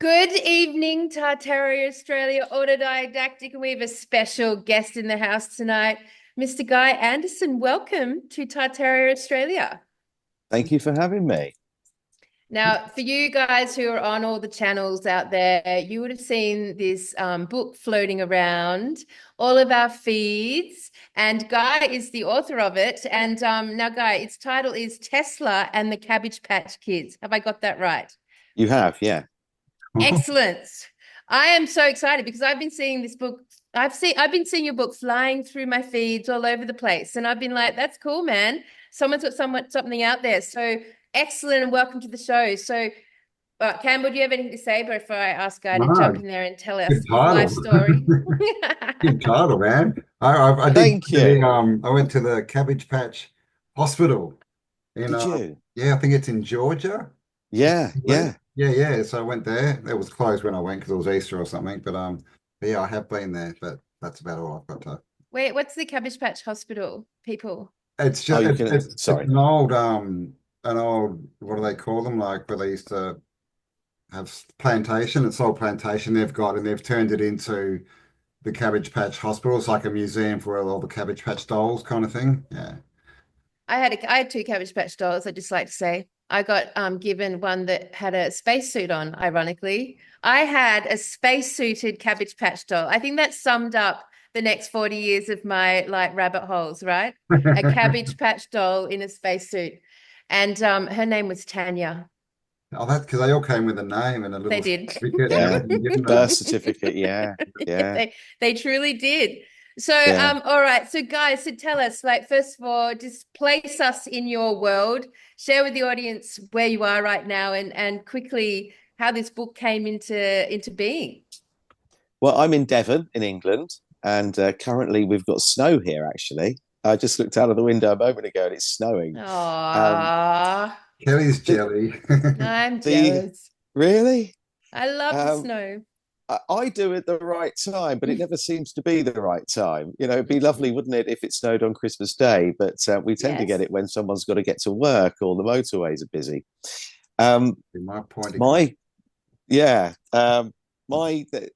Good evening, Tartaria Australia, autodidactic, and we have a special guest in the house tonight, Mr. Guy Anderson. Welcome to Tartaria Australia. Thank you for having me. Now, for you guys who are on all the channels out there, you would have seen this book floating around all of our feeds, and Guy is the author of it. And now, Guy, its title is Tesla and the Cabbage Patch Kids. Have I got that right? You have, yeah. Excellent. I am so excited because I've been seeing this book. I've been seeing your book flying through my feeds all over the place. And I've been like, that's cool, man. Someone's got something out there. So excellent and welcome to the show. So Campbell, do you have anything to say before I ask Guy to jump No, in there and tell us good his life title. story? Good title, man. I did Thank you. I went to the Cabbage Patch Hospital in Did you? yeah, I think it's in Georgia. Yeah, yeah. Yeah. So I went there. It was closed when I went because it was Easter or something. But yeah, I have been there, but that's about all I've got to. Wait, what's the Cabbage Patch Hospital, people? It's Oh, just you can. it's Sorry. an old what do they call them? Like where they used to have plantation. It's old plantation they've got, and they've turned it into the Cabbage Patch Hospital. It's like a museum for all the Cabbage Patch dolls kind of thing. Yeah. I had two Cabbage Patch dolls, I'd just like to say. I got given one that had a spacesuit on, ironically. I had a spacesuited Cabbage Patch doll. I think that summed up the next 40 years of my like rabbit holes, right? A Cabbage Patch doll in a spacesuit. And her name was Tanya. Oh, that's because they all came with a name and a They little did. certificate and Yeah. everything, didn't Birth they? certificate. Yeah, Yeah, yeah, they truly did. So, yeah. all right. So, guys, so tell us, like, first of all, just place us in your world. Share with the audience where you are right now, and quickly how this book came into being. Well, I'm in Devon, in England, and currently we've got snow here. Actually, I just looked out of the window a moment ago, and it's snowing. Um, Aww, Kelly's the jelly. I'm the jealous. really, I love the um, snow. I do at the right time, but it never seems to be the right time. You know, it'd be lovely, wouldn't it, if it snowed on Christmas Day? But we tend to get Yes. it when someone's got to get to work or the motorways are busy. Um, My point of my yeah,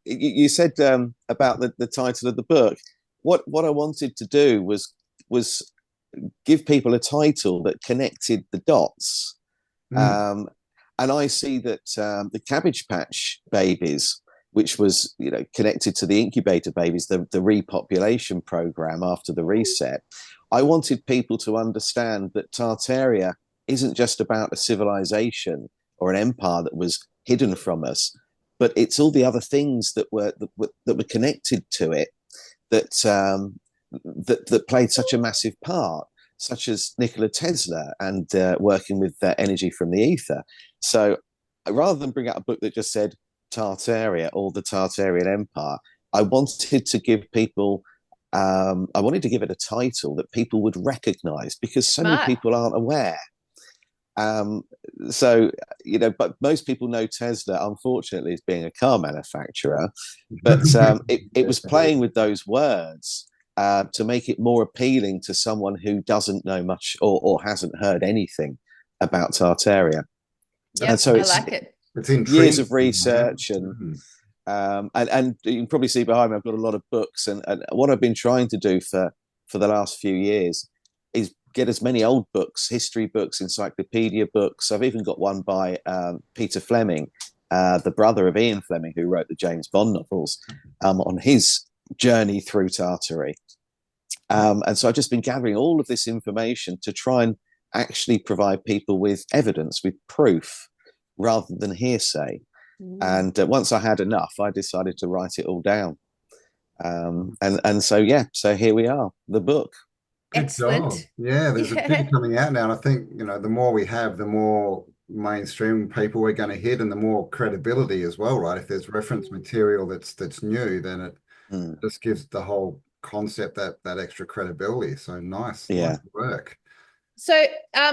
you said about the title of the book. What I wanted to do was give people a title that connected the dots. Mm. Um, and I see that the Cabbage Patch babies, which was connected to the incubator babies, the repopulation program after the reset. I wanted people to understand that Tartaria isn't just about a civilization or an empire that was hidden from us, but it's all the other things that were connected to it that that played such a massive part, such as Nikola Tesla and working with energy from the ether. So rather than bring out a book that just said Tartaria or the Tartarian Empire, I wanted to give people. I wanted to give it a title that people would recognize because so many Smart. people aren't aware. Um, so, but most people know Tesla, unfortunately, as being a car manufacturer. But it was playing with those words to make it more appealing to someone who doesn't know much or hasn't heard anything about Tartaria. And Yep, so I it's like it. It's years of intriguing, man. research Mm. and you can probably see behind me I've got a lot of books and what I've been trying to do for the last few years is get as many old books, history books, encyclopedia books. I've even got one by Peter Fleming, the brother of Ian Fleming, who wrote the James Bond novels, on his journey through Tartary. And so I've just been gathering all of this information to try and actually provide people with evidence, with proof, rather than hearsay. Mm. And once I had enough, I decided to write it all down. And so yeah, so here we are, the book. Good job. Excellent. Yeah, there's a few Yeah. coming out now, and I think, the more we have, the more mainstream people we're going to hit and the more credibility as well, right? If there's reference material that's new, then it Mm, just gives the whole concept that extra credibility. So nice yeah. work. So,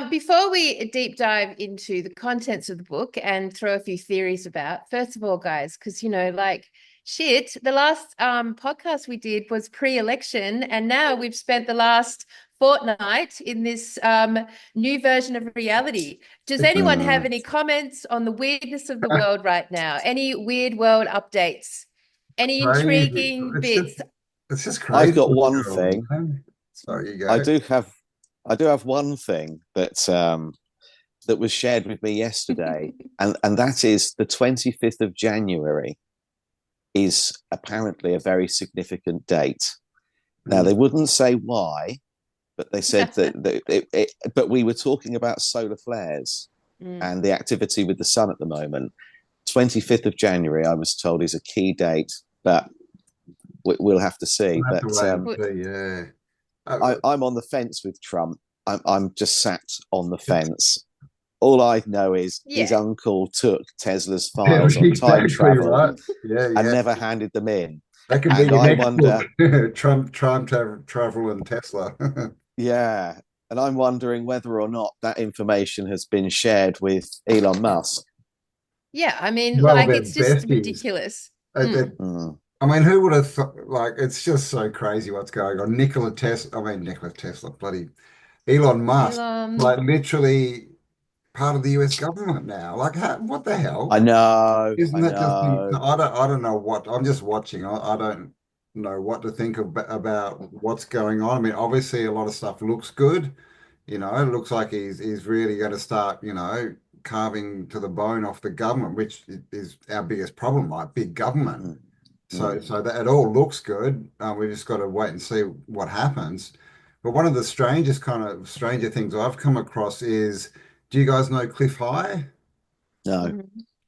before we deep dive into the contents of the book and throw a few theories about, first of all, guys, because like Shit, the last podcast we did was pre-election, and now we've spent the last fortnight in this new version of reality. Does anyone have any comments on the weirdness of the world right now? Any weird world updates? Any Crazy. intriguing bits? It's just crazy. I've got in the one world, thing. man. Sorry, you go. I do have one thing that was shared with me yesterday, and that is the 25th of January is apparently a very significant date. Now, they wouldn't say why, but they said but we were talking about solar flares and the activity with the sun at the moment. 25th of January, I was told, is a key date, but we'll have to see. Yeah. I'm on the fence with Trump. I'm just sat on the fence. All I know is his uncle took Tesla's files on time travel right. and never handed them in. That could be your next book. Trump travel and Tesla. Yeah. And I'm wondering whether or not that information has been shared with Elon Musk. Yeah, I mean, like, it's just ridiculous. I mean, who would have thought, like, it's just so crazy what's going on. Nikola Tesla, bloody Elon Musk, like literally part of the US government now. Like, what the hell? I know. Isn't that just? I don't know what. I'm just watching. I don't know what to think about what's going on. I mean, obviously, a lot of stuff looks good. You know, it looks like he's really going to start, carving to the bone off the government, which is our biggest problem, like big government. So that it all looks good. We just got to wait and see what happens. But one of the stranger things I've come across is, do you guys know Cliff High? No.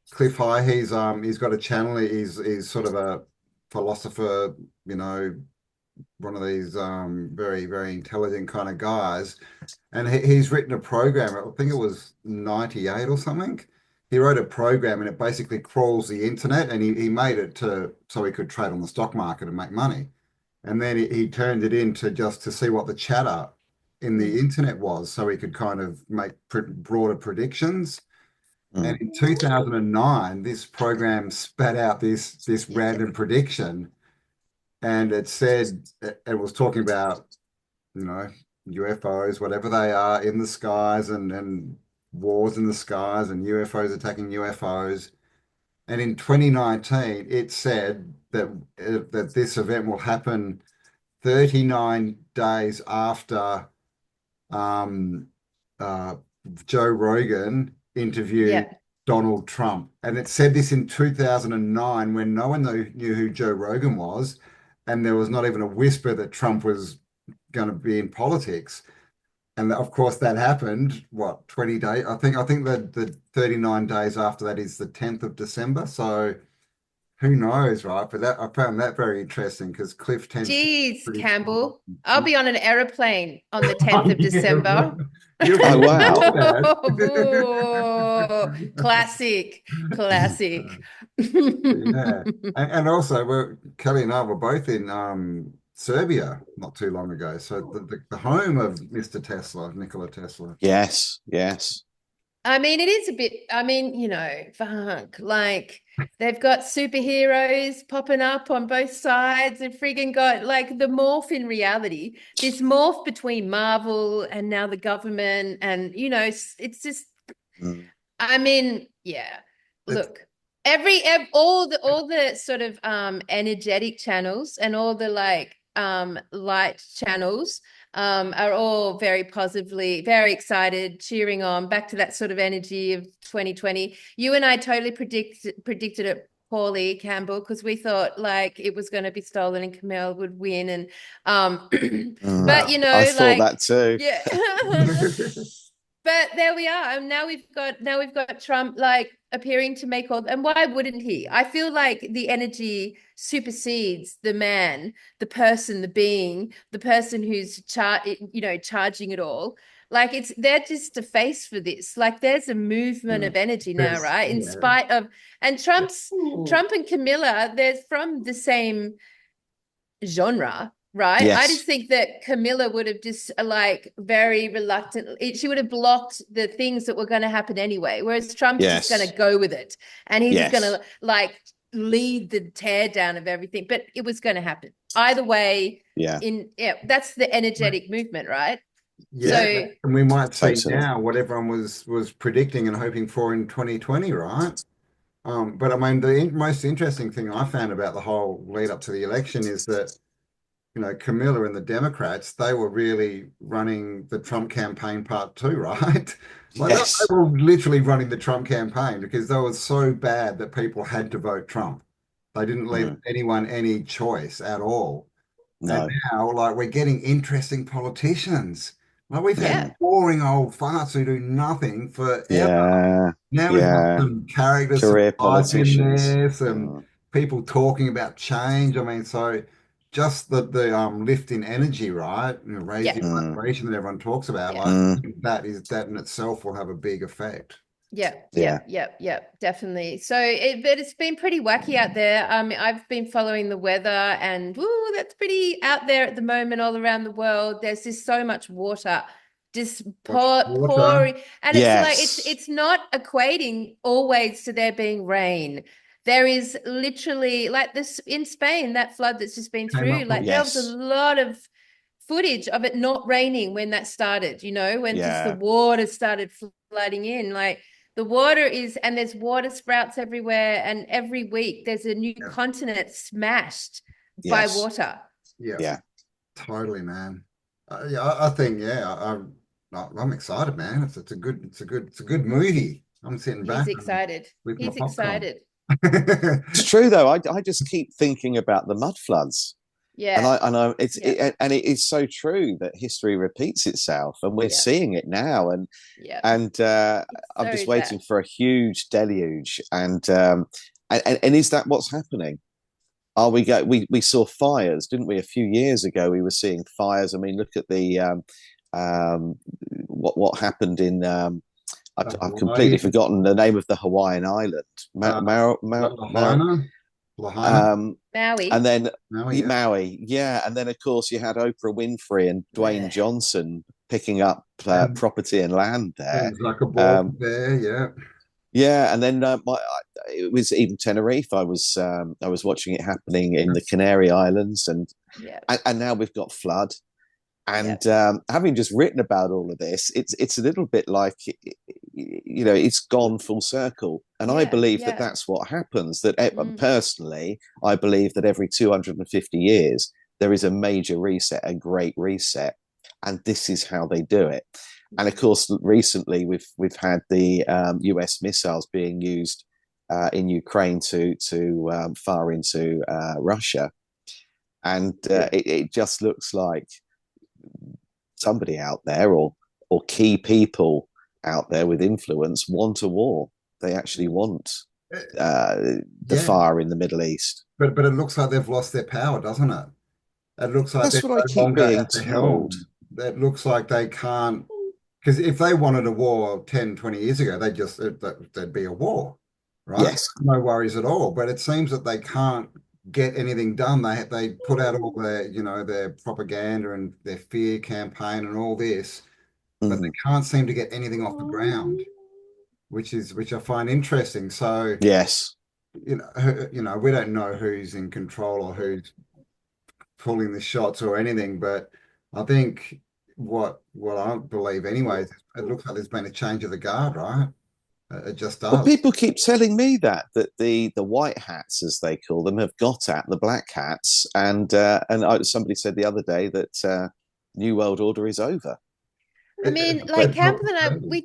Cliff High, he's got a channel. He's sort of a philosopher, one of these very, very intelligent kind of guys. And he's written a program, I think it was 98 or something. He wrote a program and it basically crawls the internet, and he made it so he could trade on the stock market and make money. And then he turned it into just to see what the chatter in the internet was, so he could kind of make broader predictions. And in 2009, this program spat out this random prediction, and it said it was talking about, UFOs, whatever they are, in the skies, and wars in the skies, and UFOs attacking UFOs. And in 2019, it said that this event will happen 39 days after Joe Rogan interviewed Donald Trump. And it said this in 2009 when no one knew who Joe Rogan was, and there was not even a whisper that Trump was going to be in politics. And of course that happened, 20 days? I think that the 39 days after that is the 10th of December. So who knows, right? But I found that very interesting because Cliff tends Jeez, Campbell. I'll be on an aeroplane on the 10th of December. Oh, wow. Classic. Yeah. And also, Kelly and I were both in Serbia not too long ago. So the home of Mr. Tesla, Nikola Tesla. Yes. I mean, it is a bit, fuck, like they've got superheroes popping up on both sides and friggin' got like the morph in reality, this morph between Marvel and now the government. And, it's just, I mean, yeah, look, all the sort of energetic channels and all the light channels are all very positively, very excited, cheering on, back to that sort of energy of 2020. You and I totally predicted it poorly, Campbell, because we thought like it was going to be stolen and Camille would win. And but I thought that too. Yeah. But there we are. And now we've got Trump like appearing to make all, and why wouldn't he? I feel like the energy supersedes the man, the person, the being, the person who's charging it all. Like they're just a face for this. Like there's a movement of energy now, right? In spite of, and Trump and Camilla, they're from the same genre. Right. Yes. I just think that Camilla would have just like very reluctantly, she would have blocked the things that were going to happen anyway. Whereas Trump's just going to go with it. And he's just going to like lead the tear down of everything, but it was going to happen either way. Yeah. That's the energetic movement, right? Yeah, So and we might see Totally. now what everyone was predicting and hoping for in 2020, right? But I mean, the most interesting thing I found about the whole lead up to the election is that, you know, Camilla and the Democrats, they were really running the Trump campaign part two, right? Like Yes. they were literally running the Trump campaign because they were so bad that people had to vote Trump. They didn't leave anyone any choice at all. And No. now, like, we're getting interesting politicians. Like, we've had yeah, boring old farts who do nothing forever. Yeah. Now we've got Yeah. some characters, some Career life in politicians. there, some people talking about change. I mean, so just the lift in energy, right? You know, raise yeah, the vibration that everyone talks about, yeah. like that in itself will have a big effect. Yeah. Yeah, definitely. So but it's been pretty wacky out there. I've been following the weather, and that's pretty out there at the moment all around the world. There's just so much water just Watch water. pouring, and it's like Yes. it's not equating always to there being rain. There is literally like this in Spain, that flood that's just been Came through, up like with there was a Yes. lot of footage of it not raining when that started, when just the Yeah. water started flooding in. Like the water is, and there's water sprouts everywhere, and every week there's a new yeah, continent smashed by Yes. water. yeah, Yeah. totally, man. Yeah, I think I'm excited, man. It's a good movie. I'm sitting He's back and excited. with my He's popcorn. excited. It's true though. I just keep thinking about the mud floods. And Yeah. it is so true that history repeats itself, and we're Yeah. seeing it now. Yeah. And It's I'm so just waiting sad. for a huge deluge. And is that what's happening? Are we saw fires, didn't we? A few years ago, we were seeing fires. I mean, look at the um, what happened in. I've completely Hawaii, forgotten the name of the Hawaiian island. uh, Lahaina, Lahaina, Um, and Maui. then Maui, yeah. Maui, yeah, and then of course you had Oprah Winfrey and Dwayne Blech. Johnson picking up And property and land there. Zuckerberg Um, there, yeah. yeah, and then it was even Tenerife. I was watching it happening in the Canary Islands, Yeah. and now we've got flood. Yeah. And having just written about all of this, it's a little bit like it's gone full circle. And I Yeah. believe that Yeah. that's what happens. That Mm. personally, I believe that every 250 years there is a major reset, a great reset, and this is how they do it. And of course, recently we've had the U.S. missiles being used in Ukraine to far into Russia, and it just looks like somebody out there or key people out there with influence want a war. They actually want uh, the Yeah, fire in the Middle East. but it looks like they've lost their power, doesn't it? It looks like they're That's what I no keep longer being at the told. helm. It looks like they can't, because if they wanted a war 10, 20 years ago, there'd be a war, right? Yes. No worries at all. But it seems that they can't get anything done. They put out all their propaganda and their fear campaign and all this, but they Mm. can't seem to get anything off the ground, which I find interesting. So, Yes. we don't know who's in control or who's pulling the shots or anything, but I think what I believe anyways, it looks like there's been a change of the guard, right? It just Well, does. people keep telling me that the white hats, as they call them, have got at the black hats, and somebody said the other day that New World Order is over. I mean, like But Campbell and I,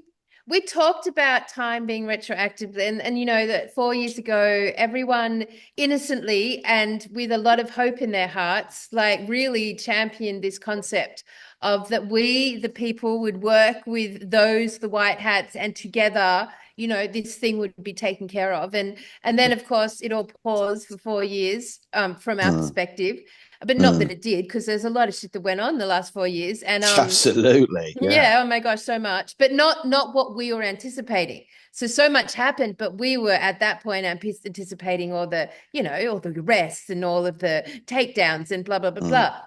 we talked about time being retroactive, and that 4 years ago, everyone innocently and with a lot of hope in their hearts, like really championed this concept of that we, the people, would work with those, the white hats, and together, this thing would be taken care of. And then of course it all paused for 4 years, from our perspective. But not that it did, because there's a lot of shit that went on the last 4 years. And absolutely, Yeah. oh my gosh, so much, but not what we were anticipating. So much happened, but we were at that point anticipating all the, all the arrests and all of the takedowns and blah, blah, blah, blah.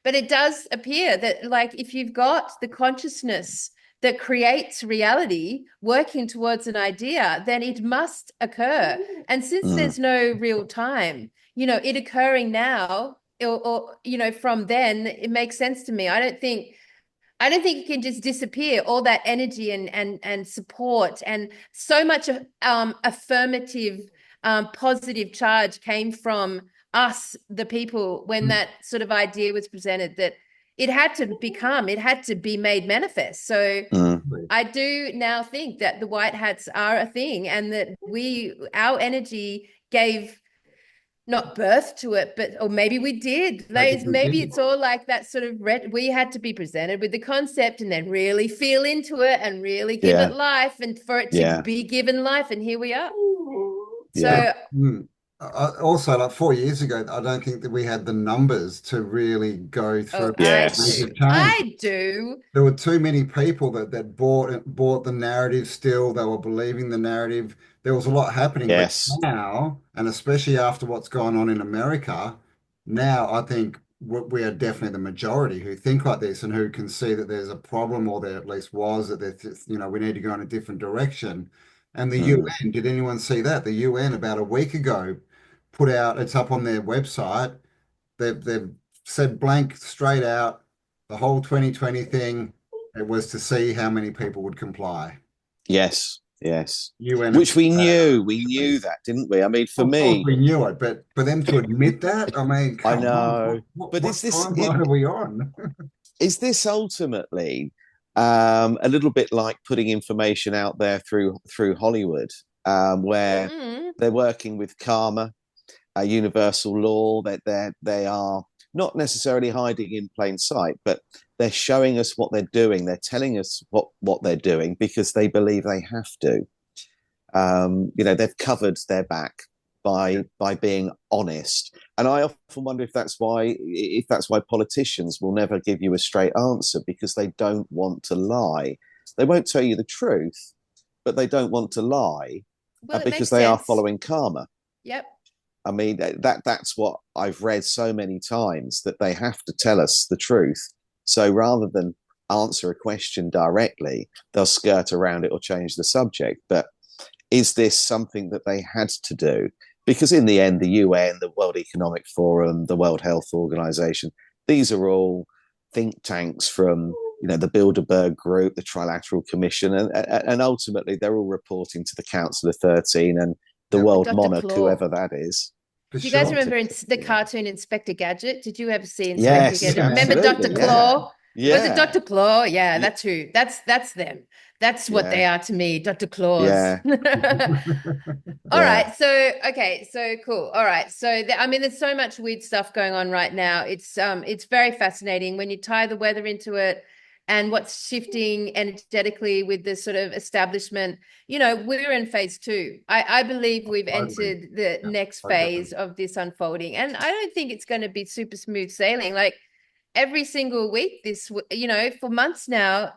But it does appear that, like, if you've got the consciousness that creates reality, working towards an idea, then it must occur. And since there's no real time, you know, it occurring now or you know, from then, it makes sense to me. I don't think it can just disappear. All that energy and support and so much affirmative, positive charge came from us, the people, when that sort of idea was presented, that it had to be made manifest. So I do now think that the white hats are a thing, and that our energy gave not birth to it, but or maybe we did. Maybe it's all like that sort of we had to be presented with the concept and then really feel into it and really give it life, and for it to be given life, and here we are. So also, like 4 years ago, I don't think that we had the numbers to really go through. I do. There were too many people that bought the narrative still. They were believing the narrative. There was a lot happening. But now, and especially after what's gone on in America, now I think we are definitely the majority who think like this and who can see that there's a problem, or there at least was, that there's, you know, we need to go in a different direction. And the UN, did anyone see that? The UN about a week ago put out, it's up on their website. They've said blank straight out, the whole 2020 thing, it was to see how many people would comply. Yes. UN, which we knew that, didn't we? I mean, for me, we knew it, but for them to admit that, I mean, I know. But what timeline are we on? Is this ultimately a little bit like putting information out there through Hollywood, where they're working with karma, universal law, that they are not necessarily hiding in plain sight, but they're showing us what they're doing. They're telling us what they're doing because they believe they have to. You know, they've covered their back by being honest. And I often wonder if that's why politicians will never give you a straight answer, because they don't want to lie. They won't tell you the truth, but they don't want to lie because they are following karma. Yep. I mean, that's what I've read so many times, that they have to tell us the truth. So rather than answer a question directly, they'll skirt around it or change the subject. But is this something that they had to do? Because in the end, the UN, the World Economic Forum, the World Health Organization, these are all think tanks from, you know, the Bilderberg Group, the Trilateral Commission, and ultimately they're all reporting to the Council of 13 and the World Dr. Monarch, Claw. whoever that is. Do you guys remember the cartoon Inspector Gadget? Did you ever see Inspector Yes, Gadget? Remember Dr. Claw? Yeah. Was it Dr. Claw? Yeah, that's who. That's them. That's what they are to me, Dr. Claws. Yeah. All right. So, okay. So cool. All right. So, I mean, there's so much weird stuff going on right now. It's very fascinating when you tie the weather into it and what's shifting energetically with the sort of establishment. You know, we're in phase 2. I believe we've entered the next phase of this unfolding. And I don't think it's going to be super smooth sailing. Like every single week, you know, for months now,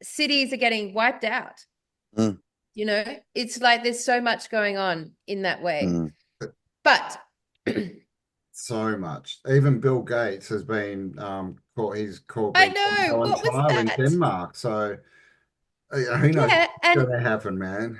cities are getting wiped out. You know, it's like there's so much going on in that way. But so much. Even Bill Gates has been caught. He's caught. I know. What was that? In Denmark. So who knows what's going to happen, man?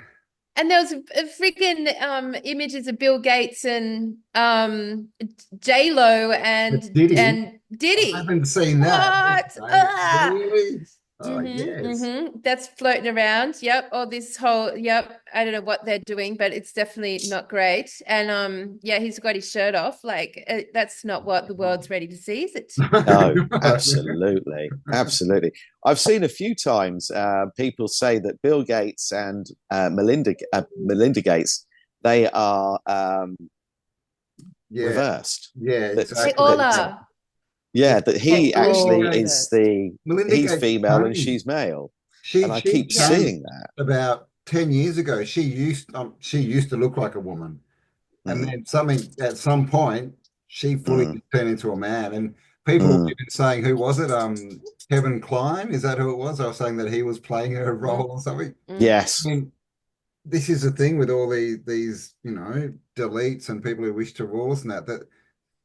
And there was a freaking images of Bill Gates and J-Lo and Diddy. I haven't seen that. What? Really? Oh, yes. That's floating around. Yep. Or this whole, I don't know what they're doing, but it's definitely not great. And he's got his shirt off. Like that's not what the world's ready to see, is it? No, absolutely. Absolutely. I've seen a few times people say that Bill Gates and Melinda Gates, they are reversed. Yeah, exactly. They all are. Yeah, that he actually is he's Gates female and she's male. And I keep seeing that. About 10 years ago, she used to look like a woman. And then at some point, she fully turned into a man. And people were even saying, who was it? Kevin Kline, is that who it was? I was saying that he was playing her role or something. Yes. I mean, this is the thing with all these, you know, deletes and people who wish to rule us and that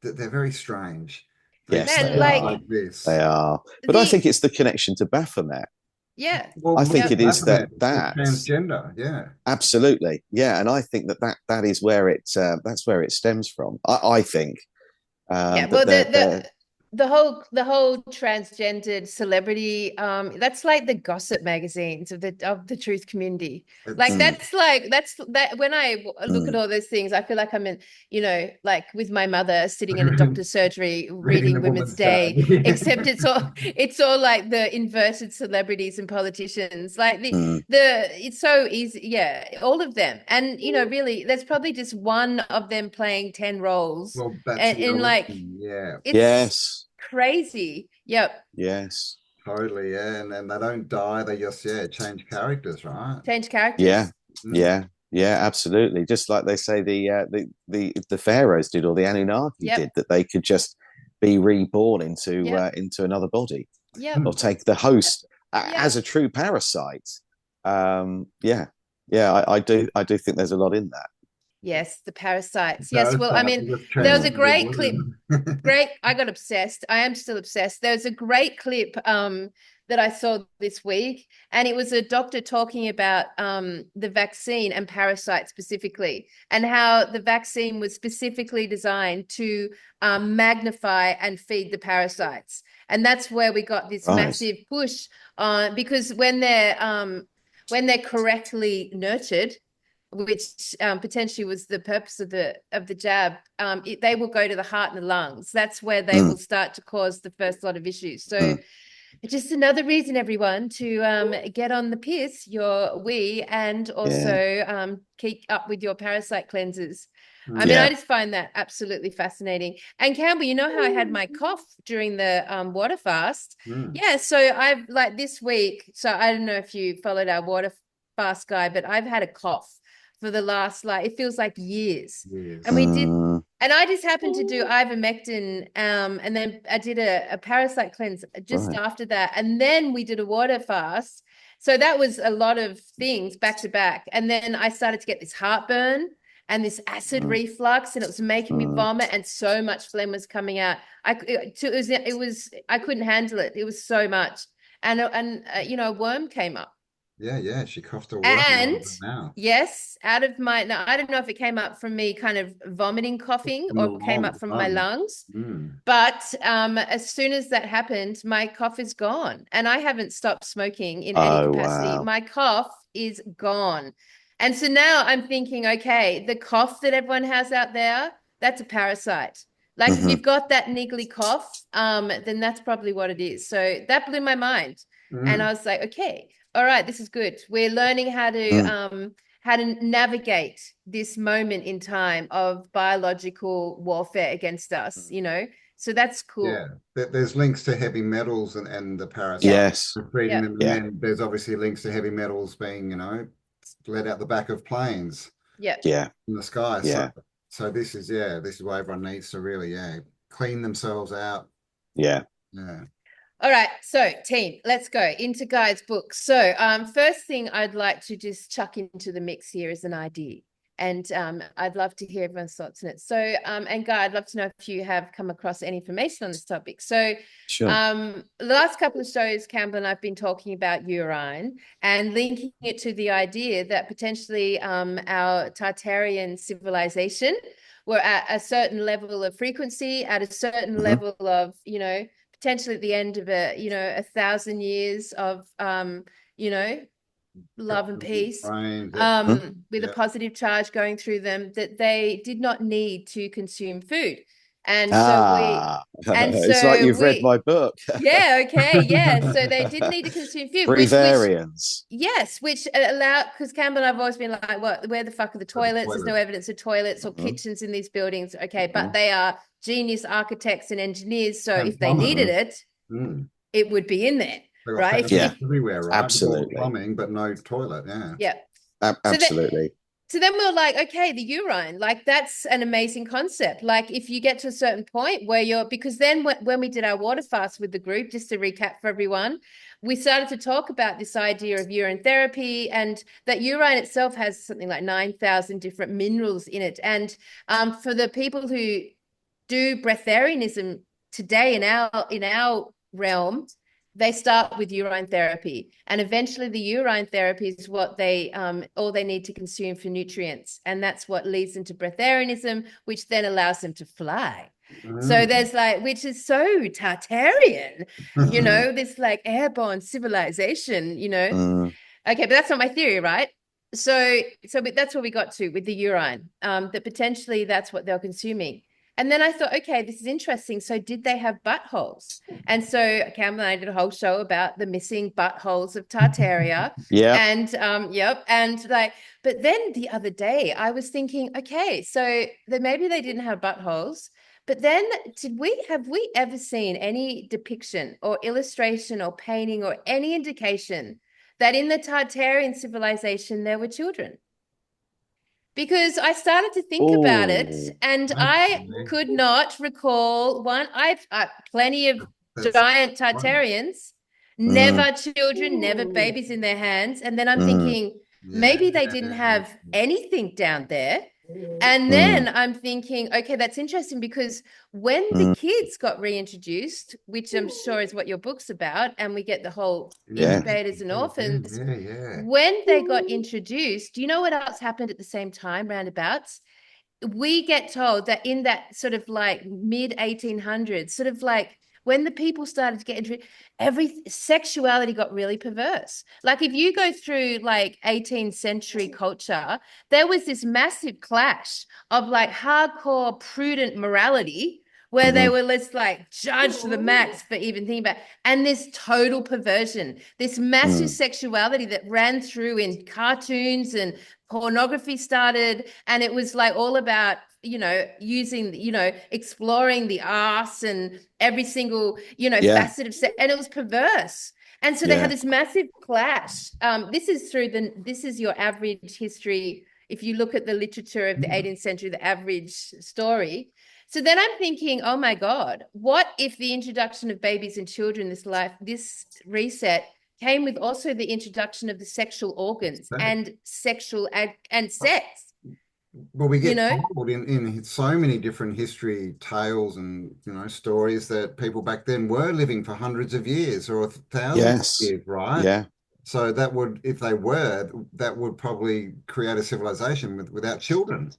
they're very strange. Yes, they are. They are. But I think it's the connection to Baphomet. Yeah. Well, I look think Yeah. at it is that, that man. It's that transgender. Yeah. absolutely, yeah, and I think that is where that's where it stems from. I think Yeah, that well, they're the whole transgendered celebrity, that's like the gossip magazines of the truth community. Like It's mm, that's that when I look at mm, all those things, I feel like I'm in, like with my mother sitting in a doctor's surgery reading the reading Women's woman's day. Day, except it's all like the inverted celebrities and politicians. Like mm, it's so easy, yeah, all of them. And really, there's probably just one of them playing 10 roles Well, that's and the other in like thing. Yeah, it's yes, crazy. Yep. yes, totally. Yeah, and then they don't die. They just change characters, right? Change yeah, characters. Mm. yeah, yeah, absolutely. Just like they say the pharaohs did, or the Anunnaki Yep. did, that they could just be reborn Yep. into another body, Yep. or Mm. take the host Yep. as a true parasite. Yeah, yeah, I do think there's a lot in that. Yes, the parasites. Yes. Well, I Parasite mean, with there was a transgender great clip. women. Great. I got obsessed. I am still obsessed. There was a great clip that I saw this week, and it was a doctor talking about the vaccine and parasites specifically, and how the vaccine was specifically designed to magnify and feed the parasites. And that's where we got this Right. massive push on, because when they're correctly nurtured, which potentially was the purpose of the jab, they will go to the heart and the lungs. That's where they Mm, will start to cause the first lot of issues. So mm, just another reason, everyone, to get on the piss, your wee, and yeah, also keep up with your parasite cleansers. I mean, Mm. I yeah. just find that absolutely fascinating. And Campbell, you know how I had my cough during the water fast? Mm. Yeah, so I've like this week, so I don't know if you followed our water fast guy, but I've had a cough for the last, like, it feels like years. And Yes. we did, Mm, and I just happened to do ivermectin, and then I did a parasite cleanse just right. after that, and then we did a water fast. So that was a lot of things back to back, and then I started to get this heartburn and this acid Mm, reflux, and it was making me mm. vomit, and so much phlegm was coming out. It was I couldn't handle it. It was so much, and a worm came up. Yeah. She coughed a worm out And of her mouth yes, out of my, now I don't know if it came up from me kind of vomiting, coughing, from the or came up from my lungs. lungs. Mm. But as soon as that happened, my cough is gone. And I haven't stopped smoking in any Oh capacity. wow. My cough is gone. And so now I'm thinking, okay, the cough that everyone has out there, that's a parasite. Like if Hmm. you've got that niggly cough, then that's probably what it is. So that blew my mind. And Mm. I was like, okay, all right, this is good. We're learning Mm, how to navigate this moment in time of biological warfare against us, mm. So that's Yeah, cool. there's links to heavy metals and the Yeah. parasites Yes. feeding Yeah. them, and Yeah. then there's obviously links to heavy metals being, let out the back of planes Yeah. Yeah. in the sky. So, Yeah. so this is why everyone needs to really, clean themselves out. Yeah. Yeah, All right, so team, let's go into Guy's book. So, first thing I'd like to just chuck into the mix here is an idea, and I'd love to hear everyone's thoughts on it. So, and Guy, I'd love to know if you have come across any information on this topic. So, Sure. the last couple of shows, Campbell and I've been talking about urine and linking it to the idea that potentially our Tartarian civilization were at a certain level of frequency, at a certain Hmm. level of, potentially at the end of 1,000 years of love and peace, brains. Yep. Hmm. with a Yep. positive charge going through them, that they did not need to consume food. And so we Ah, and it's like so you've read we my book. yeah, okay, yeah. So they didn't need to consume food, which Breatharians. yes, which allowed, because Campbell and I've always been like, what, where the fuck are the For the toilets? There's no toilets. evidence of toilets or Hmm. kitchens in these buildings. Okay, Hmm. but they are genius architects and engineers. So And if they needed plumbers. Hmm. it, Mm. it would be in there, They got right? Yeah, If fountains everywhere, right? With all the absolutely. plumbing, but no toilet. Yeah. yeah. So that Absolutely. so then we we're like, okay, the urine, like that's an amazing concept. Like if you get to a certain point where because then when we did our water fast with the group, just to recap for everyone, we started to talk about this idea of urine therapy, and that urine itself has something like 9,000 different minerals in it. And for the people who do breatharianism today in our realm, They start with urine therapy, and eventually the urine therapy is what they all they need to consume for nutrients, and that's what leads into breatharianism, which then allows them to fly. So there's like, which is so Tartarian, you know, this like airborne civilization, you know. Okay, but that's not my theory, right? So but that's what we got to with the urine, that potentially that's what they're consuming. And then I thought, okay, this is interesting. So did they have buttholes? And so Cameron and I did a whole show about the missing buttholes of Tartaria. Yeah. And yep. And like, but then the other day I was thinking, okay, so that maybe they didn't have buttholes. But then have we ever seen any depiction or illustration or painting or any indication that in the Tartarian civilization there were children? Because I started to think about it, and I could not recall one. I've plenty of giant Tartarians, never children, never babies in their hands. And then I'm thinking, maybe they didn't have anything down there. And then I'm thinking, okay, that's interesting, because when the kids got reintroduced, which I'm sure is what your book's about, and we get the whole incubators and orphans, when they got introduced, do you know what else happened at the same time, roundabouts? We get told that in that sort of like mid 1800s, sort of like when the people started to get into every sexuality got really perverse. Like if you go through like 18th century culture, there was this massive clash of like hardcore prudent morality where they were, let's like judge to the max for even thinking about, and this total perversion, this massive sexuality that ran through in cartoons, and pornography started, and it was like all about, you know, using, you know, exploring the arse and every single, you know, facet of sex, and it was perverse. And so they had this massive clash. This is your average history. If you look at the literature of the 18th century, the average story. So then I'm thinking, oh my God, what if the introduction of babies and children, this reset came with also the introduction of the sexual organs and sexual and sex? Well, we get told in so many different history tales and, you know, stories that people back then were living for hundreds of years or thousands of years, right? Yeah. So that would, if they were, that would probably create a civilization without children,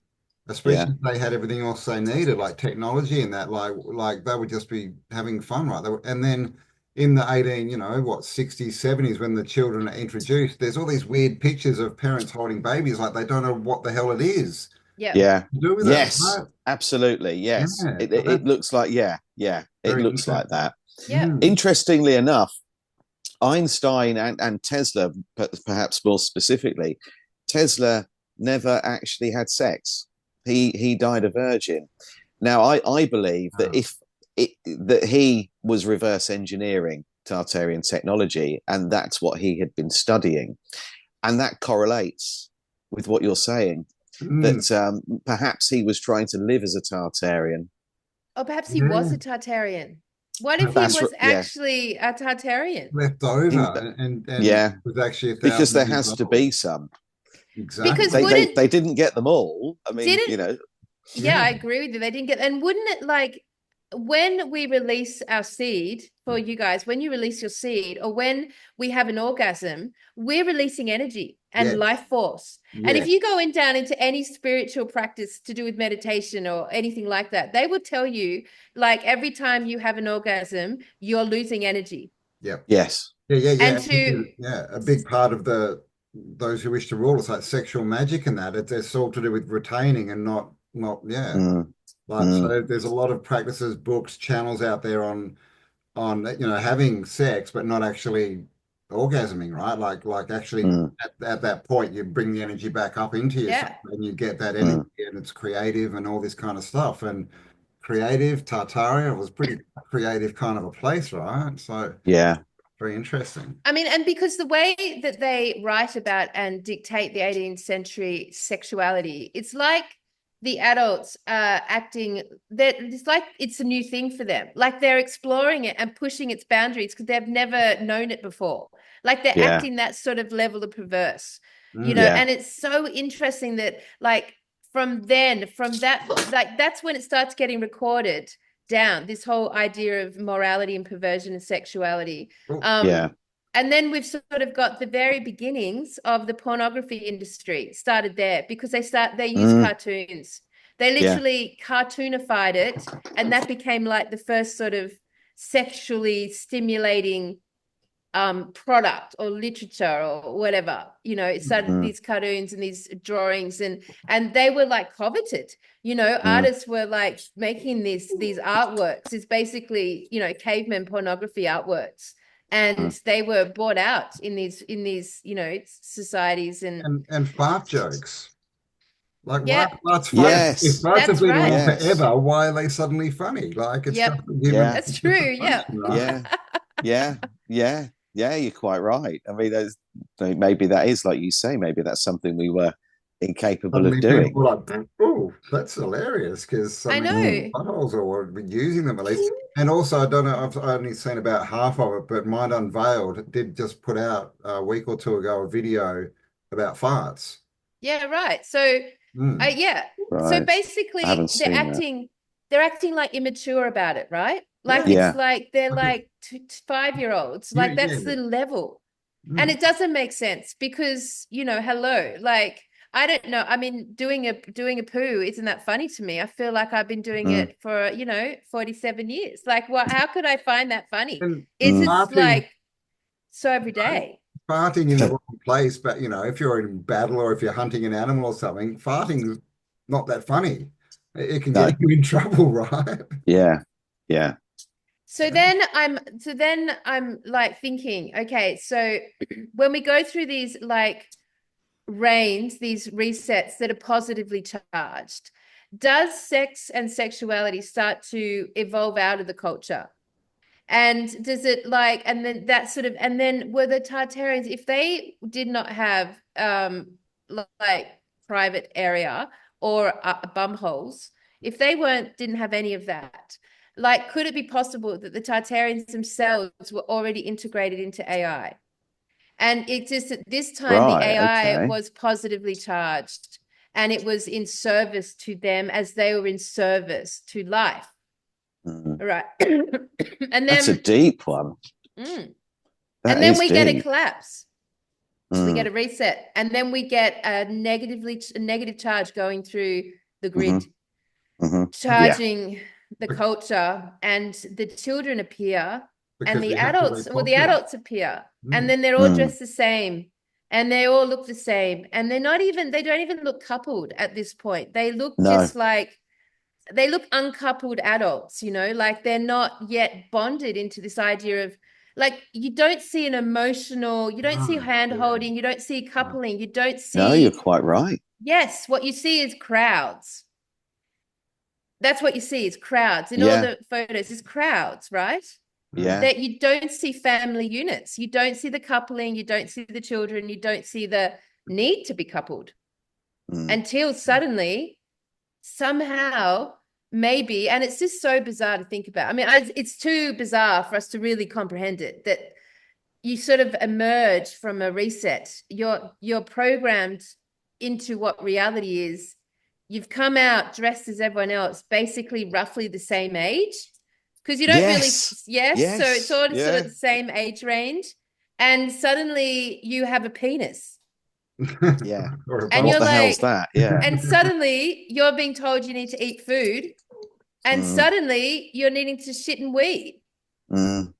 especially if they had everything else they needed, like technology and that, like they would just be having fun, right? And then in the 60s, 70s, when the children are introduced, there's all these weird pictures of parents holding babies like they don't know what the hell it is. Yeah. Do with yes. It, right? Absolutely. Yes. Yeah. It looks like, it looks like that. Yeah. Interestingly enough, Einstein and Tesla, perhaps more specifically, Tesla never actually had sex. He died a virgin. Now, I believe that that he was reverse engineering Tartarian technology, and that's what he had been studying, and that correlates with what you're saying. That perhaps he was trying to live as a Tartarian. Or perhaps he was a Tartarian. What if he was actually a Tartarian? Left over and was actually because there has to be some. Exactly. Because they didn't get them all. I mean, you know. Yeah, I agree with you. They didn't get, and wouldn't it, like when we release our seed, for you guys, when you release your seed or when we have an orgasm, we're releasing energy and life force. And if you go down into any spiritual practice to do with meditation or anything like that, they will tell you, like, every time you have an orgasm, you're losing energy. Yep. Yes. Yeah. And a big part of those who wish to rule is like sexual magic and that. It's all to do with retaining and not. So there's a lot of practices, books, channels out there on having sex but not actually orgasming, right? Like actually at that point you bring the energy back up into yourself and you get that energy and it's creative and all this kind of stuff. And creative Tartaria was pretty creative kind of a place, right? So very interesting. I mean, and because the way that they write about and dictate the 18th century sexuality, it's like the adults are acting that it's like it's a new thing for them. Like they're exploring it and pushing its boundaries because they've never known it before. Like they're acting that sort of level of perverse, you know, and it's so interesting that like from that, like that's when it starts getting recorded down, this whole idea of morality and perversion and sexuality. Yeah. And then we've sort of got the very beginnings of the pornography industry started there, because they use cartoons. They literally cartoonified it, and that became like the first sort of sexually stimulating product or literature or whatever. It started these cartoons and these drawings, and they were like coveted. Artists were like making these artworks. It's basically, caveman pornography artworks. And they were bought out in these societies and fart jokes. Like, yeah. why farts funny? Yes. If farts have That's been right. around Yes. forever, why are they suddenly funny? Like, it's Yep. just a given. Yeah. That's true. Yeah. function, right? Yeah, you're quite right. I mean, maybe that is, like you say, maybe that's something we were incapable Suddenly of doing. people were like, oh, that's hilarious, because I know. buttholes are using them at least. And also, I don't know, I've only seen about half of it, but Mind Unveiled did just put out a week or two ago a video about farts. Yeah, right. So yeah. So Right. basically I haven't seen that. they're acting like immature about it, right? Like Yeah. it's like they're like 5-year-olds. Like that's the level. And it doesn't make sense because, hello, like I don't know. I mean, doing a poo isn't that funny to me. I feel like I've been doing it for, 47 years. Like, what? How could I find that funny? It's like so every day. Farting in the wrong place, but if you're in battle or if you're hunting an animal or something, farting's not that funny. It can get you in trouble, right? Yeah. Yeah. So then I'm like thinking, okay, so when we go through these like reigns, these resets that are positively charged, does sex and sexuality start to evolve out of the culture? And does it like, and then that sort of, and then were the Tartarians, if they did not have like private area or bum holes, if they didn't have any of that, like, could it be possible that the Tartarians themselves were already integrated into AI? And it just at this time, the AI was positively charged, and it was in service to them as they were in service to life. Right. And then that's a deep one. And then we get a collapse. We get a reset, and then we get a negative charge going through the grid, charging the culture, and the children appear, because and the adults appear, and then they're all dressed the same, and they all look the same, and they don't even look coupled at this point. They look just like, they look uncoupled adults, like they're not yet bonded into this idea of, like, you don't see an emotional, you don't see hand holding, you don't see coupling, you don't see. No, you're quite right. Yes, what you see is crowds. That's what you see is crowds. In all the photos is crowds, right? Yeah. That you don't see family units. You don't see the coupling, you don't see the children, you don't see the need to be coupled until suddenly, somehow, maybe, and it's just so bizarre to think about. I mean, it's too bizarre for us to really comprehend it, that you sort of emerge from a reset. You're programmed into what reality is. You've come out dressed as everyone else, basically roughly the same age, because you don't really, so it's all sort of the same age range, and suddenly you have a penis. Yeah. And what the hell's that? Yeah. And suddenly you're being told you need to eat food, and suddenly you're needing to shit and wee. And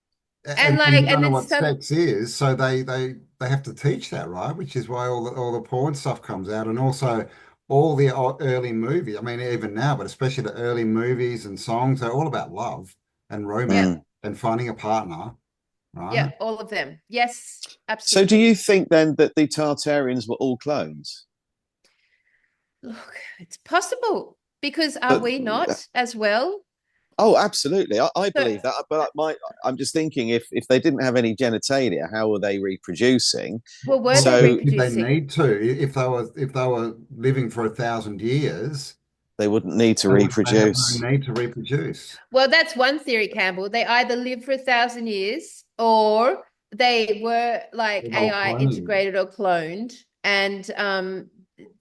like, you don't know what sex is, so they have to teach that, right? Which is why all the porn stuff comes out, and also all the early movies. I mean, even now, but especially the early movies and songs are all about love and romance and finding a partner, right? Yeah, all of them. Yes, absolutely. So do you think then that the Tartarians were all clones? Look, it's possible, because are we not as well? Oh, absolutely. I believe that. But I'm just thinking, if they didn't have any genitalia, how were they reproducing? Well, were they reproducing? They need to. If they were living for 1,000 years, they wouldn't need to reproduce. They need to reproduce. Well, that's one theory, Campbell. They either lived for 1,000 years, or they were like AI integrated or cloned, and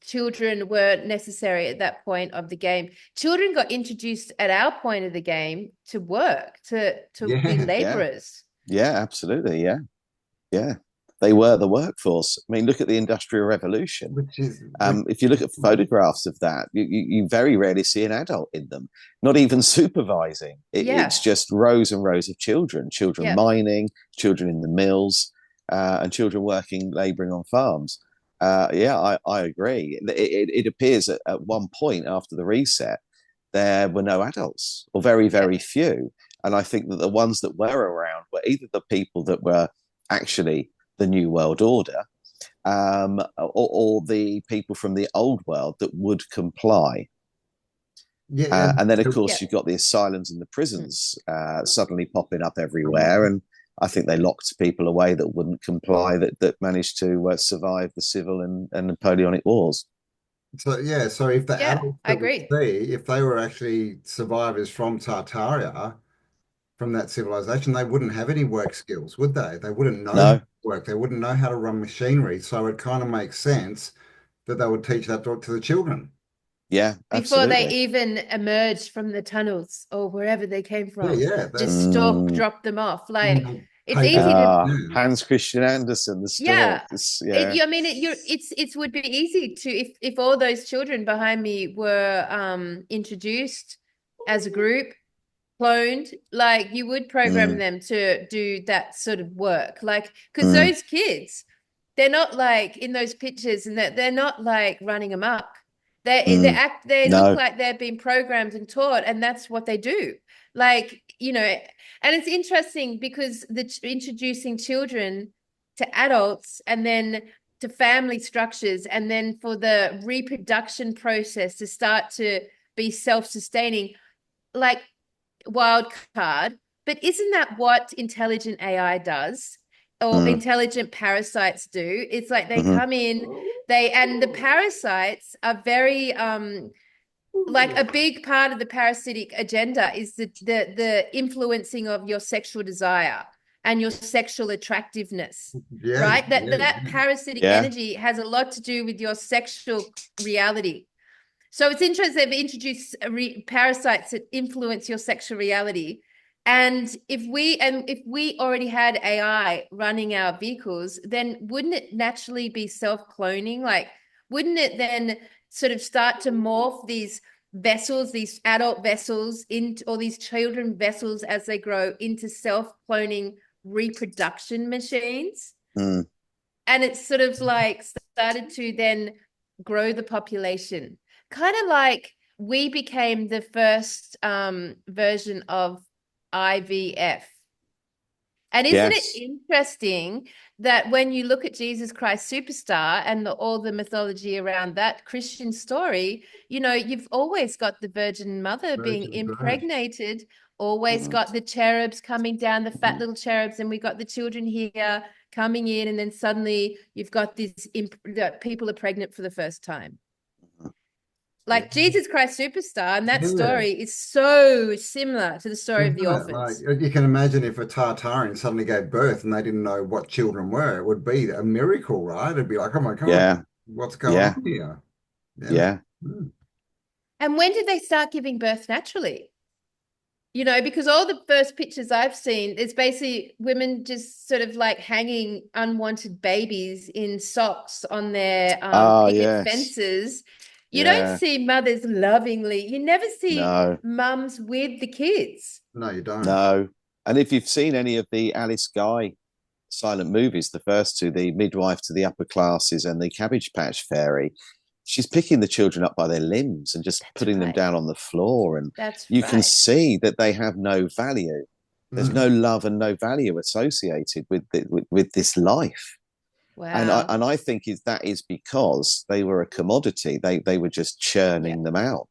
children were necessary at that point of the game. Children got introduced at our point of the game to work, to Yeah. be Yeah. laborers. Yeah, absolutely. Yeah. Yeah. They were the workforce. I mean, look at the Industrial Revolution. Which If you look at photographs of that, you very rarely see an adult in them, not even supervising. Yeah. It's just rows and rows of children, children Yeah. mining, children in the mills, and children working, labouring on farms. I agree. It appears at one point after the reset, there were no adults, or very, very few. And I think that the ones that were around were either the people that were actually the New World Order, or the people from the old world that would comply. Yeah. And then, of Yeah. course, you've got the asylums and the prisons suddenly popping up everywhere. And I think they locked people away that wouldn't comply, that managed to survive the Civil and Napoleonic Wars. So yeah, so if the Yeah, adults I that we agree. see, if they were actually survivors from Tartaria, from that civilization, they wouldn't have any work skills, would they? They wouldn't know how No, to work. They wouldn't know how to run machinery. So it kind of makes sense that they would teach that to the children. yeah, Before they absolutely. even emerged from the tunnels or wherever they came Yeah, from, yeah. just That's stork Mm, dropped them off. when Like, they it's paper. easy to, Yeah. Hans Christian Andersen, the stork. yeah. Yeah. I mean, it would be easy to, if all those children behind me were introduced as a group, cloned, like you would program Mm, them to do that sort of work, like, because mm, those kids, they're not like in those pictures, and that they're not like running amok. mm. They look No, like they've been programmed and taught, and that's what they do. Like, and it's interesting because introducing children to adults and then to family structures, and then for the reproduction process to start to be self-sustaining, like, wild card. But isn't that what intelligent AI does, or mm, intelligent parasites do? It's like they mhm, come in, and the parasites are very like, a big part of the parasitic agenda is the influencing of your sexual desire and your sexual attractiveness, Yeah, right? That yeah, that yeah. parasitic yeah. energy has a lot to do with your sexual reality. So it's interesting they've introduced parasites that influence your sexual reality. And if we already had AI running our vehicles, then wouldn't it naturally be self-cloning? Like, wouldn't it then sort of start to morph these vessels, these adult vessels, into, or these children vessels as they grow, into self-cloning reproduction machines? Mm. And it's sort of like started to then grow the population, kind of like we became the first version of IVF. And isn't it Yes. interesting that when you look at Jesus Christ Superstar and all the mythology around that Christian story, you've always got the Virgin Mother being Virgin birth. impregnated, always Mm. got the cherubs coming down, the fat little cherubs, and we got the children here coming in, and then suddenly you've got this that people are pregnant for the first time. Yeah. Like Jesus Christ Superstar, and that Yeah. story is so similar to the story of Isn't the it? Like orphans. you can imagine if a Tartarian suddenly gave birth and they didn't know what children were, it would be a miracle, right? It'd be like, oh my God, Yeah. what's going Yeah. on here? Yeah. Yeah. Mm. And when did they start giving birth naturally? Because all the first pictures I've seen, it's basically women just sort of like hanging unwanted babies in socks on their Ah, picket yes. fences. You don't Yeah. see mothers lovingly. You never see No, mums with the kids. No, you don't. no. And if you've seen any of the Alice Guy silent movies, the first two, the midwife to the upper classes and the Cabbage Patch Fairy, she's picking the children up by their limbs and just That's putting them right. down on the floor. And That's you can right. see that they have no value. There's Mm. no love and no value associated with this life. Wow. And I think that is because they were a commodity. They were just Yeah. churning them out.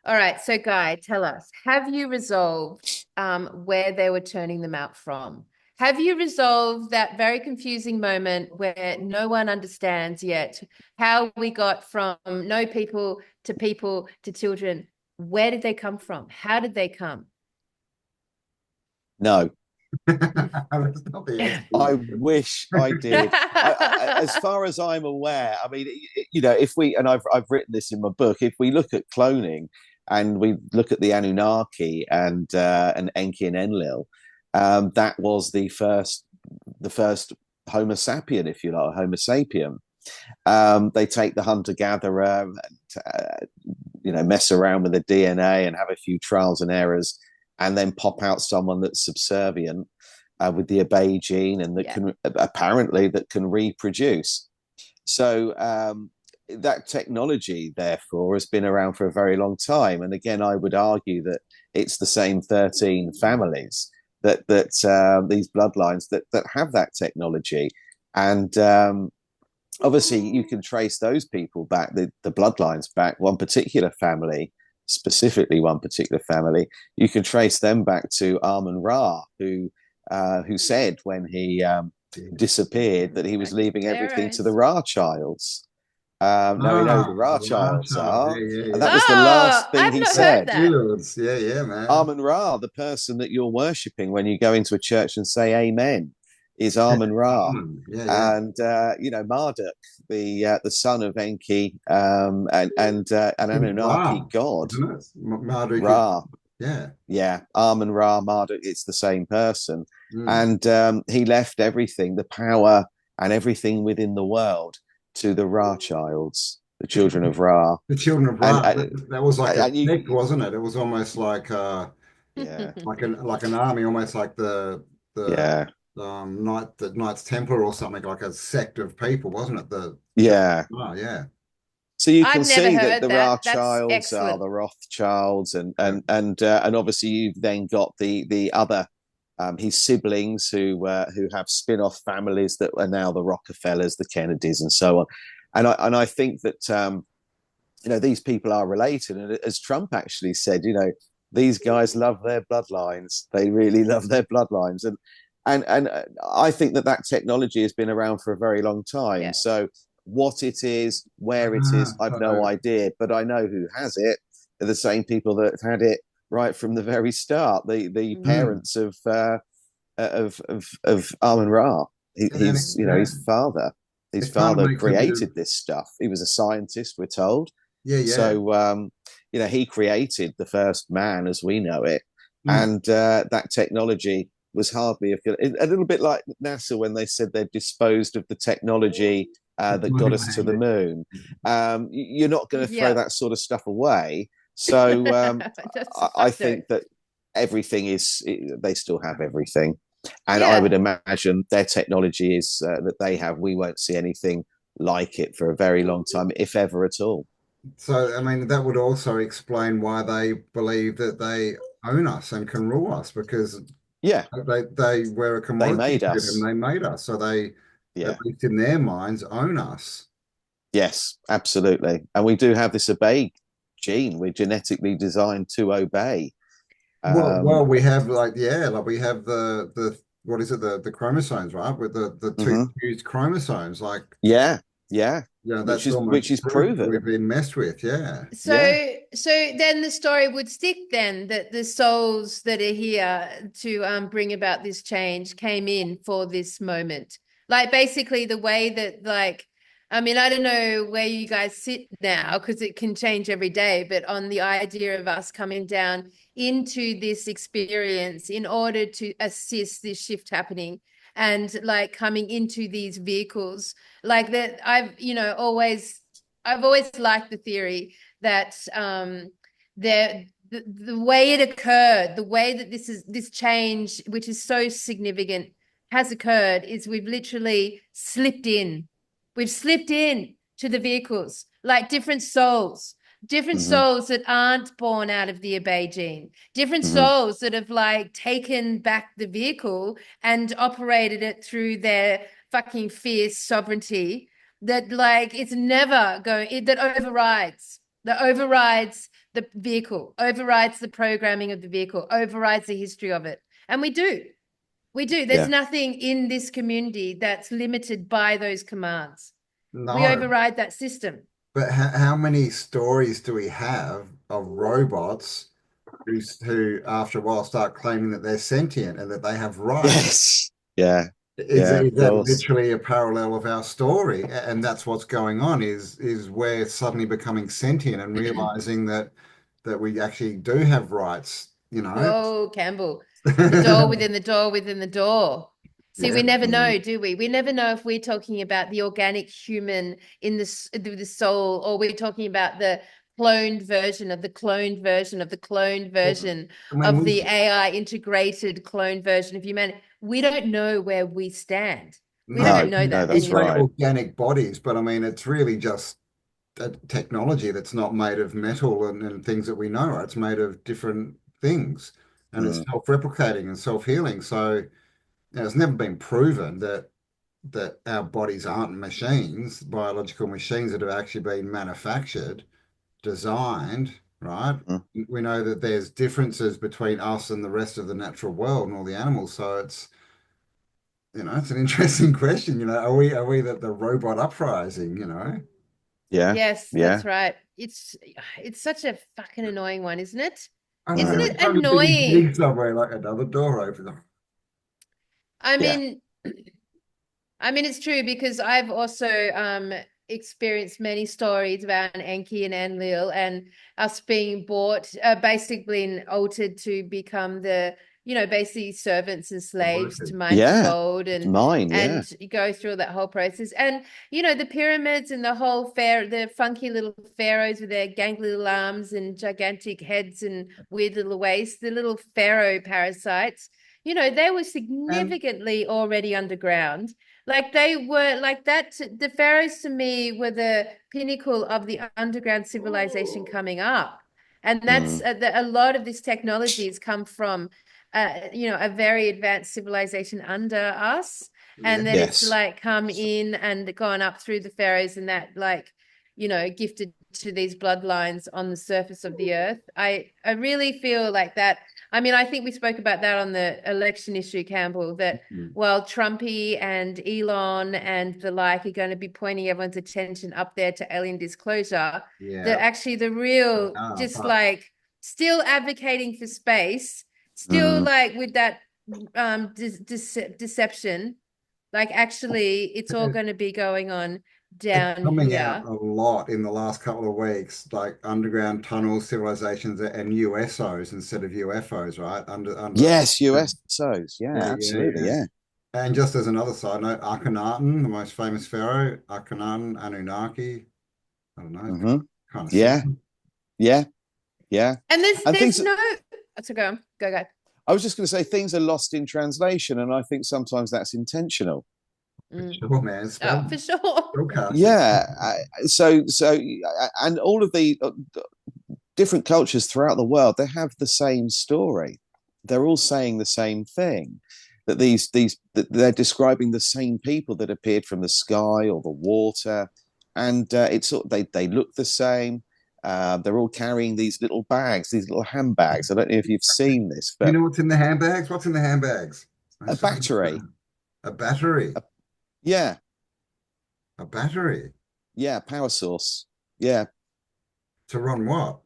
All right. So, Guy, tell us, have you resolved where they were turning them out from? Have you resolved that very confusing moment where no one understands yet how we got from no people to children? Where did they come from? How did they come? No, That's not the I explanation. wish I did. As far as I'm aware, I mean, you know, if we, and I've written this in my book, if we look at cloning and we look at the Anunnaki and Enki and Enlil, that was the first Homo sapien, if you like, Homo sapien. They take the hunter gatherer, you know, mess around with the DNA and have a few trials and errors, and then pop out someone that's subservient with the obey gene and that can apparently that can reproduce. So that technology, therefore, has been around for a very long time. And again, I would argue that it's the same 13 families that these bloodlines that have that technology, and obviously you can trace those people back, the bloodlines back, one particular family, specifically one particular family, you can trace them back to Amun-Ra, who said when he disappeared that he was leaving everything to the Ra childs. Now we know who the Ra childs are, and that was the last thing I've he not heard said. that. Yeah, man. Amun-Ra, the person that you're worshipping when you go into a church and say Amen, is Amun-Ra. Yeah. And you know, Marduk, the son of Enki, and an Anunnaki Ra, god, isn't it? Marduk is, Ra. Yeah, Amun-Ra, Marduk, it's the same person. And he left everything, the power and everything within the world, to the Ra childs, the children of Ra. The children of Ra. That was like a You, sect, wasn't it? It was almost like yeah, like an army, almost like the yeah, Knights Templar or something, like a sect of people, wasn't it? The children yeah. of Ra, yeah. So you can I've never see that heard the that. That's Rothschilds are excellent. the Rothschilds, and obviously you've then got the other his siblings who have spin-off families that are now the Rockefellers, the Kennedys, and so on. And I think that you know, these people are related, and as Trump actually said, you know, these guys love their bloodlines. They really love their bloodlines, and I think that technology has been around for a very long time. Yeah. So what it is, where it is, I've no idea, but I know who has it. They're the same people that had it right from the very start. The parents of Amun Ra. He's, you know, his father. His It kind of father makes a bit of, created this stuff. He was a scientist, we're told. yeah. So you know, he created the first man as we know it, Mm. and that technology was hardly a little bit like NASA when they said they'd disposed of the technology that got us to the moon. You're not going to throw that sort of stuff away. So I think that everything is, they still have everything. And I would imagine their technology is that they have, we won't see anything like it for a very long time, if ever at all. So, I mean, that would also explain why they believe that they own us and can rule us, because Yeah, they were a they commodity made to them. us. They made us. So they, at Yeah. least in their minds, own us. Yes, absolutely. And we do have this obey gene. We're genetically designed to obey. Well, we have like, yeah, like we have the what is it, the chromosomes, right? With the two Mhm. fused chromosomes, like, Yeah, yeah. that's Which almost is proof that proven. we've been messed with. Yeah. Yeah. So then the story would stick then that the souls that are here to bring about this change came in for this moment. Like basically the way that like, I mean, I don't know where you guys sit now because it can change every day, but on the idea of us coming down into this experience in order to assist this shift happening and like coming into these vehicles like that, I've always liked the theory that the way it occurred, the way that this change, which is so significant, has occurred, is we've literally slipped in. We've slipped in to the vehicles, like different Hmm. souls that aren't born out of the obey gene, different Hmm. souls that have like taken back the vehicle and operated it through their fucking fierce sovereignty that like it's never going that overrides the vehicle, overrides the programming of the vehicle, overrides the history of it. And we do there's Yeah. nothing in this community that's limited by those commands. We No, override that system. but how many stories do we have of robots who after a while start claiming that they're sentient and that they have rights. Yes. Yeah. Is, Yeah, is of that course. literally a parallel of our story? And that's what's going on is we're suddenly becoming sentient and realizing that we actually do have rights, you know? Whoa, Campbell. The door within the door within the door. See, Yeah. we never Mm. know, do we? We never know if we're talking about the organic human in the soul, or we're talking about the cloned version of the cloned version of the cloned version I mean, of the AI integrated cloned version of humanity. We don't know where we stand. We no, don't know No, that we that's say anymore. right. organic bodies, but I mean, it's really just a technology that's not made of metal and things that we know. It's made of different things and it's Mm. self-replicating and self-healing. So, it's never been proven that our bodies aren't machines, biological machines that have actually been manufactured, designed, right? Mm. We know that there's differences between us and the rest of the natural world and all the animals. So it's an interesting question. Are we the robot uprising? Yeah. Yes, Yeah. that's right. It's such a fucking annoying one, isn't it? I know. Isn't Mm. it I'm just thinking annoying? big somewhere like another door opens. I Yeah. mean, it's true because I've also experienced many stories about Enki and Enlil and us being bought, basically and altered to become basically servants and The slaves to workers. mine for Yeah. gold It's and mine. Yeah. and go through that whole process. And the pyramids and the whole the funky little pharaohs with their gangly little arms and gigantic heads and weird little waists, the little pharaoh parasites. They were And significantly already underground, like they were like that. The pharaohs to me were the pinnacle of the underground civilization coming up. And that's Mm. a lot of this technology has come from, a very advanced civilization under us. yeah, And then it's Yes. like come in and gone up through the pharaohs and that like, gifted to these bloodlines on the surface of the earth. I really feel like that. I think we spoke about that on the election issue, Campbell, that while Trumpy and Elon and the like are going to be pointing everyone's attention up there to alien disclosure, yeah, that actually the real, just but like still advocating for space, still Mm. like with that deception, like actually it's all going to be going on it's down coming out here. a lot in the last couple of weeks, like underground tunnel civilizations and USOs instead of UFOs, right? Under. Yes, USOs. Yeah, Yeah, yeah, absolutely. yeah. Yeah. And just as another side note, Akhenaten, the most famous pharaoh, Akhenaten, Anunnaki. I don't know, Hmm. kind of Yeah. similar. Yeah. Yeah. And there's And there's things, no, so go. I was just going to say, things are lost in translation. And I think sometimes that's intentional. Mm. Sure, man. Oh, for sure. Spellcasting. Yeah. And all of the different cultures throughout the world, they have the same story. They're all saying the same thing. That that they're describing the same people that appeared from the sky or the water, and they look the same. They're all carrying these little bags, these little handbags. I don't know if you've seen this, You but know what's in the handbags? What's in the handbags? I a just don't battery. understand. A battery. A, yeah, A battery. yeah, power source. Yeah, To run what?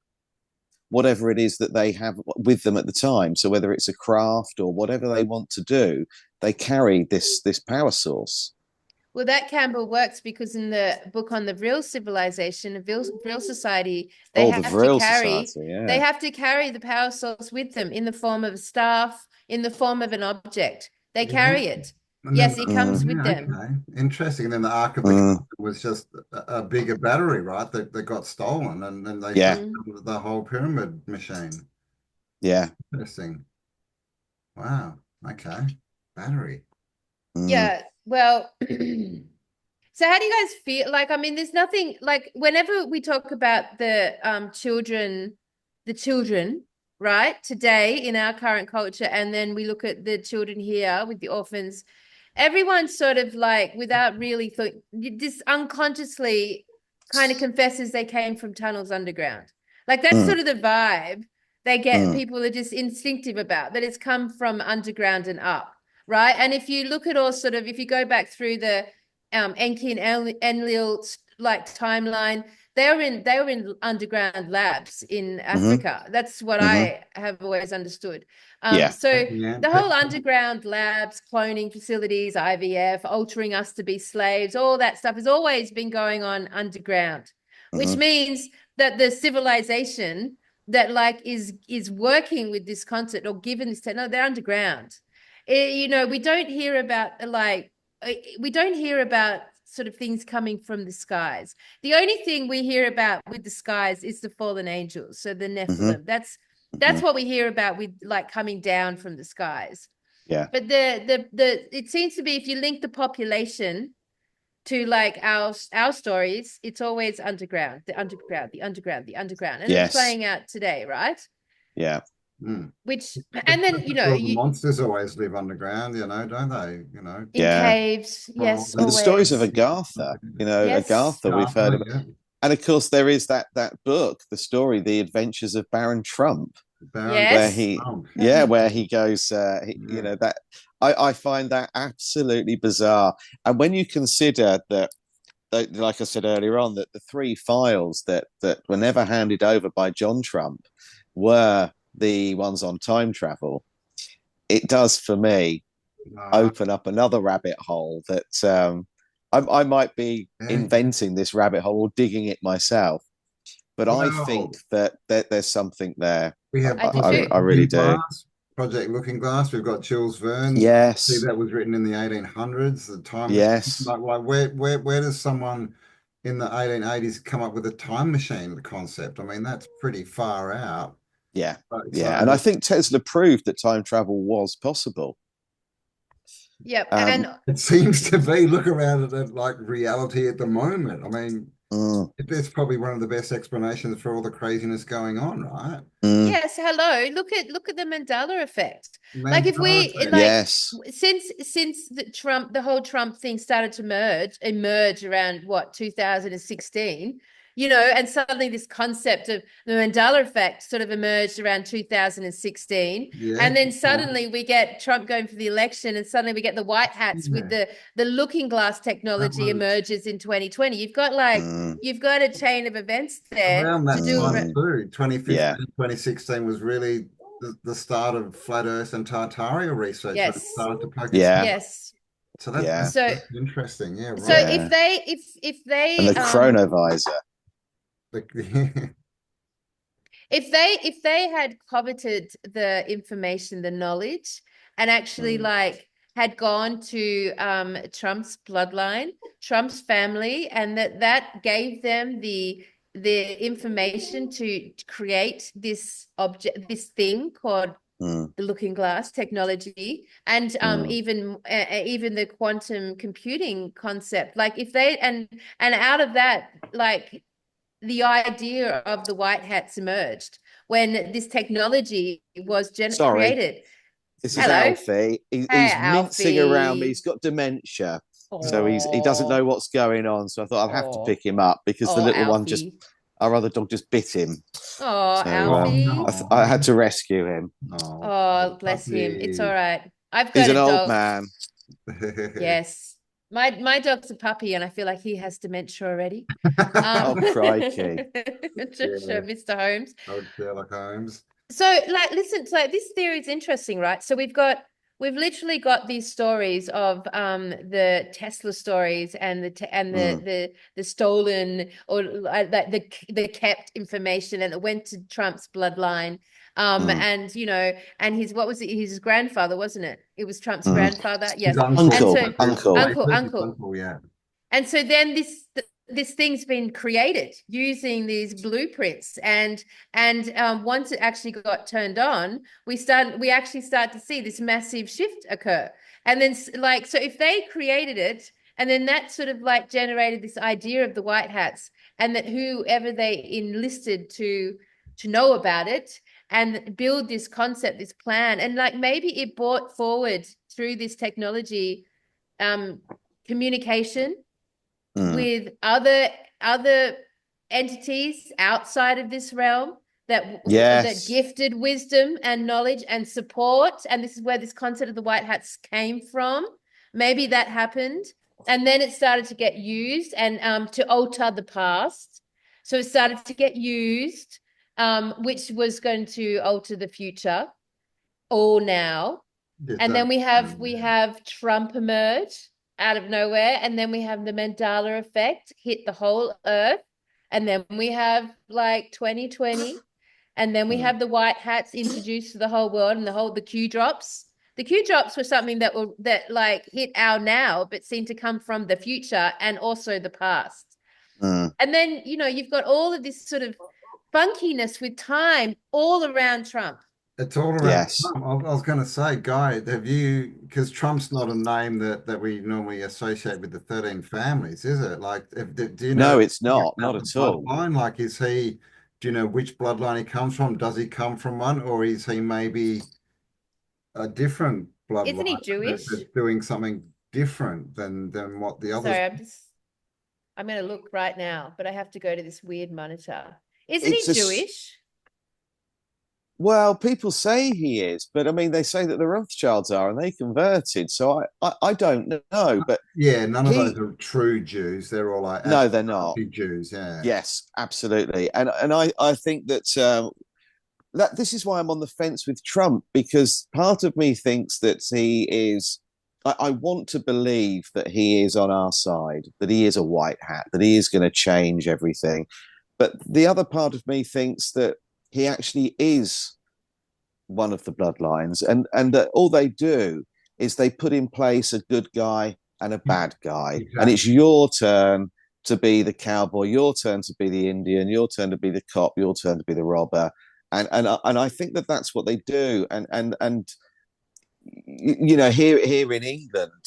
whatever it is that they have with them at the time. So whether it's a craft or whatever they want to do, they carry this power source. Well, that Campbell works because in the book on the real civilization, real society, Oh, the Vril Society. they Yeah. have to carry the power source with them in the form of a staff, in the form of an object. They Yeah. carry it. And then, Yes, it comes Mm, with yeah, them. okay. Interesting. And then the Ark of the mm, Covenant was just a bigger battery, right? That got stolen and then they took yeah. Mm. the whole pyramid machine. Yeah. Interesting. Wow. Okay. Battery. Mm, Yeah. Well, so how do you guys feel? Like, there's nothing like whenever we talk about the children, right, today in our current culture, and then we look at the children here with the orphans, everyone sort of like without really just unconsciously kind of confesses they came from tunnels underground. Like that's mm, sort of the vibe they get. mm, People are just instinctive about that it's come from underground and up, right? And if you look at all sort of, if you go back through the Enki and Enlil like timeline, they were in underground labs in Hmm. Africa. That's what Hmm. I have always understood. Yeah. So Yeah. the whole underground labs, cloning facilities, IVF, altering us to be slaves, all that stuff has always been going on underground, which Hmm. means that the civilization that like is working with this concept or given this technology, they're underground. You know, we don't hear about sort of things coming from the skies. The only thing we hear about with the skies is the fallen angels, so the Hmm. Nephilim. That's Hmm. what we hear about with like coming down from the skies. Yeah. But the it seems to be, if you link the population to like our stories, it's always underground, the underground, the underground, the underground, and it's Yes. playing out today, right? Yeah. Mm. Which, and then All the monsters always live underground, don't they? in Yeah. caves, Well, yes, And the stories of always, Agatha, yes, Agatha, we've heard Arthur, about. yeah. And of course, there is that book, the story, The Adventures of Baron Trump, Baron where yes, he, Trump. where he goes, Yeah. that I find that absolutely bizarre. And when you consider that, like I said earlier on, that the three files that were never handed over by John Trump were the ones on time travel, it does for me No, open up another rabbit hole that I might be yeah. inventing this rabbit hole or digging it myself. But I think Well, that there's something there. we have I do I, too. I really do. Project Looking Glass. We've got Jules Verne. See, Yes. that was written in the 1800s. The time machine. Yes. Like where does someone in the 1880s come up with a time machine concept? I mean, that's pretty far out. Yeah. But, Yeah. And I so think Tesla proved that time travel was possible. Yep, Um, and it seems to be. Look around at like reality at the moment. I mean, mm, it's probably one of the best explanations for all the craziness going on, right? mm, yes, hello. Look at the Mandela effect. Like if Mandela we effect. like yes. since the whole Trump thing started to emerge around what 2016, and suddenly this concept of the Mandela effect sort of emerged around 2016, Yeah. and then suddenly we get Trump going for the election, and suddenly we get the white hats with Yeah. the looking glass That technology was emerges in 2020. You've got a chain of events there around to that do. time Mm, too. yeah. 2015, 2016 was really the start of flat Earth and Tartaria research when it Yes. started to focus. Yeah. Yes. So Yeah. So that's interesting. Yeah, so right. Yeah. if And they the chronovisor. if they had coveted the information, the knowledge, and actually Mm, like had gone to Trump's bloodline, Trump's family, and that gave them the information to create this this thing called mm, the looking glass technology, and mm, even the quantum computing concept, like if they and out of that, like the idea of the white hats emerged when this technology was sorry. created. This is Hello. Alfie. Hey, He's mincing around me. He's Alfie. got dementia. So he doesn't Oh, know what's going on. So I thought I'd have to oh, pick him up because the oh, little one Alfie. our other dog just bit him. Oh, So Oh Alfie. I had no. to rescue him. Oh, Oh, bless him. It's all puppy. right. I've He's got an a old dog. man. Yes. My dog's a puppy, and I feel like he has dementia already. Oh, crikey. Just show Yeah, Mr. Holmes. old Sherlock Holmes. So, like, listen, so like, this theory is interesting, right? So we've literally got these stories of the Tesla stories and Mm, the stolen or like the kept information, and it went to Trump's bloodline. mm, And and what was it? His grandfather, wasn't it? It was Trump's mm. grandfather. His Yes. And uncle, so Uncle, uncle. his uncle. uncle, yeah. And so then this thing's been created using these blueprints, and once it actually got turned on, we actually start to see this massive shift occur. And then like, so if they created it, and then that sort of like generated this idea of the white hats, and that whoever they enlisted to know about it and build this concept, this plan, and like maybe it brought forward through this technology communication Mm, with other entities outside of this realm that yes. gifted wisdom and knowledge and support, and this is where this concept of the white hats came from. Maybe that happened, and then it started to get used and to alter the past, So it started to get used, which was going to alter the future all now. And then we have Trump emerge out of nowhere, and then we have the Mandela effect hit the whole earth, and then we have like 2020, and then we have the white hats introduced to the whole world, and the Q drops. The Q drops were something that like hit our now, but seem to come from the future and also the past. And then, you know, you've got all of this sort of funkiness with time all around Trump. It's all around Yes. Trump. I was going to say, Guy, have you, because Trump's not a name that we normally associate with the 13 families, is it? Like, do you know? No, it's not about at the all. bloodline? Like, do you know which bloodline he comes from? Does he come from one, or is he maybe a different Isn't he bloodline Jewish? that's doing something different than what the others? Sorry, I'm going to look right now, but I have to go to this weird monitor. Isn't It's he Jewish? Well, people say he is, but I mean, they say that the Rothschilds are, and they converted. So I don't know, but Yeah, none of those are true Jews. They're all like no, they're not. Jews. Yeah. Yes, absolutely, and I think that this is why I'm on the fence with Trump, because part of me thinks that he is. I want to believe that he is on our side, that he is a white hat, that he is going to change everything. But the other part of me thinks that he actually is one of the bloodlines, and that all they do is they put in place a good guy and a bad guy, Exactly. and it's your turn to be the cowboy, your turn to be the Indian, your turn to be the cop, your turn to be the robber, and I think that that's what they do, and you know, here in England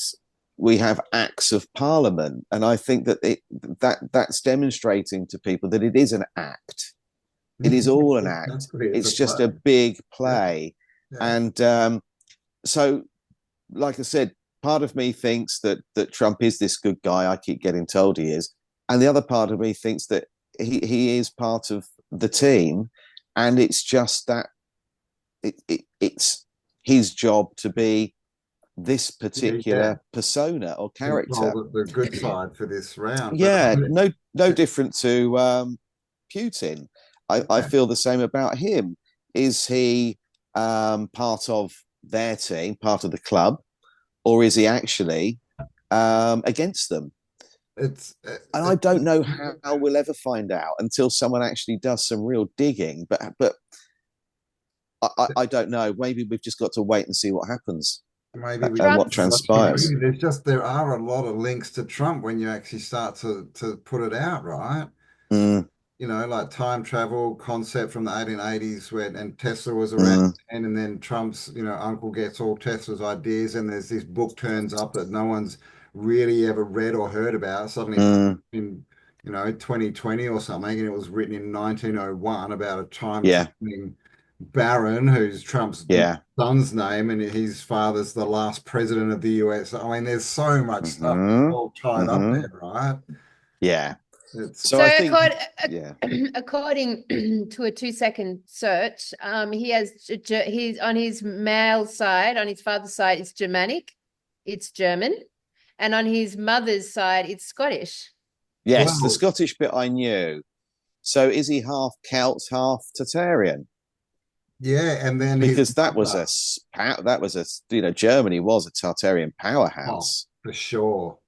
we have acts of parliament, and I think that that's demonstrating to people that it is an act. It is all an act. Exactly. It's just a big play. Yeah. And so, like I said, part of me thinks that Trump is this good guy. I keep getting told he is. And the other part of me thinks that he is part of the team. And it's just that it's his job to be this particular persona or character. The good side for this round. Yeah, no different to Putin. I feel the same about him. Is he part of their team, part of the club, or is he actually against them? And I don't know how we'll ever find out until someone actually does some real digging. But I don't know. Maybe we've just got to wait and see what happens. Maybe and what transpires. There are a lot of links to Trump when you actually start to put it out, right? You know, like time travel concept from the 1880s and Tesla was around and then Trump's, you know, uncle gets all Tesla's ideas and there's this book turns up that no one's really ever read or heard about. Suddenly in, you know, 2020 or something, and it was written in 1901 about a time traveling baron who's Trump's son's name, and his father's the last president of the US. I mean, there's so much stuff all tied up there, right? Yeah. So I think, according to a 2-second search, he's on his male side, on his father's side, it's Germanic, it's German, and on his mother's side, it's Scottish. Yes, the Scottish bit I knew. So is he half Celt, half Tartarian? Yeah, and then because that was a you know, Germany was a Tartarian powerhouse. For sure.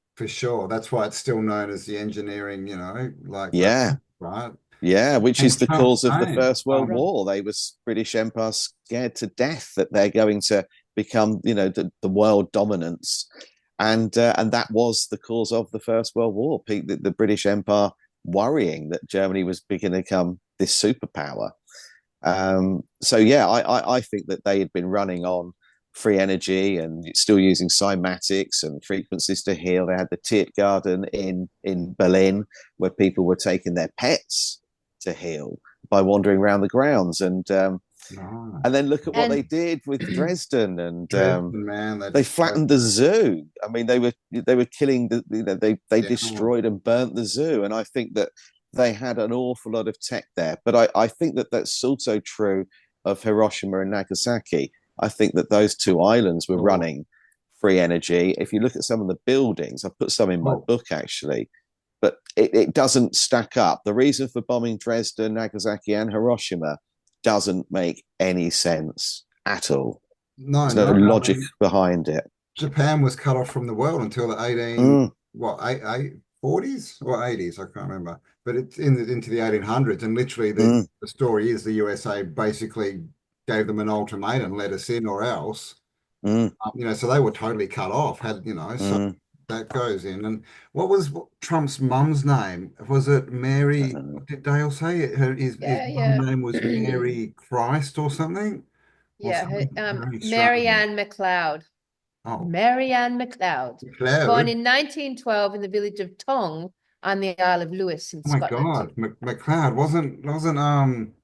That's why it's still known as the engineering, you know, like right? Yeah, which is the cause of the First World War. They was British Empire scared to death that they're going to become, you know, the world dominance, and that was the cause of the First World War. The British Empire worrying that Germany was beginning to become this superpower. So yeah, I think that they had been running on free energy and still using cymatics and frequencies to heal. They had the Tiergarten in Berlin where people were taking their pets to heal by wandering around the grounds, and then look at what they did with Dresden, and they flattened the zoo. I mean, they were killing they destroyed and burnt the zoo, and I think that they had an awful lot of tech there. But I think that that's also true of Hiroshima and Nagasaki. I think that those two islands were running free energy. If you look at some of the buildings, I've put some in my book actually, but it doesn't stack up. The reason for bombing Dresden, Nagasaki, and Hiroshima doesn't make any sense at all. No, There's no no. I logic mean, behind it. Japan was cut off from the world until the 18, Mm, what, 40s or 80s, I can't remember. But it's into the 1800s, and literally mm, the story is the USA basically gave them an ultimatum, let us in or else. mm, So they were totally cut off, so mm. that goes in. And what Trump's mum's name? Was it Mary? What did Dale say? His Yeah, mum yeah. name was Mary Christ or something? Or Yeah, something very strange. Marianne McLeod. Oh, Marianne McLeod, born Cloud. in 1912 in the village of Tong on the Isle of Lewis in Oh my Scotland. God, McLeod wasn't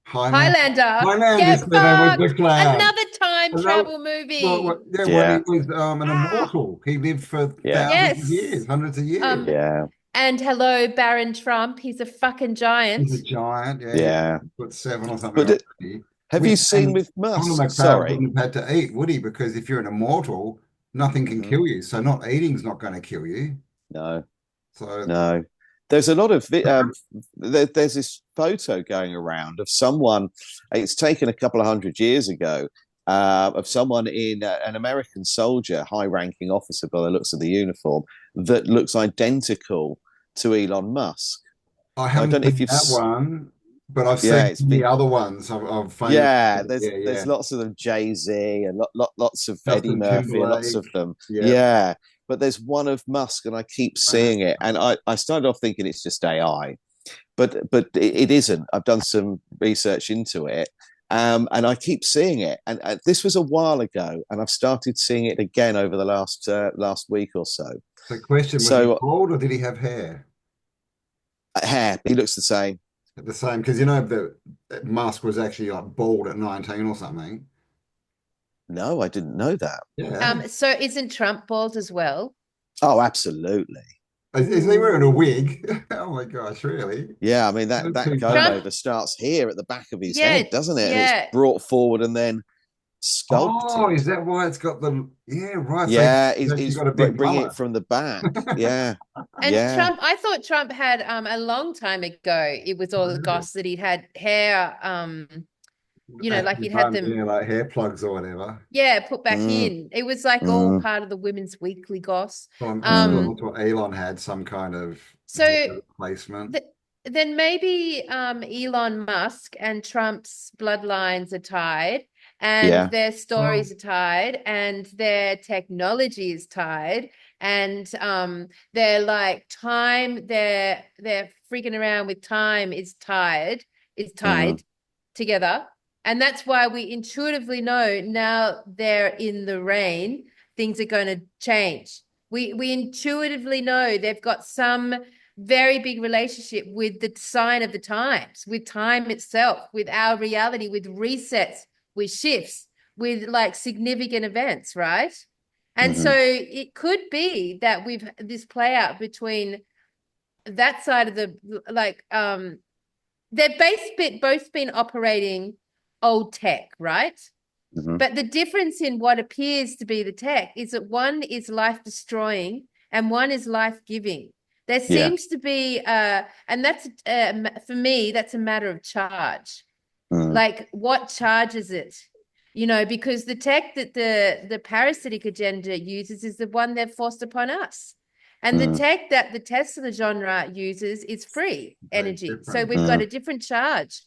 Highlander, Highlander get said it was fucked. McLeod. Another time And that, travel movie. well, yeah, when he Yeah, was an Ah, immortal, he lived for yeah, thousands of years, yes. hundreds of years. Um, yeah, and hello, Baron Trump. He's a fucking giant. He's a giant. Yeah, he yeah. put 7 or something But already. have you Which seen and with Conor Musk? McLeod Sorry. wouldn't have had to eat, would he? Because if you're an immortal, nothing can Mhm. kill you. So not eating's not going to kill you. No, So no. There's a lot of there's this photo going around of someone. It's taken a couple of hundred years ago of someone in an American soldier, high-ranking officer by the looks of the uniform, that looks identical to Elon Musk. I Now, I haven't don't know if seen you've, that one, but I've yeah, seen it's the been, other ones of famous. yeah. Yeah, There's yeah. lots of them, Jay-Z, and lots of Eddie Justin Murphy, and lots of Timberlake. them, Yeah. yeah. But there's one of Musk, and I keep seeing it, and I started off thinking it's just AI, but it isn't. I've done some research into it, and I keep seeing it. And this was a while ago, and I've started seeing it again over the last week or so. So question, was he So bald or did he have hair? hair, he looks the same. The same, because that Musk was actually like bald at 19 or something. No, I didn't know that. Yeah. So isn't Trump bald as well? Oh, absolutely. Is he wearing a Ooh. wig? Oh my gosh, really? Yeah, I mean Not that too comb Trump, bad. over starts here at the back of his yeah, head, doesn't it? And it's yeah. brought forward and then Oh, sculpted. is that why it's got the, yeah, right. So Yeah, he's actually he's got a big bringing it mullet. from the back. Yeah, And yeah. Trump, I thought Trump had a long time ago, it was all the Really? goss that he'd had hair, like Actually, he'd had them, yeah, like hair plugs or whatever. yeah, put back Mm, in. It was like all mm, part of the Women's Weekly goss. So I'm sure mm. that's what Elon had, some kind of So hair replacement. th then maybe Elon Musk and Trump's bloodlines are tied, and Yeah. their Well, stories are tied, and their technology is tied, and their like time, their freaking around with time is Mm, tied together. And that's why we intuitively know now they're in the rain, things are going to change. We intuitively know they've got some very big relationship with the sign of the times, with time itself, with our reality, with resets, with shifts, with like significant events, right? And so mhm. it could be that we've this play out between that side of the like they've both been operating old tech, right? Mhm. But the difference in what appears to be the tech is that one is life destroying and one is life giving. There Yeah. seems to be, and that's for me, that's a matter of charge. Mm, Like what charges it? Because the tech that the parasitic agenda uses is the one they've forced upon us. And the mm, tech that the Tesla genre uses is free very energy. So different. we've got mm. a different charge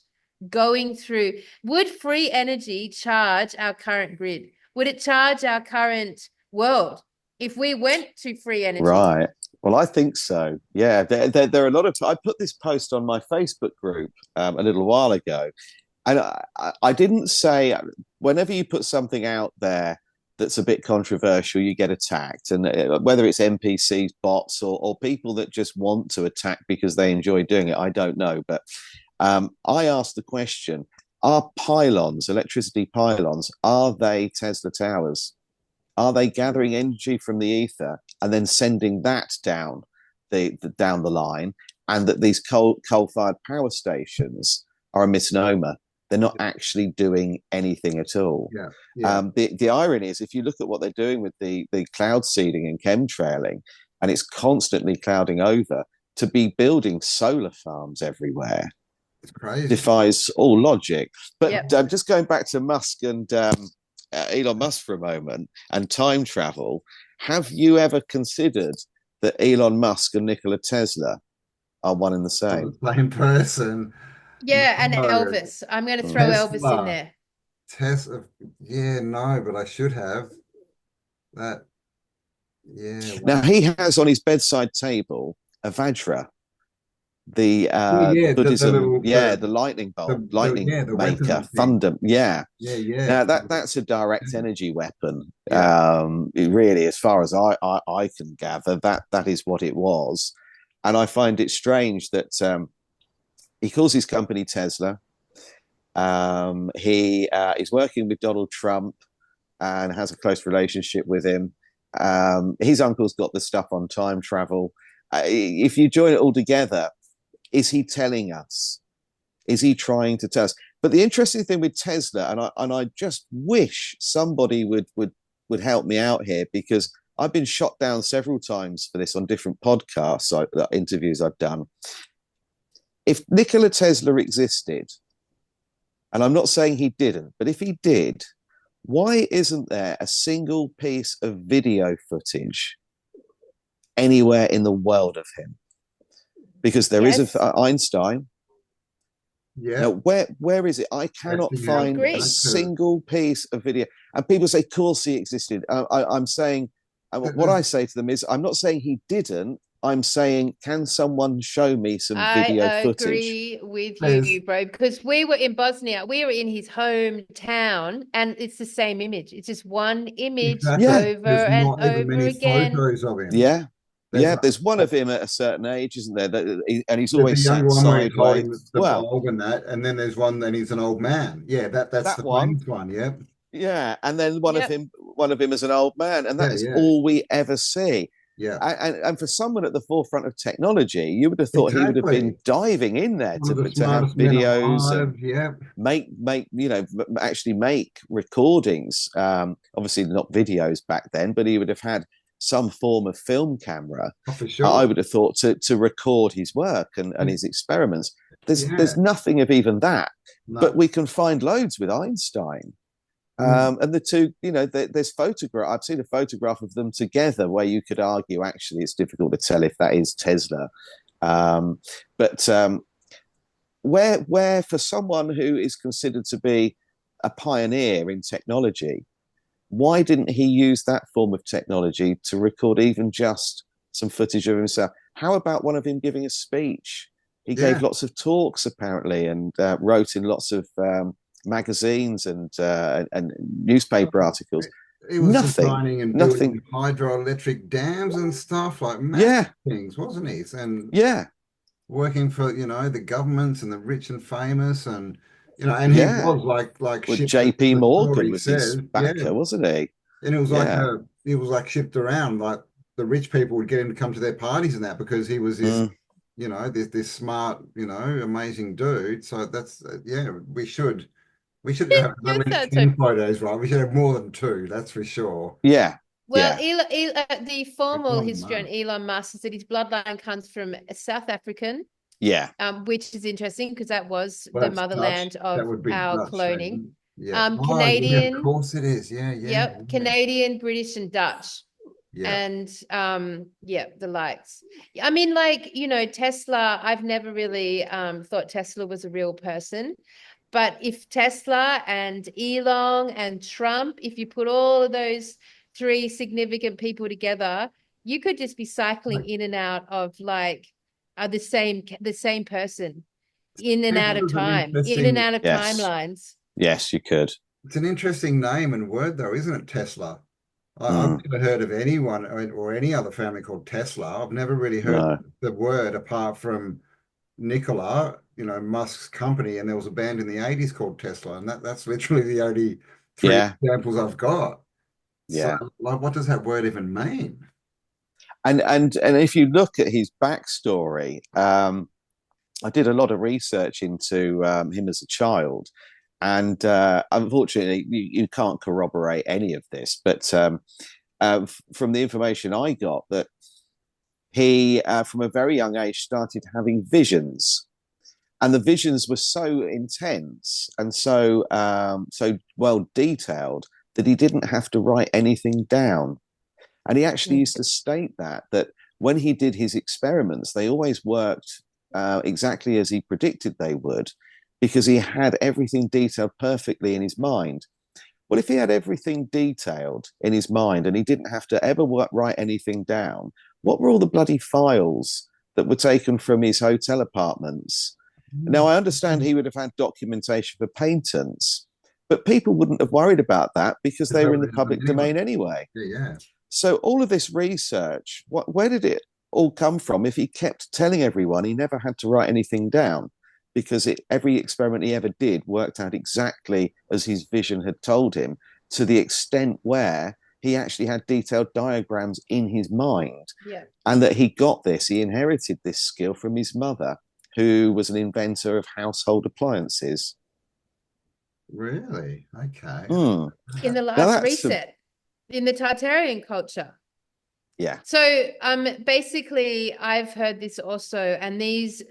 going through. Would free energy charge our current grid? Would it charge our current world if we went to free energy? Right. Well, I think so. Yeah, there are a lot of. I put this post on my Facebook group a little while ago, and I didn't say whenever you put something out there that's a bit controversial, you get attacked, and whether it's NPCs, bots, or people that just want to attack because they enjoy doing it, I don't know. But I asked the question: Are pylons, electricity pylons, are they Tesla towers? Are they gathering energy from the ether and then sending that down down the line? And that these coal-fired power stations are a misnomer. They're not actually doing anything at all. Yeah, yeah. The irony is, if you look at what they're doing with the cloud seeding and chemtrailing, and it's constantly clouding over, to be building solar farms everywhere It's crazy. defies all logic. But Yep. just going back to Musk and Elon Musk for a moment and time travel, have you ever considered that Elon Musk and Nikola Tesla are one and the same? The same person. Yeah, and No, Elvis. I'm going to throw Elvis in Tesla. there. Tesla. Yeah, no, but I should have that. Yeah. Now, he has on his bedside table a Vajra, the Yeah, the Buddhism, little the lightning bolt, the lightning yeah, the maker, weapon thing. thunder. Yeah. Yeah, yeah. Now that's a direct energy weapon. Yeah. It really, as far as I can gather, that is what it was. And I find it strange that he calls his company Tesla. He is working with Donald Trump and has a close relationship with him. His uncle's got the stuff on time travel. If you join it all together, is he telling us? Is he trying to tell us? But the interesting thing with Tesla, and I just wish somebody would help me out here, because I've been shot down several times for this on different podcasts, interviews I've done. If Nikola Tesla existed, and I'm not saying he didn't, but if he did, why isn't there a single piece of video footage anywhere in the world of him? Because there is Yes. Einstein. Yeah. Now, where is it? I cannot Acting I out find the agree. a actor. single piece of video. And people say, of course he existed. I'm saying, what I say to them is, I'm not saying he didn't. I'm saying, can someone show me some video I footage? agree with There's you, bro, because we were in Bosnia. We were in his hometown, and it's the same image. It's just one image exactly. Yeah, over There's and not even over many again. photos of him. yeah, There's yeah. There's one of him at a certain age, isn't there? And he's there's a always younger sat one where he's sideways. holding the Well, bulb and that, and then there's one that he's an old man. Yeah, that's that the one. famous one. Yeah, Yeah, and then Yep. one of him as an old man, and that yeah, is yeah, all we ever see. yeah. And for someone at the forefront of technology, you would have thought he would have Exactly. been diving in there One of the to have smartest men videos alive. and Yeah, make actually make recordings. Obviously not videos back then, but he would have had some form of film camera. oh, for I sure. would have thought to record his work and his experiments. Yeah, There's nothing of even that, but no. we can find loads with Einstein. Mm. And the two, there's photograph. I've seen a photograph of them together where you could argue actually it's difficult to tell if that is Tesla. But where for someone who is considered to be a pioneer in technology, why didn't he use that form of technology to record even just some footage of himself? How about one of him giving a speech? He Yeah. gave lots of talks apparently, and wrote in lots of magazines and newspaper articles. He was Nothing, designing and nothing. building hydroelectric dams and stuff, like massive Yeah, things, wasn't he? And yeah, working for, the governments and the rich and famous, and and he yeah. was like Well, shipped, J.P. the Morgan story was says, his yeah. backer, wasn't he? And it was like Yeah. shipped around, like the rich people would get him to come to their parties and that, because he was this, Mm, this smart, amazing dude. So that's yeah, we should have at That's least that's okay. 10 photos, right? We should have more than two, that's for sure. yeah, Well, yeah, The formal Elon history on Musk. Elon Musk is that his bloodline comes from South African, yeah. which is interesting because that was Well, the that's Dutch. motherland That of would be our Dutch cloning. then. Yeah. Oh, yeah, of Canadian, course it is. Yeah, yeah, yep, yeah. Canadian, British, and Dutch. Yeah. And yeah, the likes. I mean, Tesla, I've never really thought Tesla was a real person. But if Tesla and Elon and Trump, if you put all of those three significant people together, you could just be cycling in and out of the same person, in and out of Tesla's an time, in and interesting, out of Yes, timelines. yes, you could. it's an interesting name and word though, isn't it, Tesla? I've Mm, never heard of anyone or any other family called Tesla. I've never really heard no. the word apart from Nikola, Musk's company, and there was a band in the 80s called Tesla, and that's literally the only three Yeah, examples I've got. So, yeah. like, what does that word even mean? And if you look at his backstory, I did a lot of research into him as a child, and unfortunately, you can't corroborate any of this. But from the information I got, that he, from a very young age, started having visions. And the visions were so intense and so well detailed that he didn't have to write anything down. And he actually used to state that when he did his experiments, they always worked exactly as he predicted they would, because he had everything detailed perfectly in his mind. Well, if he had everything detailed in his mind and he didn't have to ever write anything down, what were all the bloody files that were taken from his hotel apartments? Now, I understand he would have had documentation for patents, but people wouldn't have worried about that because they were in the public domain anyway. Yeah. So all of this research, where did it all come from? If he kept telling everyone, he never had to write anything down, because every experiment he ever did worked out exactly as his vision had told him, to the extent where he actually had detailed diagrams in his mind. Yeah. And that he inherited this skill from his mother, who was an inventor of household appliances. Really? Okay. In the last reset, in the Tartarian culture. Yeah. So basically I've heard this also, and these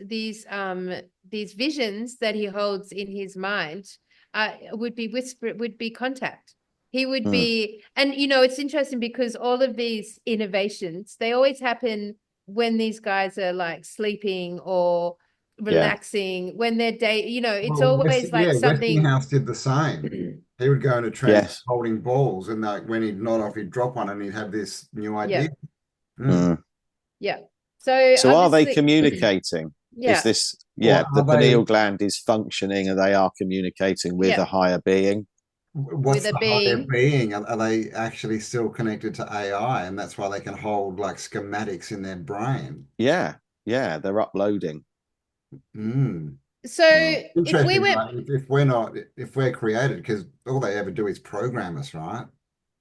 visions that he holds in his mind would be contact. He would be, and you know, it's interesting because all of these innovations, they always happen when these guys are like sleeping or relaxing, when they're you know, it's always like something. Westinghouse did the same. He would go in a trance holding balls, and like when he'd nod off, he'd drop one and he'd have this new idea. Yeah. So are they communicating? Yeah. Is this, the pineal gland is functioning and they are communicating with a higher being? What's the higher being? Are they actually still connected to AI, and that's why they can hold like schematics in their brain? Yeah, they're uploading. So if we were, if we're created, because all they ever do is program us, right?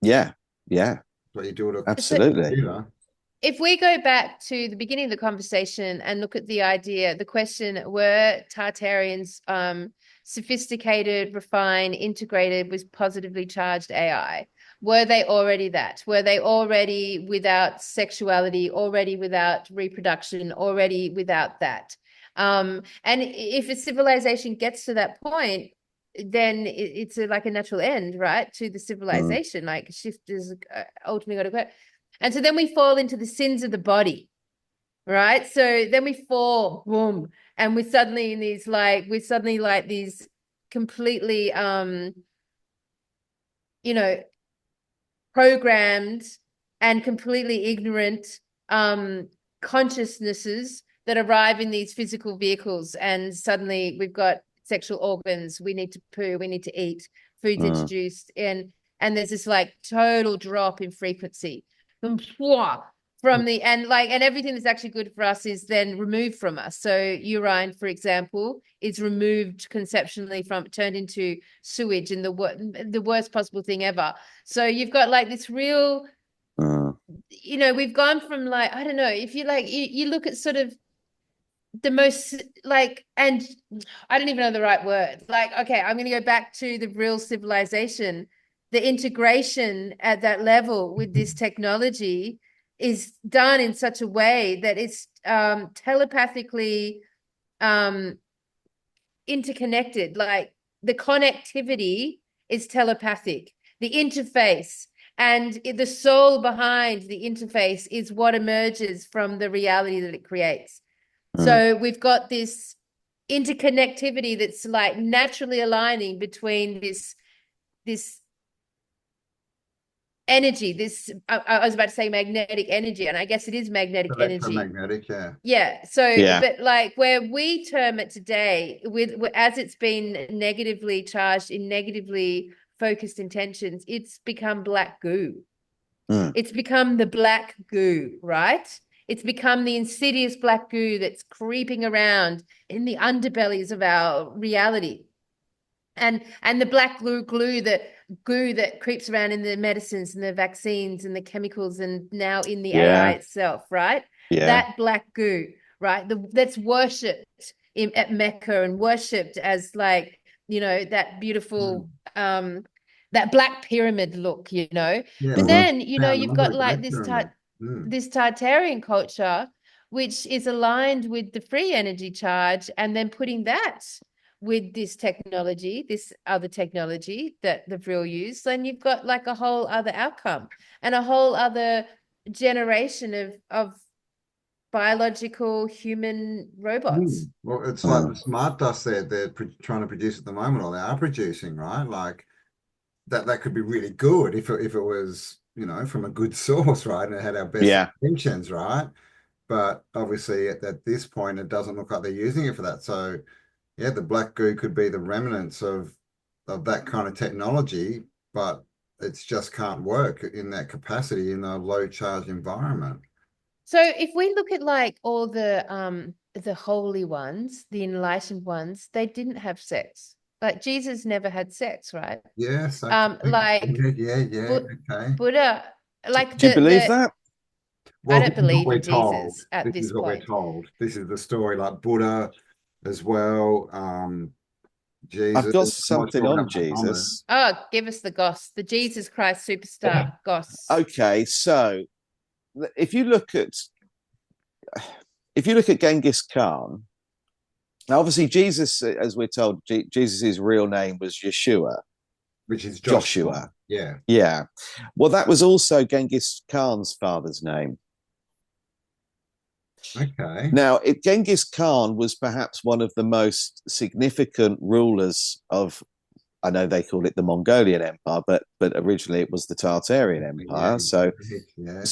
Yeah. What you do it absolutely. If we go back to the beginning of the conversation and look at the question, were Tartarians sophisticated, refined, integrated with positively charged AI? Were they already that? Were they already without sexuality, already without reproduction, already without that? And if a civilization gets to that point, then it's like a natural end, right, to the civilization. Like shift is ultimately got to go. And so then we fall into the sins of the body, right? So then we fall, boom, and we're suddenly in these these completely, you know, programmed and completely ignorant consciousnesses that arrive in these physical vehicles, and suddenly we've got sexual organs, we need to poo, we need to eat, food's introduced, and there's this like total drop in frequency from the and everything that's actually good for us is then removed from us. So urine, for example, is removed conceptually turned into sewage, and the worst possible thing ever. So you've got like this real, you know, we've gone from like, I don't know, if you like you look at sort of the most like, and I don't even know the right word. Like, okay, I'm going to go back to the real civilization. The integration at that level with this technology is done in such a way that it's telepathically interconnected. Like the connectivity is telepathic. The interface and the soul behind the interface is what emerges from the reality that it creates. So we've got this interconnectivity that's like naturally aligning between this energy, I was about to say magnetic energy, and I guess it is magnetic energy. Electromagnetic, Yeah. So, but like where we term it today, as it's been negatively charged in negatively focused intentions, it's become black goo. It's become the black goo, right? It's become the insidious black goo that's creeping around in the underbellies of our reality. And the black goo that creeps around in the medicines and the vaccines and the chemicals and now in the AI itself, right? That black goo, right? That's worshipped at Mecca and worshipped as like, you know, that beautiful that black pyramid look, you know. But then, you know, you've got like this type. this Tartarian culture, which is aligned with the free energy charge, and then putting that with this technology, this other technology that the Vril use, then you've got like a whole other outcome and a whole other generation of biological human robots. Well, it's like the smart dust they're trying to produce at the moment, or they are producing, right? Like that could be really good if it was, you know, from a good source, right? And it had our best Yeah. intentions, right? But obviously at this point, it doesn't look like they're using it for that. So yeah, the black goo could be the remnants of that kind of technology, but it's just can't work in that capacity in a low charge environment. So if we look at like all the holy ones, the enlightened ones, they didn't have sex. Like Jesus never had sex, right? Yes, okay. Like Yeah, okay. Buddha, like Do you believe the that? I Well, this don't is what believe we're in told. Jesus at This this is what we're point. told. This is the story, like Buddha as well. I've Jesus. got I'm not something sure what on happened to Thomas. Jesus. Oh, give us the goss, the Jesus Christ superstar goss. Okay, so if you look at Genghis Khan, now obviously Jesus, as we're told, Jesus's real name was Yeshua, Which is Joshua. Yeah. Yeah. Well, that was also Genghis Khan's father's name. Okay. Now, Genghis Khan was perhaps one of the most significant rulers of, I know they call it the Mongolian Empire, but originally it was the Tartarian Yeah. Empire. So, Yeah.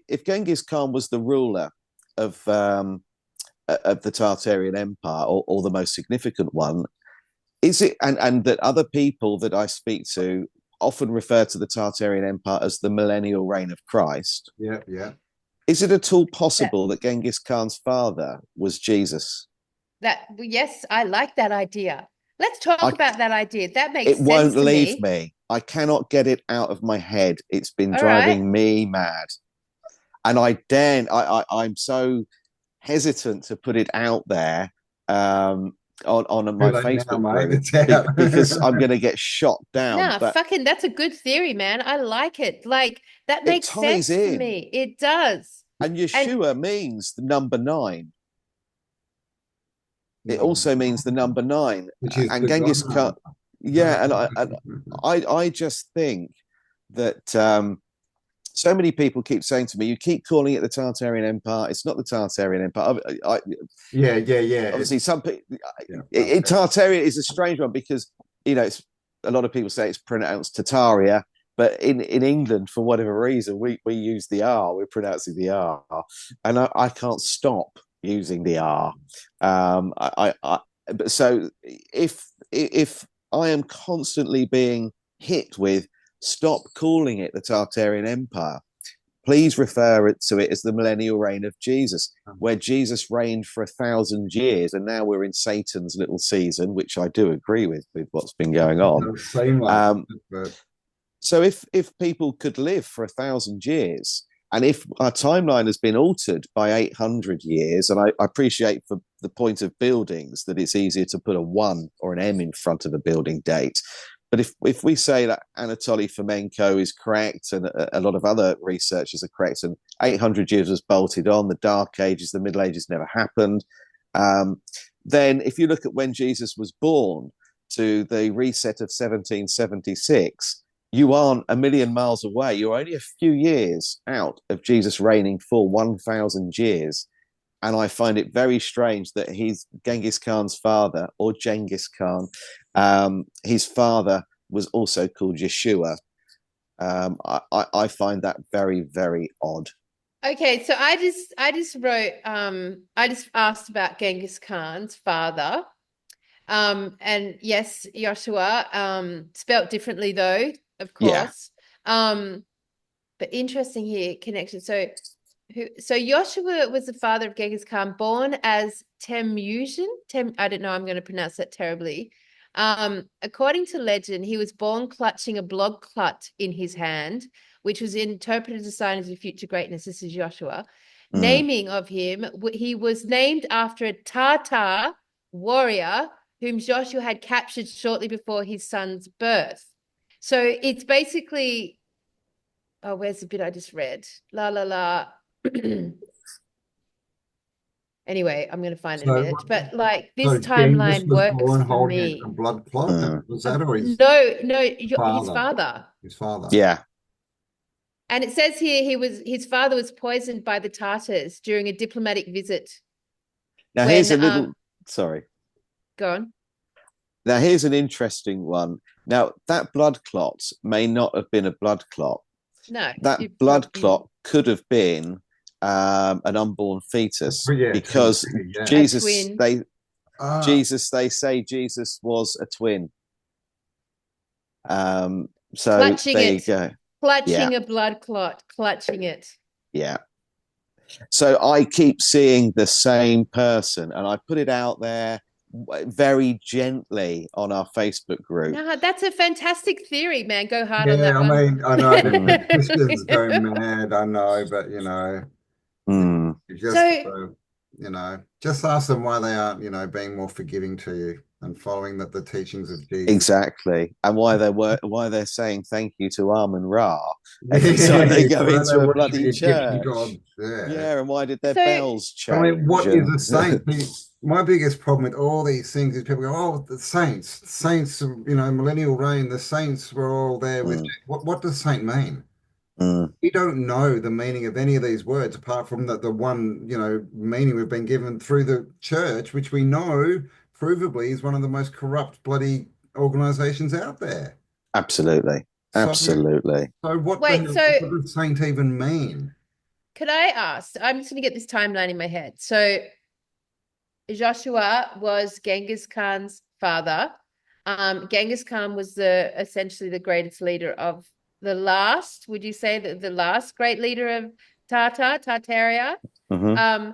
if Genghis Khan was the ruler of the Tartarian Empire, or the most significant one, is it? And that other people that I speak to often refer to the Tartarian Empire as the millennial reign of Christ. Yeah. Yeah. Is it at all possible that Genghis Khan's father was Jesus? Yes, I like that idea. Let's talk I, about that idea. That makes it sense won't to leave me. me. I cannot get it out of my head. It's been All right. driving me mad. And I'm so hesitant to put it out there on Too my late now, Facebook mate. group It's out. because I'm going to get shot down. Nah, But fucking, that's a good theory, man. I like it. Like, that it makes ties sense to in. me. It does. And And Yeshua means the number 9. It No, also means the number 9. which is And the God Genghis Khan, yeah, I just think that so many people keep saying to me, "You keep calling it the Tartarian Empire. It's not the Tartarian Empire." yeah. Obviously, some people, Yeah. Tartaria is a strange one because it's a lot of people say it's pronounced Tartaria, but in England, for whatever reason, we use the R. We're pronouncing the R, and I can't stop using the R. So if I am constantly being hit with stop calling it the Tartarian Empire, please refer to it as the millennial reign of Jesus, where Jesus reigned for 1,000 years, and now we're in Satan's little season, which I do agree with what's been going on. It does seem like but So if people could live for 1,000 years, and if our timeline has been altered by 800 years, and I appreciate for the point of buildings that it's easier to put a 1 or an M in front of a building date. But if we say that Anatoly Fomenko is correct and a lot of other researchers are correct, and 800 years was bolted on, the Dark Ages, the Middle Ages never happened, then if you look at when Jesus was born to the reset of 1776, you aren't a million miles away. You're only a few years out of Jesus reigning for 1,000 years. And I find it very strange that he's Genghis Khan's father, or Genghis Khan. His father was also called Yeshua. I find that very, very odd. okay, so I just wrote I just asked about Genghis Khan's father. And yes, Joshua, spelt differently though, of Yeah. course. But interesting here, connection. So Joshua was the father of Genghis Khan, born as Temujin. I don't know, I'm going to pronounce that terribly. According to legend, he was born clutching a blood clut in his hand, which was interpreted as a sign of his future greatness. This is Joshua. Naming of him, he was named after a Tartar warrior whom Joshua had captured shortly before his son's birth. So it's basically Oh, where's the bit I just read? La la la. Anyway, I'm going to find it in a So, minute. But like this so Genghis timeline was works born for holding a me. blood clot. Was that, or his No, his father? father. His father. Yeah. And it says here his father was poisoned by the Tartars during a diplomatic visit. Now When here's a little. Sorry. go on. Now here's an interesting one. Now that blood clot may not have been a blood clot. No, That blood clot could have been an unborn fetus, Yeah, because yeah. Jesus, twin. they say Jesus was a twin. So Clutching there you it. go. Clutching Yeah. a blood clot, clutching it. Yeah. So I keep seeing the same person, and I put it out there very gently on our Facebook group. No, that's a fantastic theory, man. Go hard on Yeah, that I one. mean, I know the Christians go mad, I know, but Mm. you just So just ask them why they aren't, being more forgiving to you and following the teachings of Jesus. Exactly, and why they're saying thank you to Amun Ra every time they Yeah, go why they into a worship bloody Egyptian gods. gods. Yeah. Yeah, and why did their so bells I mean, change? what is And a saint? My biggest problem with all these things is people go, "Oh, the saints, millennial reign. The saints were all there with." mm, What does saint mean? mm, We don't know the meaning of any of these words apart from the one, meaning we've been given through the church, which we know provably is one of the most corrupt bloody organizations out there. absolutely, So, absolutely. so what the wait, hell, so what does saint even mean? could I ask? I'm just gonna get this timeline in my head. So Joshua was Genghis Khan's father. Genghis Khan was essentially the greatest leader of the last, would you say that the last great leader of Tartaria, Hmm.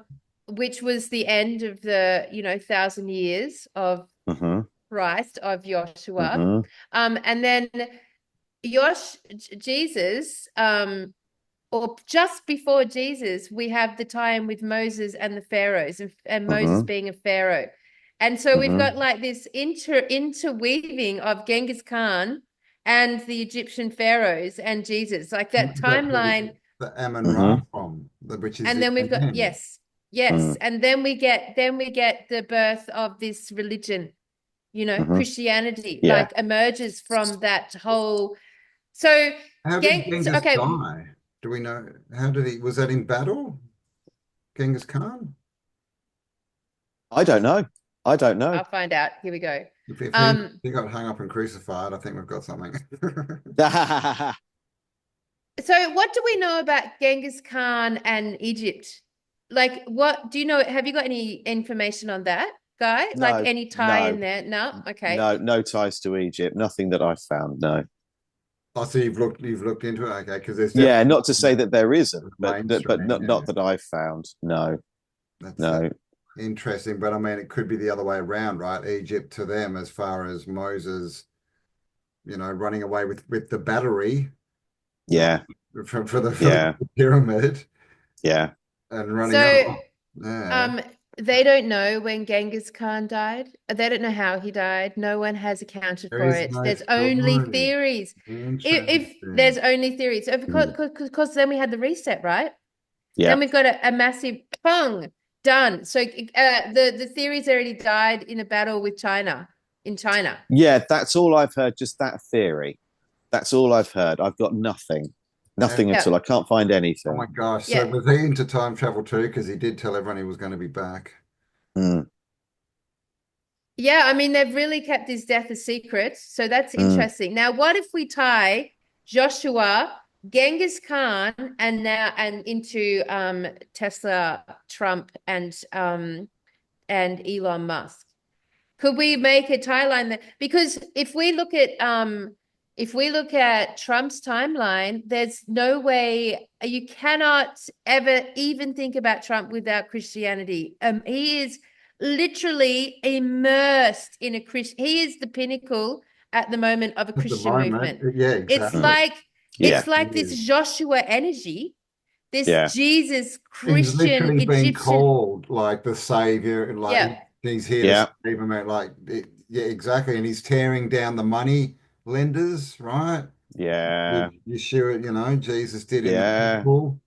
which was the end of the, 1,000 years of Hmm. Christ, of Joshua. Hmm. And then Jesus, or just before Jesus, we have the time with Moses and the pharaohs, and Moses Hmm. being a pharaoh. And so we've Hmm. got like this interweaving of Genghis Khan and the Egyptian pharaohs and Jesus, like that That's where timeline. the Amun Hmm. Ra from, which is And the then we've got, end. yes, yes. And then we get the birth of this religion, Hmm. Christianity, Yeah. like emerges from that whole. So, How did So, Genghis okay, die? Do we know? How did he? Was that in battle? Genghis Khan? I don't know. I don't know. I'll find out. Here we go. If Um, he got hung up and crucified, I think we've got something. so what do we know about Genghis Khan and Egypt? Like, what do you know? Have you got any information on that, Guy? Like No, any tie no, in there? No? Okay. no ties to Egypt. Nothing that I've found. No. Oh, so you've looked into it, okay? Because there's Yeah, definitely not to say that there isn't, but mainstream. not Yeah, that I've found. No, that's no. interesting. But I mean, it could be the other way around, right? Egypt to them, as far as Moses, running away with the battery, right, Yeah, for the yeah, pyramid yeah. and running So, up. Yeah. um, they don't know when Genghis Khan died. They don't know how he died. No one has accounted There for is it. no There's only story. theories. If Interesting. there's only theories, so Mm. because then we had the reset, right? Then Yeah, we've got a massive pong done. So the theory's already died in a battle with China, in China. yeah. That's all I've heard. Just that theory. That's all I've heard. I've got nothing, nothing at Yeah, all. I can't find Oh my anything. gosh. So yeah. was he into time travel too? Because he did tell everyone he was going to be back. Mm, Yeah, I mean, they've really kept his death a secret. So that's mm, interesting. Now, what if we tie Joshua, Genghis Khan, and into Tesla, Trump, and Elon Musk? Could we make a tie line that, because if we look at Trump's timeline, there's no way you cannot ever even think about Trump without Christianity. He is literally immersed in a Christian. He is the pinnacle at the moment of a At the Christian moment, movement. yeah, It's exactly. mm. like Yeah, it's like this Joshua energy, this yeah, Jesus He's Christian literally been Egyptian. called like the savior, and like Yeah. he's here to yeah, save him. Yeah, exactly. And he's tearing down the money lenders, right? Yeah. Yeshua, you know, Jesus did in the Yeah. temple.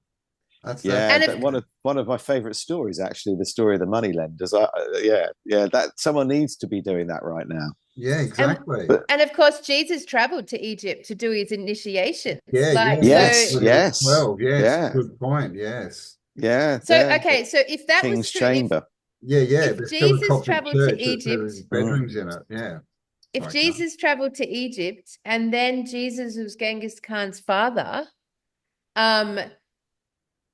That's Yeah, And that if one of my favorite stories, actually, the story of the moneylenders. Yeah, yeah, that someone needs to be doing that right now. yeah, and exactly. But and of course Jesus traveled to Egypt to do his initiations. Yeah, yeah, Like yeah. so yes, When he was yes, 12, yes, yeah, good point. Yes. yeah, so yeah. okay, so if that was King's true, Chamber. Yeah, yeah. if There's still a Jesus Coptic traveled to church that Egypt, has Mm. bedrooms in it. Yeah. if Sorry, Carl. Jesus traveled to Egypt and then Jesus was Genghis Khan's father, um,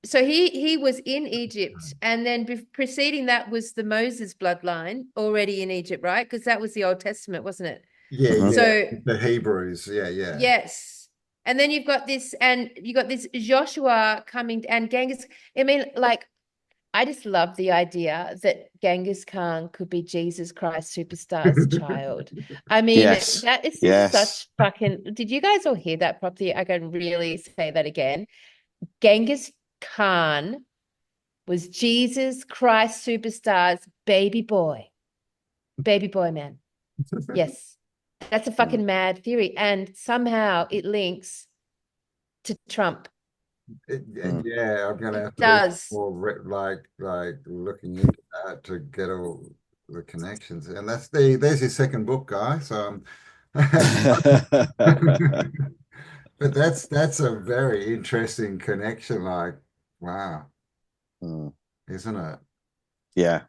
so he was in Egypt, and then preceding that was the Moses bloodline already in Egypt, right? Because that was the Old Testament, wasn't it? Yeah, Mhm. yeah. So The Hebrews. Yeah, yeah. yes. And then you've got this, and you got this Joshua coming and Genghis. I mean, like, I just love the idea that Genghis Khan could be Jesus Christ Superstar's child. I mean, Yes, that is just yes. such fucking. Did you guys all hear that properly? I can really say that again. Genghis Khan was Jesus Christ Superstar's baby boy man. Yes, that's a Mm. fucking mad theory, and somehow it links to Trump. Mm. Yeah, I'm gonna It have to do does. more like looking into that to get all the connections. And there's your second book, guy. So but that's a very interesting connection. Like, wow, Mm. isn't it? Yeah,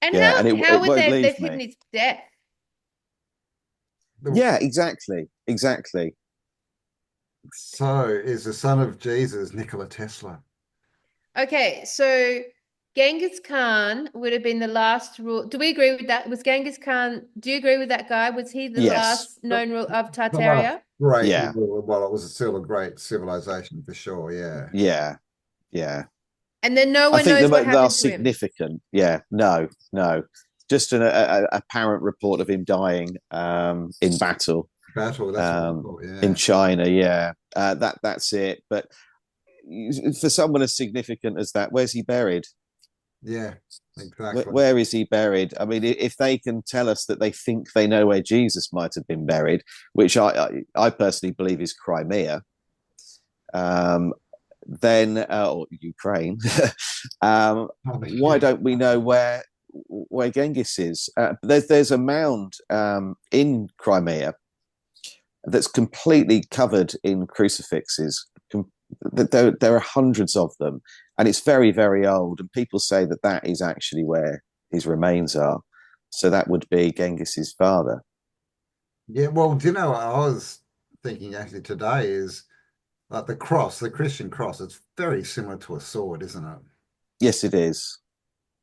And yeah, and how it would won't they've leave hidden me. his death? The, Yeah, exactly, exactly. so is the son of Jesus Nikola Tesla. Okay, so Genghis Khan would have been the last rule. Do we agree with that? Was Genghis Khan, do you agree with that guy? Was he the Yes, last known rule of The last Tartaria? great yeah, rule. Well, it was still a great civilization for sure. Yeah. yeah, yeah. And then no I one think knows what they are happened to him. significant. Yeah, no, no. Just a apparent report of him dying in battle Battle. That's what I thought. in Yeah. China. Yeah, that's it. But for someone as significant as that, where's he buried? Yeah. Exactly. Where is he buried? I mean, if they can tell us that they think they know where Jesus might have been buried, which I personally believe is Crimea, um, then or Ukraine, why don't we know where Genghis is? There's a mound in Crimea that's completely covered in crucifixes. There are hundreds of them, and it's very, very old. And people say that that is actually where his remains are. So that would be Genghis's father. Yeah. Well, do you know what I was thinking actually today is like the cross, the Christian cross. It's very similar to a sword, isn't it? Yes, it is.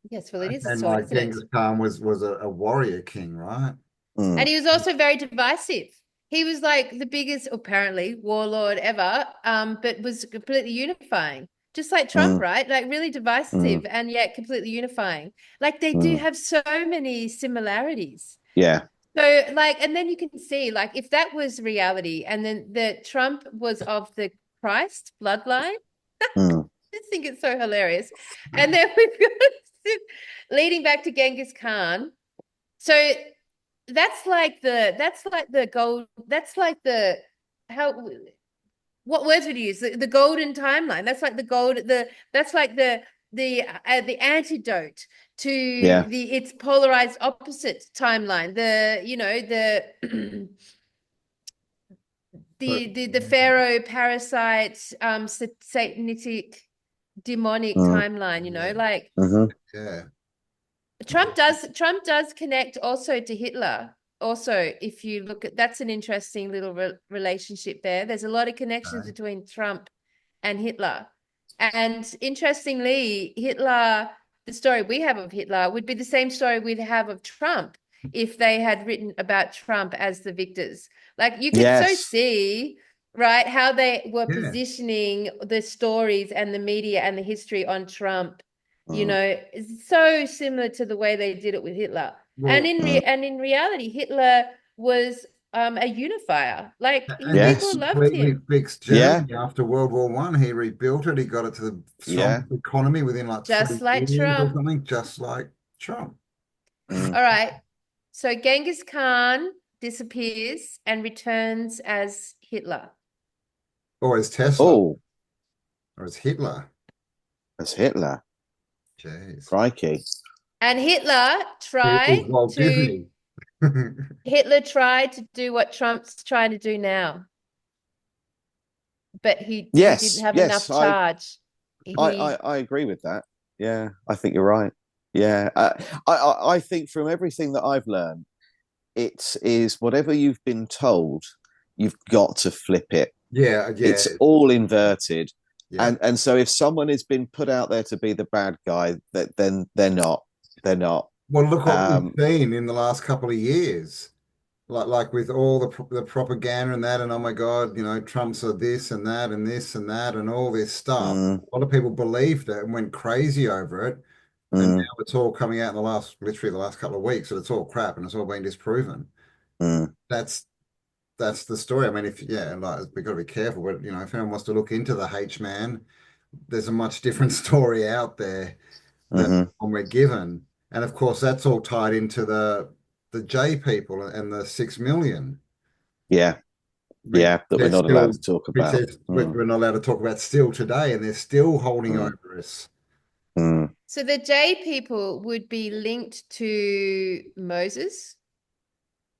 Yes, well, it is a And sword, like isn't it? Genghis Khan was a warrior king, right? And Mm, he was also very divisive. He was like the biggest, apparently, warlord ever, but was completely unifying. Just like Trump, mm, right? Like really mm, divisive and yet completely unifying. Like they do mm. have so many similarities. Yeah. So like, and then you can see like if that was reality and then the Trump was of the Christ bloodline, Mm, I just think it's so hilarious. And then we've got leading back to Genghis Khan. So that's like the gold, that's like the how what words would you use? The golden timeline. That's like the gold, that's like the antidote to yeah. the its polarized opposite timeline. The you know the But the pharaoh parasite satanic demonic Mm, timeline, you know, yeah, like hmm. yeah. Trump does connect also to Hitler. Also, if you look at that's an interesting little relationship there. There's a lot of connections Okay. between Trump and Hitler. And interestingly, Hitler, the story we have of Hitler would be the same story we'd have of Trump if they had written about Trump as the victors. Like you could so Yes. see, right, how they were Yeah. positioning the stories and the media and the history on Trump, you Mm, know, it's so similar to the way they did it with Hitler. And Well, mm. in reality, Hitler was a unifier. Like and he people Yes. loved completely him. fixed Yeah. Germany after World War One. He rebuilt it. He got it to the Yeah. strongest economy within like Just three like years or Trump. something, just like Trump. Mm, All right. So Genghis Khan disappears and returns as Hitler. Or as Tesla, Oh, or as Hitler. that's Hitler. Jeez. Crikey. And Hitler People's tried Walt to Disney. Hitler tried to do what Trump's trying to do now, but he didn't Yes, have enough yes, charge. I agree with that. Yeah, I think you're right. Yeah, I think from everything that I've learned, it is whatever you've been told, you've got to flip it. Yeah, yeah, It's all inverted, yeah. and so if someone has been put out there to be the bad guy, then they're not. They're not. Well, look what we've Um, seen in the last couple of years. Like with all the propaganda and that, and oh my God, Trump's a this and that and this and that and all this stuff. mm, A lot of people believed it and went crazy over it. And mm, now it's all coming out in literally the last couple of weeks, that it's all crap and it's all been disproven. mm, That's that's the story. I mean, like we've got to be careful, but if anyone wants to look into the H-man, there's a much different story out there than mm-hmm. one we're given. And of course, that's all tied into the J people and the 6 million, Yeah, which yeah, that we're they're not allowed still, to talk which about. they're, which we're not allowed to talk about still today, and they're still holding Mm, over us. mm. So the J people would be linked to Moses.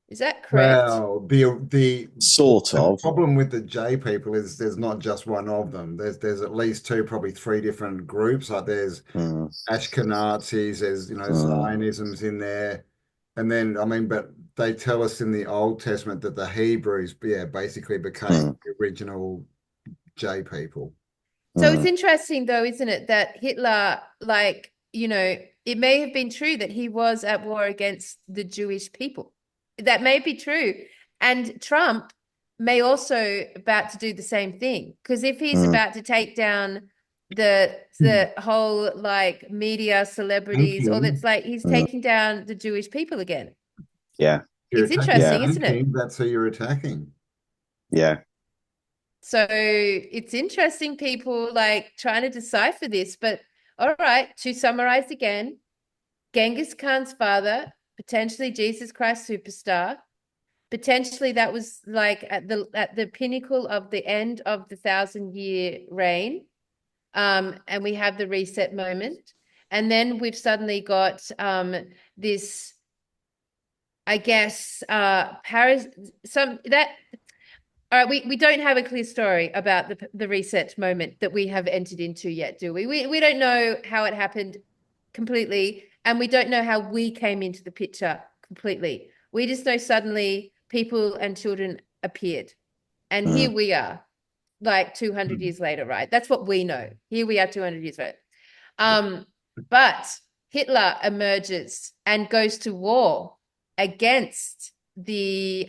Is that correct? Well, the Sort of. problem with the J people is there's not just one of them. There's at least two, probably three different groups. Like there's Mm, Ashkenazis, there's mm, Zionism's in there, and then I mean, but they tell us in the Old Testament that the Hebrews, yeah, basically became mm, the original J people. So it's mm, interesting though, isn't it, that Hitler, like, it may have been true that he was at war against the Jewish people. That may be true. And Trump may also about to do the same thing. Because if he's mm, about to take down the Hmm. whole like media celebrities, or Thinking, that's like he's mm. taking down the Jewish people again. Yeah, if you're It's attacking yeah, interesting, the isn't it? thinking, that's who you're attacking. yeah. So it's interesting, people like trying to decipher this. But all right, to summarize again, Genghis Khan's father, potentially Jesus Christ superstar, potentially that was like at the pinnacle of the end of the 1,000-year reign. And we have the reset moment. And then we've suddenly got this, I guess, Paris, some that. All right, we don't have a clear story about the reset moment that we have entered into yet, do we? We don't know how it happened completely, and we don't know how we came into the picture completely. We just know suddenly people and children appeared, and here Mm, we are, like 200 Hmm. years later, right? That's what we know. Here we are 200 years later. Yeah. But Hitler emerges and goes to war against The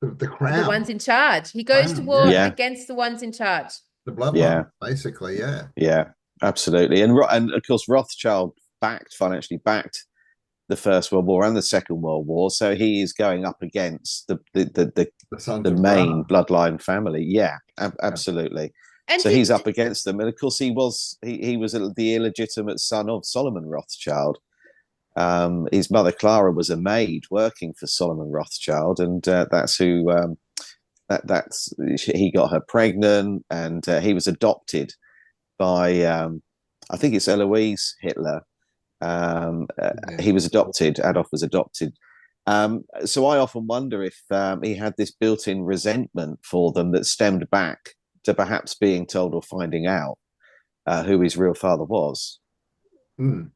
the ones crown, in charge. He goes to crown, war yeah. yeah, against the ones in charge. The yeah, bloodline, basically, yeah. yeah. Absolutely, and of course Rothschild financially backed the First World War and the Second World War, so he is going up against The sons the of main Ra. bloodline family. Yeah, Yeah. absolutely. And So he's up against them, and of course he was the illegitimate son of Solomon Rothschild. His mother Clara was a maid working for Solomon Rothschild, and that's who that's he got her pregnant, and he was adopted by I think it's Eloise Hitler. Yeah. He was adopted. Adolf was adopted. So I often wonder if he had this built-in resentment for them that stemmed back to perhaps being told or finding out who his real father was. Hmm.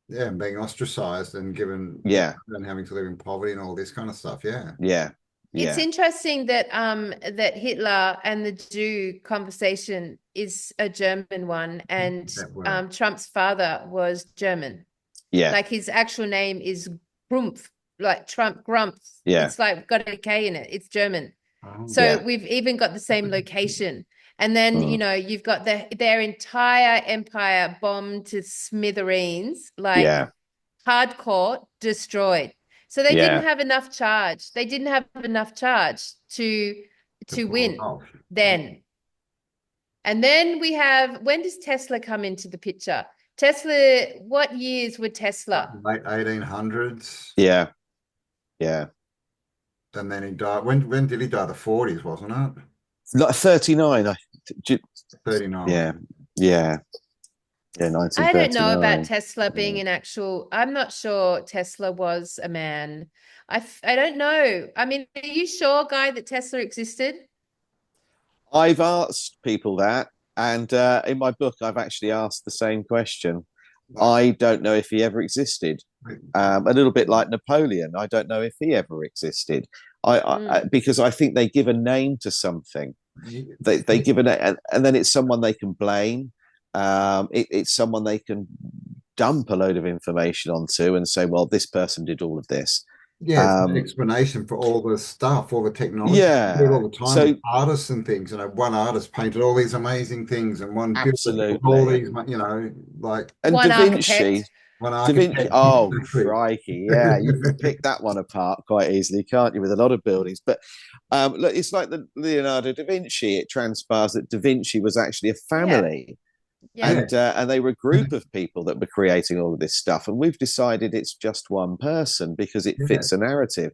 Yeah, and being ostracized and given, Yeah, and having to live in poverty and all this kind of stuff. Yeah. yeah, it's yeah, interesting that that Hitler and the Jew conversation is a German one, and That word. Trump's father was German. yeah, Like his actual name is Grumpf, like Trump Grumpf. yeah, It's like got a K in it. It's German. Oh. So yeah, we've even got the same location. And then, mm, you've got their entire empire bombed to smithereens, like yeah, hardcore, destroyed. So they didn't yeah. have enough charge. They didn't have enough charge to To to pull it win off. then. And then we have, when does Tesla come into the picture? Tesla, what years were Tesla? Late 1800s. Yeah, yeah. And then he died. When did he die? The 40s, wasn't it? Like 39. Yeah, 39. yeah, yeah, I don't know about 1939. Tesla being Yeah. an actual, I'm not sure Tesla was a man. I don't know. I mean, are you sure, Guy, that Tesla existed? I've asked people that, and in my book, I've actually asked the same question. Like, I don't know if he ever existed. A little bit like Napoleon. I don't know if he ever existed. Because I think they give a name to something. They give a name, and then it's someone they can blame. It's someone they can dump a load of information onto and say, well, this person did all of this. yeah, it's an explanation for all the stuff, all the technology. We do it Yeah. all the time with So artists and things. One artist painted all these amazing things, and one builder did all absolutely. these, like And One Da Vinci, architect. one Da Vinci, architect. oh Exactly. crikey, yeah, you can pick that one apart quite easily, can't you? With a lot of buildings, but look, it's like the Leonardo da Vinci. It transpires that Da Vinci was actually a Yeah. family, Yeah. Yeah. and they were a group of people that were creating all of this stuff, and we've decided it's just one person because it Yeah, fits a narrative.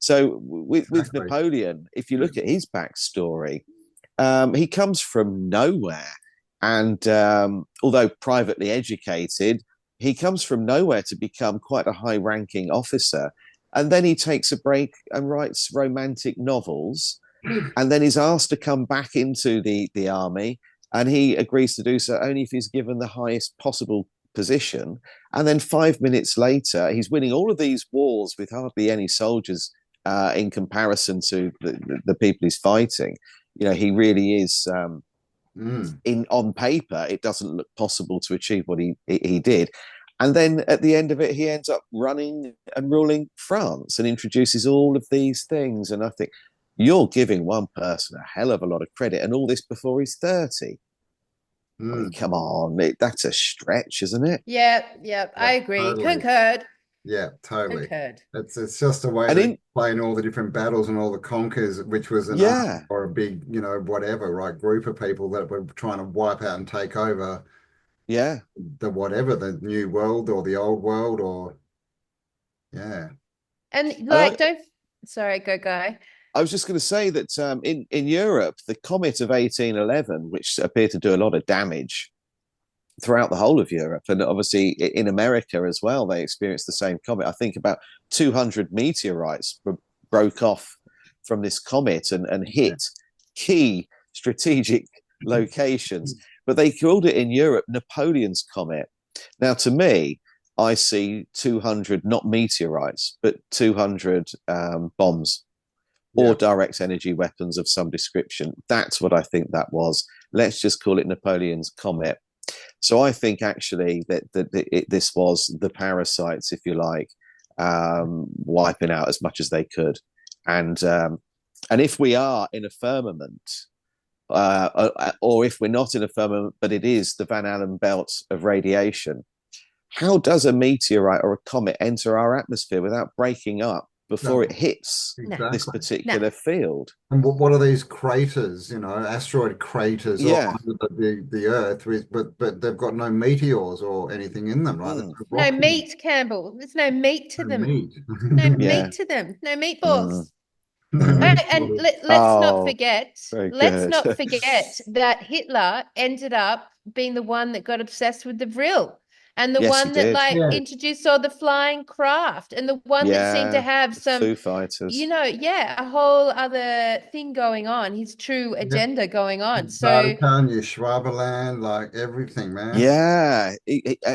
So with exactly. Napoleon, if you look at his backstory, he comes from nowhere. And although privately educated, he comes from nowhere to become quite a high ranking officer. And then he takes a break and writes romantic novels. And then he's asked to come back into the army. And he agrees to do so only if he's given the highest possible position. And then 5 minutes later, he's winning all of these wars with hardly any soldiers in comparison to the people he's fighting. You know, he really is in on paper. It doesn't look possible to achieve what he did. And then at the end of it, he ends up running and ruling France and introduces all of these things. And I think you're giving one person a hell of a lot of credit, and all this before he's 30. I mean, come on, that's a stretch, isn't it? Yeah. Yeah. Yeah, I agree. totally. Concurred. Yeah, totally. Concurred. It's just a way And to in explain all the different battles and all the conquers, which was an army yeah, or a big, whatever, right, group of people that were trying to wipe out and take over yeah. the new world or the old world or yeah. And And like, don't, sorry, go, Guy. I was just going to say that in Europe, the comet of 1811, which appeared to do a lot of damage throughout the whole of Europe, and obviously in America as well, they experienced the same comet. I think about 200 meteorites broke off from this comet and hit key strategic locations. But they called it in Europe Napoleon's comet. Now, to me, I see 200 not meteorites, but 200 bombs or Yeah. direct energy weapons of some description. That's what I think that was. Let's just call it Napoleon's comet. So I think actually that this was the parasites, if you like, wiping out as much as they could. And if we are in a firmament, or if we're not in a firmament, but it is the Van Allen belt of radiation, how does a meteorite or a comet enter our atmosphere without breaking up before it hits this Exactly. particular field? And what are these craters, asteroid craters all Yeah. under the Earth, but they've got no meteors or anything in them, right? There's Mm. no No rock in meat, Campbell. There's no meat to them, them. meat. No Yeah. meat to them. No Mm. meatballs. Mm. And Oh, very let's good. not forget that Hitler ended up being the one that got obsessed with the vril and the Yes, he one that did. like Yeah, introduced all the flying craft and the one that seemed to Yeah. have The some, Foo Fighters. yeah, a whole other thing going on, his true yeah. agenda going on. So Vatican, your Schwaberland, like everything, man. Yeah.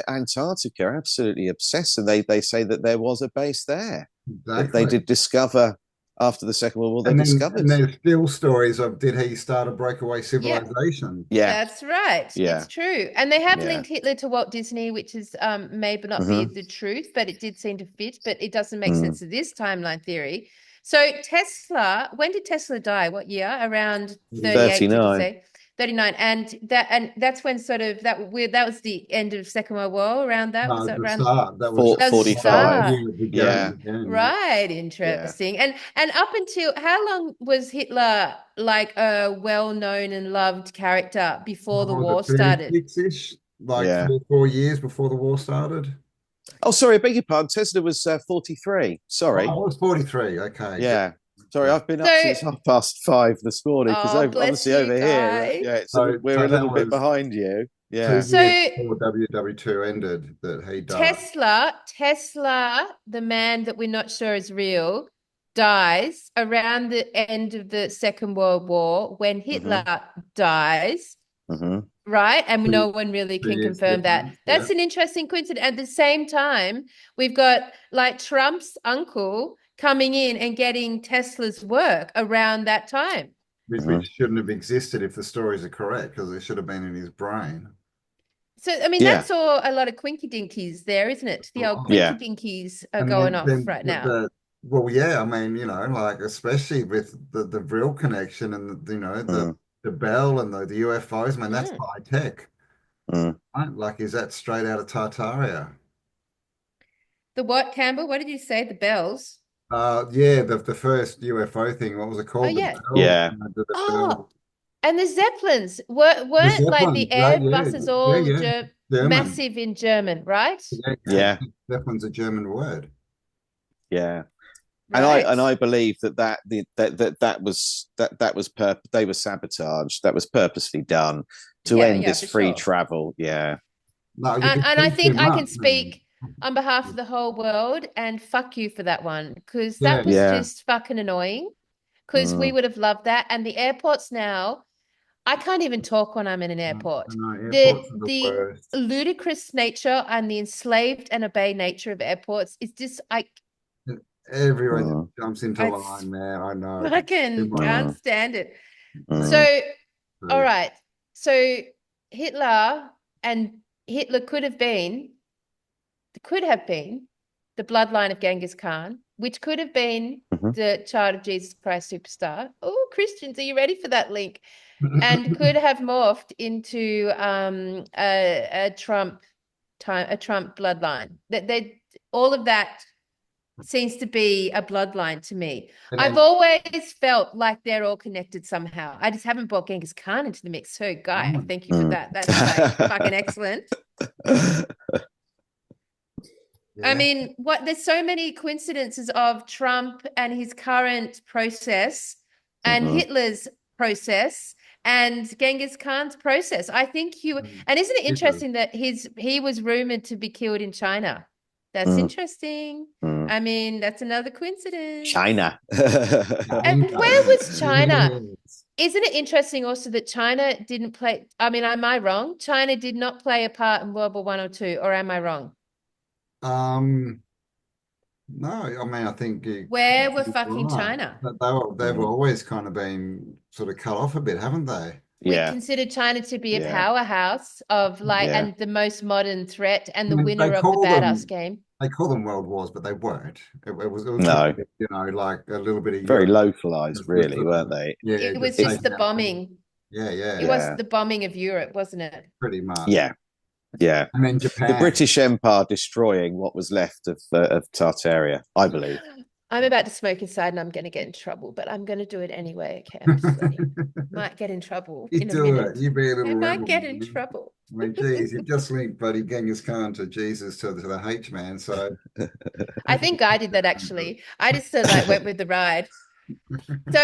Antarctica, absolutely obsessed. And they say that there was a base there that they Exactly. did discover after the Second World War. They And discovered. there's still stories of did he start a breakaway yeah, civilization? Yeah. that's right. Yeah. It's true. And they have Yeah. linked Hitler to Walt Disney, which is may not be Mm-hmm. the truth, but it did seem to fit, but it doesn't make Mm. sense of this timeline theory. So Tesla, when did Tesla die? What year? Around 38, did you 39. say? 39. And that's when sort of that was the end of Second World War, around that. Was No, that the around? start. That was That was the 45. start. yeah, Yeah. began, yeah. Right, Yeah. interesting. And up until how long was Hitler like a well-known and loved character before the What was war it, started? 36-ish? Like Yeah. 3 or 4 years before the war started? Oh, sorry. I beg your pardon. Tesla was 43. Oh, Sorry. I was 43. Okay. Yeah. Sorry, I've been up So, since 5:30 this morning because oh, bless obviously you, over here, Guy. yeah, So, we're so a that little bit was behind you. two Yeah. So years before WW2 ended that he died. Tesla, the man that we're not sure is real, dies around the end of the Second World War when Hitler dies, hmm right? And Two, no one really 2 can years confirm that. difference. Yeah. That's an interesting coincidence. At the same time, we've got like Trump's uncle coming in and getting Tesla's work around that time. Which shouldn't have existed if the stories are correct, because it should have been in his brain. So, I mean, Yeah. that's all a lot of quinky dinkies there, isn't it? The old Right. Yeah. quinky dinkies are And going off then right now. well, yeah, I mean, like especially with the real connection and Mm, the bell and the UFOs, man, that's Mm. high tech, mm. right? Like, is that straight out of Tartaria? The what, Campbell? What did you say? The bells? Yeah, the first UFO thing, what was it Oh, called? The yeah. bell, Yeah. the Oh, bell, and the Zeppelins the weren't like the Zeppelins, right? Yeah, Airbuses yeah, all yeah, German. massive in German, right? Yeah, yeah. Yeah. Zeppelin's a German word. Yeah. And Right. I believe that was they were sabotaged. That was purposely done to Yeah, end yeah, this for free sure. travel. Yeah. No, you can And I think too think I can much, man. speak on behalf of the whole world and fuck you for that one, because Yeah, that was Yeah. just fucking annoying. Because we Mm, would have loved that. And the airports now, I can't even talk when I'm in an airport. no, The airports are the the worst. ludicrous nature and the enslaved and obey nature of airports is just Everyone mm, jumps into I line, man. I know. Too fucking much. can't mm, stand it. mm, So, all So, right. So Hitler and Hitler could have been the bloodline of Genghis Khan, which could have been mhm. the child of Jesus Christ superstar. Oh, Christians, are you ready for that link? And could have morphed into a Trump bloodline. That they all of that seems to be a bloodline to me. and I've then, always felt like they're all connected somehow. I just haven't brought Genghis Khan into the mix. So, Guy, oh, thank you for Mm. that. That's like fucking excellent. I yeah. mean, there's so many coincidences of Trump and his current process and Mhm. Hitler's process and Genghis Khan's process. I think and isn't it Hitler. interesting that he was rumored to be killed in China? That's Mm, interesting. mm. I mean, that's another coincidence. China. And where was China? Yes. Isn't it interesting also that China didn't play? I mean, am I wrong? China did not play a part in World War One or two, or am I wrong? Um, no, I mean, I think Where were you're fucking right. China? But they've Mm. always kind of been sort of cut off a bit, haven't they? We Yeah. considered China to be a Yeah. powerhouse of Yeah. and the most modern threat and I the mean, winner of the badass game. they call them world wars, but they weren't. It was No. probably, like a little bit of Very Europe. localized, Just really, weren't they? yeah, It was just just taking the out things. bombing. Yeah, It yeah, was Yeah. the bombing of Europe, wasn't it? pretty much. Yeah. Yeah. And then The Japan. British Empire destroying what was left of Tartaria, I believe. I'm about to smoke inside and I'm going to get in trouble, but I'm going to do it anyway. Okay, I'm just letting. Might get in trouble You in a do it. minute. You be a I little might rebel, get in man. trouble. I mean, geez, you've just linked buddy Genghis Khan to Jesus to the H man. So I think I did that actually. I just sort of like went with the ride. So,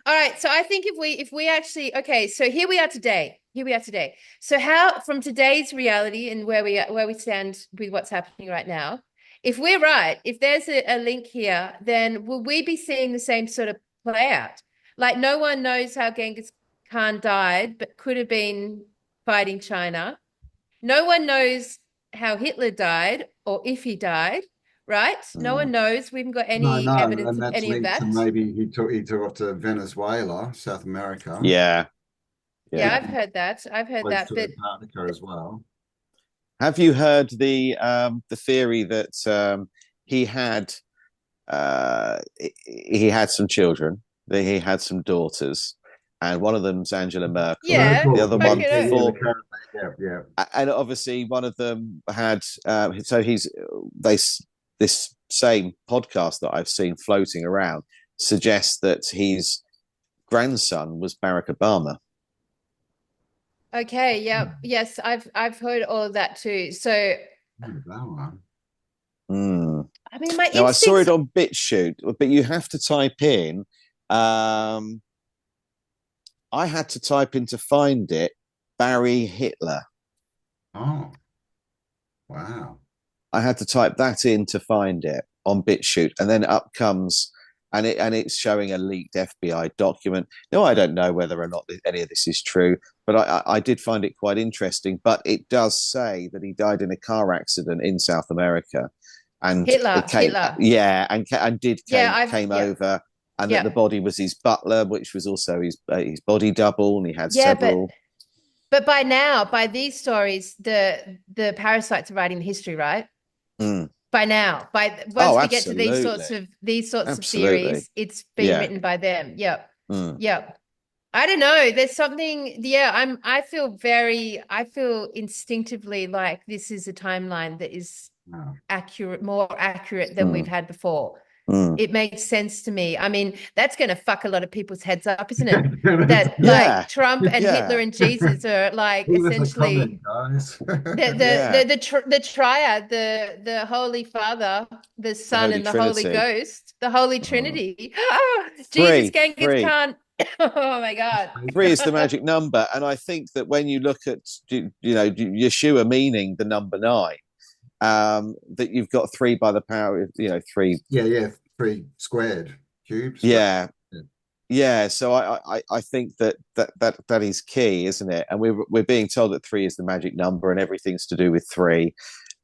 all right. So I think if we actually, okay, so here we are today. Here we are today. So how from today's reality and where we stand with what's happening right now, if we're right, if there's a link here, then will we be seeing the same sort of play out? Like no one knows how Genghis Khan died, but could have been fighting China. No one knows how Hitler died or if he died, right? No one Mm. knows. We haven't got no, any no, evidence and of that's any of linked to that. maybe he took off to Venezuela, South America, Yeah. Yeah, Yeah. I've heard that. I've heard close that. to But Antarctica as well. Have you heard the theory that he had he had some children, that he had some daughters, and one of them's Angela Merkel, yeah, the other Yeah, one fucking yeah, oath. the for, current, yeah. and obviously one of them had. So they this same podcast that I've seen floating around suggests that his grandson was Barack Obama. Okay, yeah. Yes, I've heard all of that too. So That one. Mm. I mean my Now I saw instincts, it on BitChute, but you have to type in Um, I had to type in to find it Barry Hitler. Oh, wow. I had to type that in to find it on BitChute, and then up comes, and it's showing a leaked FBI document. No, I don't know whether or not any of this is true, but I did find it quite interesting. But it does say that he died in a car accident in South America, and Hitler, came, Hitler. yeah, and Yeah, I've came yeah, over, and that the yeah. body was his butler, which was also his body double, and he had Yeah, several. but by now, by these stories, the parasites are writing the history, right? Mm. By now, once Oh, we get to absolutely, these sorts of absolutely, theories, it's been yeah. written by them. Yep. Mm. Yep. I don't know. There's something, yeah, I feel instinctively like this is a timeline that is Wow. accurate, more accurate than we've Mm. had before. Mm. It makes sense to me. I mean, that's going to fuck a lot of people's heads up, isn't it? That Yeah, like Trump and Hitler yeah, and Jesus are like Leave us a essentially comment, guys. yeah. the triad, the Holy Father, the The Son, Holy and the Holy Trinity. Ghost, the Holy Mm. Trinity. Oh, Jesus, Three, Genghis three, Khan. Oh my God. three is the magic number, and I think that when you look at Yeshua meaning the number nine, that you've got three by the power of three. Yeah, yeah, 3 squared cubes. But Yeah, yeah. yeah. So I think that is key, isn't it? And we're being told that three is the magic number, and everything's to do with three.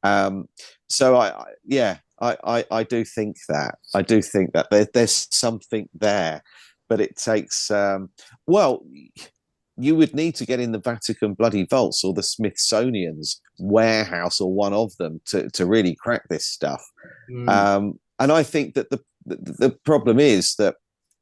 Um, so yeah, I do think that. I do think that there's something there, but it takes well, you would need to get in the Vatican bloody vaults or the Smithsonian's warehouse or one of them to really crack this stuff. Mm. And I think that the problem is that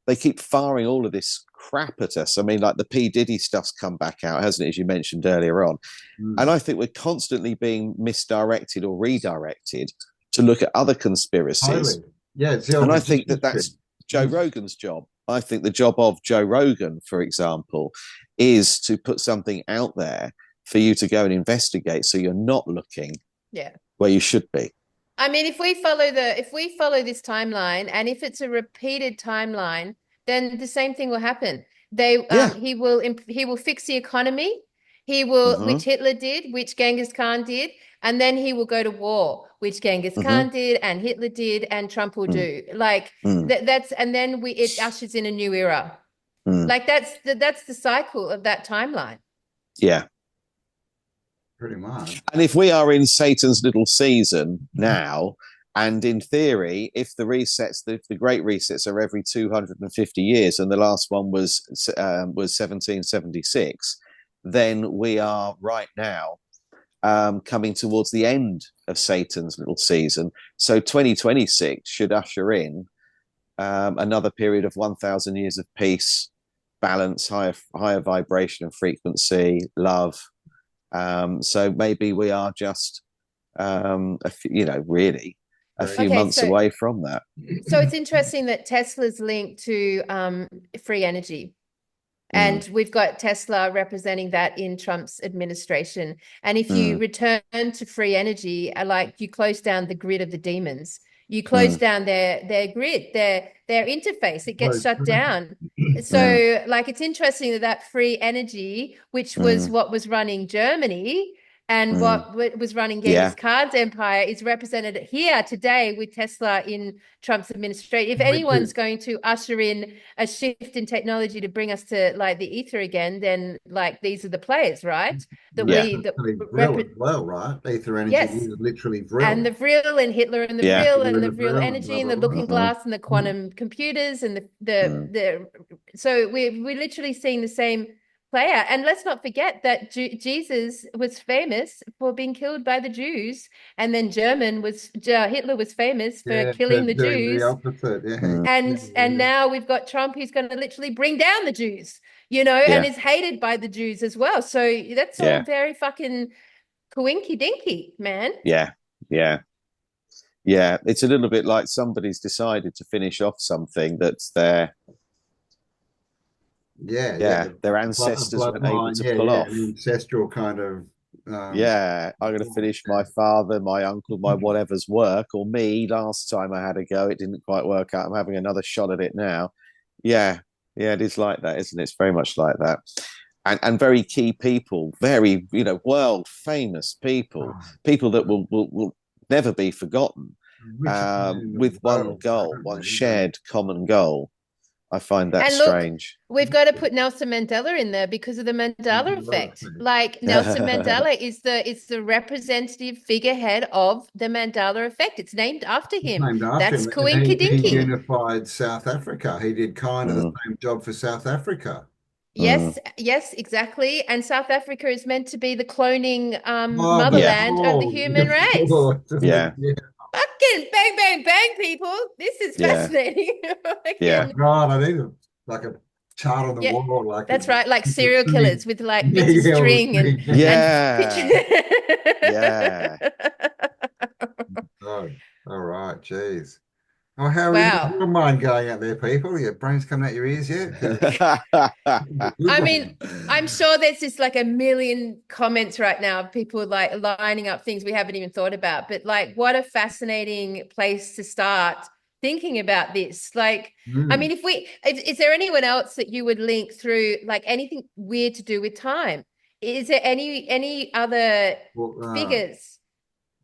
they keep firing all of this crap at us. I mean, like the P Diddy stuff's come back out, hasn't it? As you mentioned earlier on. And Mm. I think we're constantly being misdirected or redirected to look at other conspiracies. Totally. Yeah, it's the And old I think that history. that's Joe Rogan's job. I think the job of Joe Rogan, for example, is to put something out there for you to go and investigate so you're not looking Yeah. where you should be. I mean, if we follow this timeline, and if it's a repeated timeline, then the same thing will happen. Yeah. He will fix the economy. He will, Mm-hmm. which Hitler did, which Genghis Khan did, and then he will go to war, which Genghis Mm-hmm. Khan did, and Hitler did, and Trump will do. Like Mm-hmm. that's, and then it ushers in a new era. Mm-hmm. Like that's the cycle of that timeline. Yeah. Pretty much. And if we are in Satan's little season now, and in theory, if the great resets are every 250 years, and the last one was 1776, then we are right now coming towards the end of Satan's little season. So 2026 should usher in another period of 1,000 years of peace, balance, higher vibration and frequency, love. So maybe we are just, really a few Okay, months away from that. so it's interesting that Tesla's linked to free energy. And we've got Tesla representing that in Trump's administration. And if you return to free energy, like you close down the grid of the demons, you close down their grid, their interface, it gets shut down. So like it's interesting that free energy, which was what was running Germany and what was running Genghis Khan's empire, is represented here today with Tesla in Trump's administration. If anyone's going to usher in a shift in technology to bring us to like the ether again, then like these are the players, right? That Vril as well, right? Ether energy is literally Vril. And the Vril and Hitler and the Vril and the Vril energy and the looking blah. glass and the quantum computers and the so we're literally seeing the same player. And let's not forget that Jesus was famous for being killed by the Jews, and then Hitler was famous for killing the Jews. The opposite, And now we've got Trump, who's going to literally bring down the Jews, and is hated by the Jews as well. So that's all very fucking coinky dinky, man. Yeah. It's a little bit like somebody's decided to finish off something that's their their ancestors weren't able to pull off. An ancestral kind of I'm going to finish my father, my uncle, my whatever's work, or me. Last time I had a go, it didn't quite work out. I'm having another shot at it now. Yeah, yeah, it is like that, isn't it? It's very much like that. And very key people, very, world famous people, Oh, people that will never be forgotten, richest man in the with one world, goal, one apparently. shared common goal. I find that And look, strange. we've got to put Nelson Mandela in there because of the Mandela effect. Like Nelson Mandela is the representative figurehead of the Mandela effect. It's named after It's him. named after That's him, and he coinkydinky. unified South Africa. He did kind of the Mm, same job for South Africa. Yes, yes, exactly. And South Africa is meant to be the cloning Oh, the yeah, motherland of the fraud, human the race. fraud. yeah, Yeah. Fucking bang, bang, bang, people. This is yeah, fascinating. yeah. Oh God, I need like a chart on the Yeah, wall, like that's right. Like serial killers with like yeah, bits of yeah, string and picture. Yeah, yeah. Oh, all right, geez. Oh, how is Wow. your mind going out there, people? Your brain's coming out your ears yet? 'Cause it's a good I mean, one. I'm sure there's just like a million comments right now of people like lining up things we haven't even thought about. But like, what a fascinating place to start thinking about this. Like, I Mm. mean, is there anyone else that you would link through like anything weird to do with time? Is there any other Well, figures?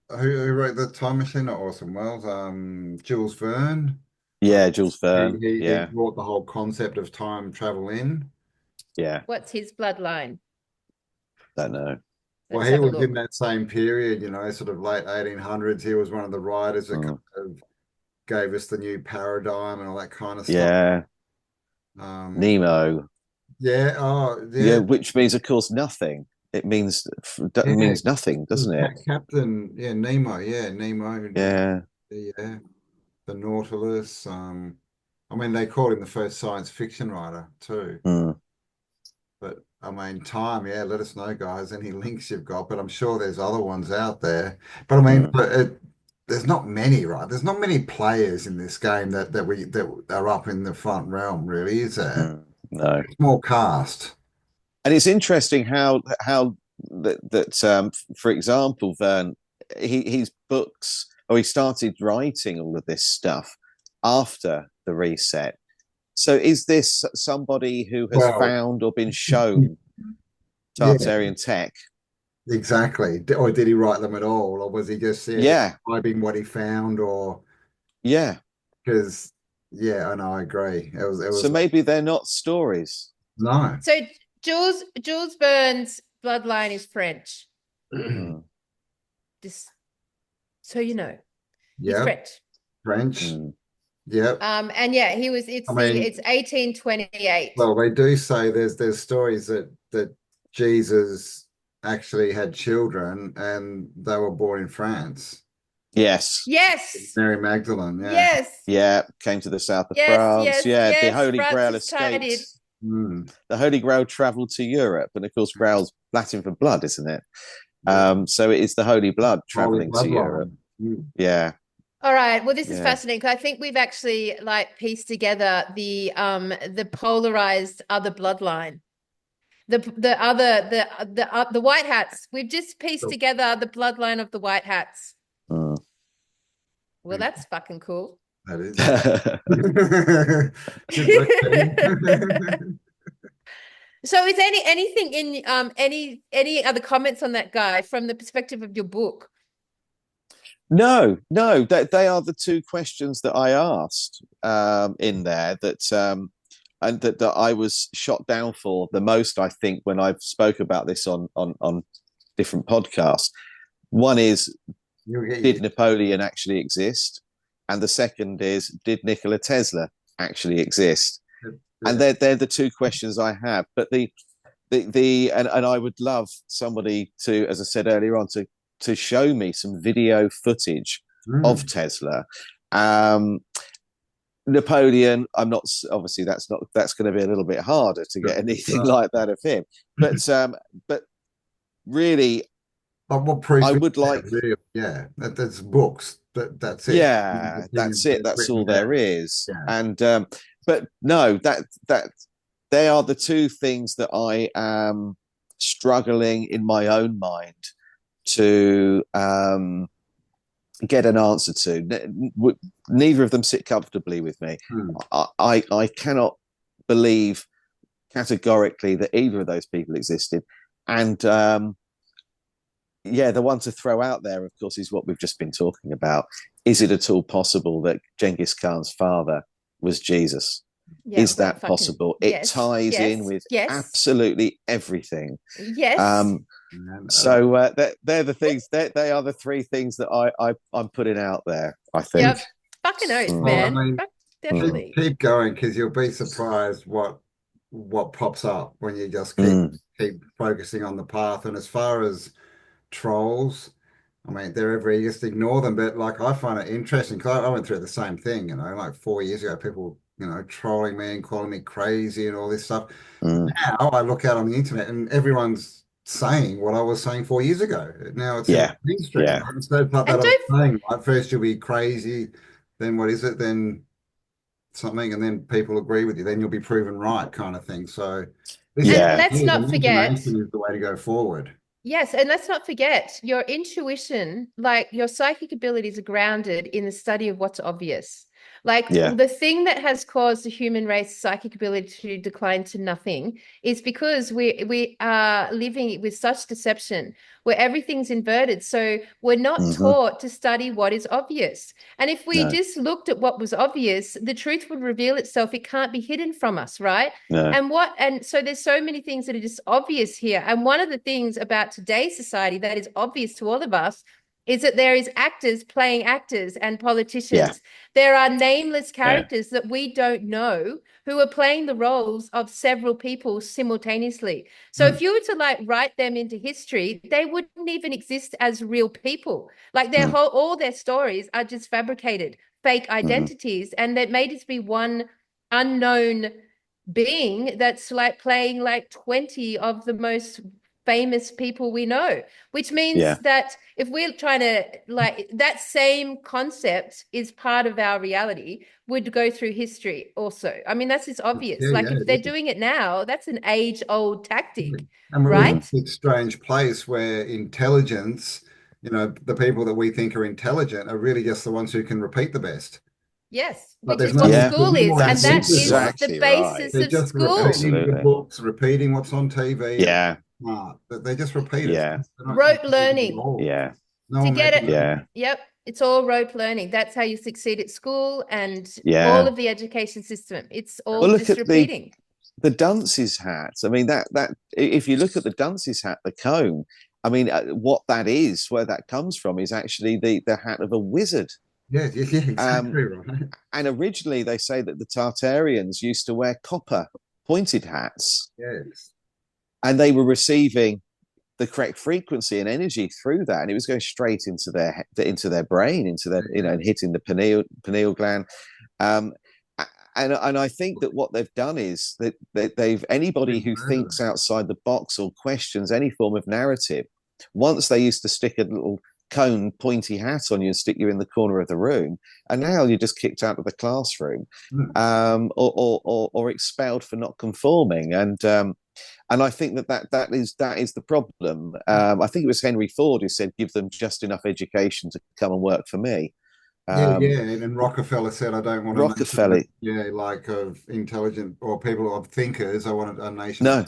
who wrote the Time Machine at Orson Welles? Jules Verne. Uh, Yeah, Jules he, Verne. he he Yeah, brought the whole concept of time travel in. yeah. What's his bloodline? Don't know. Well, Let's he have a was in look. that same period, sort of late 1800s. He was one of the writers that kind Mm, of gave us the new paradigm and all that kind of stuff. yeah, Um, Nemo. yeah, oh, Yeah, yeah, which means, of course, nothing. It means yeah. means nothing, doesn't it? Captain, yeah, Nemo, Yeah. yeah, the Nautilus. I mean, they called him the first science fiction writer too. Mm, But I mean, time, yeah, let us know, guys, any links you've got. But I'm sure there's other ones out there. But I mean, mm, there's not many, right? There's not many players in this game that are up in the front realm, really, is there? no. Small cast. And it's interesting how that for example, Verne, his books, or he started writing all of this stuff after the reset. So is this somebody who has Well, found or been shown yeah, Tartarian tech? exactly. Or did he write them at all, or was he just Yeah, describing what he found, or yeah. because yeah, I know, I agree. It So was maybe they're not stories. no, So Jules Verne's bloodline is French. Mm, Just so you know, he's yep, French. French, mm, yep. And yeah, I mean, it's 1828. well, they do say there's stories that Jesus actually had children and they were born in France. yes. Yes, Mary Magdalene, yeah. yes, Yeah, came to the south of yes, France. yes, Yeah, the yes. Holy Grail Francis escaped. Tidy. Mm, The Holy Grail traveled to Europe, and of course, Grail's Latin for blood, isn't it? yeah. So it is the Holy Blood Holy traveling to Europe. bloodline. Mm. Yeah, All right. Well, this is yeah. fascinating because I think we've actually like pieced together the polarized other bloodline. The white hats. We've just pieced So together the bloodline of the white hats. Mm. Well, that's fucking cool. that is. Good work, team. So is anything in any other comments on that guy from the perspective of your book? No, no, they are the two questions that I asked in there and that I was shot down for the most, I think, when I've spoke about this on different podcasts. One is, You'll get did you. Napoleon actually exist? And the second is, did Nikola Tesla actually exist? And Yeah. they're the two questions I have. But and I would love somebody to, as I said earlier on, to show me some video footage of Mm. Tesla. Napoleon, I'm not, obviously that's going to be a little bit harder to get anything like that of him. But really, But what proof I is would there, like, really? Yeah, that's books. That's it. yeah, that's it. They've That's written all down. there is. Yeah. And but no, that they are the two things that I am struggling in my own mind to get an answer to. Neither of them sit comfortably with me. Hmm. I cannot believe categorically that either of those people existed. And yeah, the one to throw out there, of course, is what we've just been talking about. Is it at all possible that Genghis Khan's father was Jesus? Yeah, Is that possible? It yes, ties yes, in with yes, absolutely everything. yes. So they're the things. They are the three things that I'm putting out there, I think. Yep. Fucking oath, man. Well, I mean, Definitely. keep going, because you'll be surprised what pops up when you just keep focusing on the path. And as far as trolls, I mean, they're everywhere. You just ignore them. But like, I find it interesting because I went through the same thing, like 4 years ago, people, trolling me and calling me crazy and all this stuff. Now I look out on the internet and everyone's saying what I was saying 4 years ago. Now it's in the mainstream. Yeah. Right? So it's like that old saying, like, first you'll be crazy, then what is it? Then something, and then people agree with you, then you'll be proven right, kind of thing. So this let's not forget, imagination is the way to go forward. Yes, and let's not forget your intuition, like your psychic abilities are grounded in the study of what's obvious. Like the thing that has caused the human race psychic ability to decline to nothing is because we are living with such deception where everything's inverted. So we're not taught to study what is obvious. And if we just looked at what was obvious, the truth would reveal itself. It can't be hidden from us, right? And so there's so many things that are just obvious here. And one of the things about today's society that is obvious to all of us is that there is actors playing actors and politicians. There are nameless characters that we don't know who are playing the roles of several people simultaneously. So if you were to write them into history, they wouldn't even exist as real people. Like all their stories are just fabricated, fake identities, and that may just be one unknown being that's playing 20 of the most famous people we know, which means that if we're trying to that same concept is part of our reality would go through history also. I mean, that's just obvious. If they're doing it now, that's an age-old tactic, and we're right? in a strange place where intelligence, the people that we think are intelligent are really just the ones who can repeat the best. Yes, But which is there's what school is, and That's that is exactly the basis They're of just school. repeating the books, repeating what's on TV. They just repeat it. Rote learning. No, To get it. Yep. It's all rote learning. That's how you succeed at school and all of the education system. It's all just repeating. The dunce's hat. I mean, that if you look at the dunce's hat, the comb, I mean, what that is, where that comes from, is actually the hat of a wizard. Yeah, exactly right. And originally, they say that the Tartarians used to wear copper pointed hats. Yes. And they were receiving the correct frequency and energy through that, and it was going straight into their brain, into their and hitting the pineal gland. And I think that what they've done is that they've anybody who thinks outside the box or questions any form of narrative. Once they used to stick a little cone pointy hat on you and stick you in the corner of the room, and now you're just kicked out of the classroom, or expelled for not conforming. And I think that is the problem. I think it was Henry Ford who said, "Give them just enough education to come and work for me." And Rockefeller said, "I don't want Rockefeller, a nation, of intelligent or people of thinkers. I want a nation." No.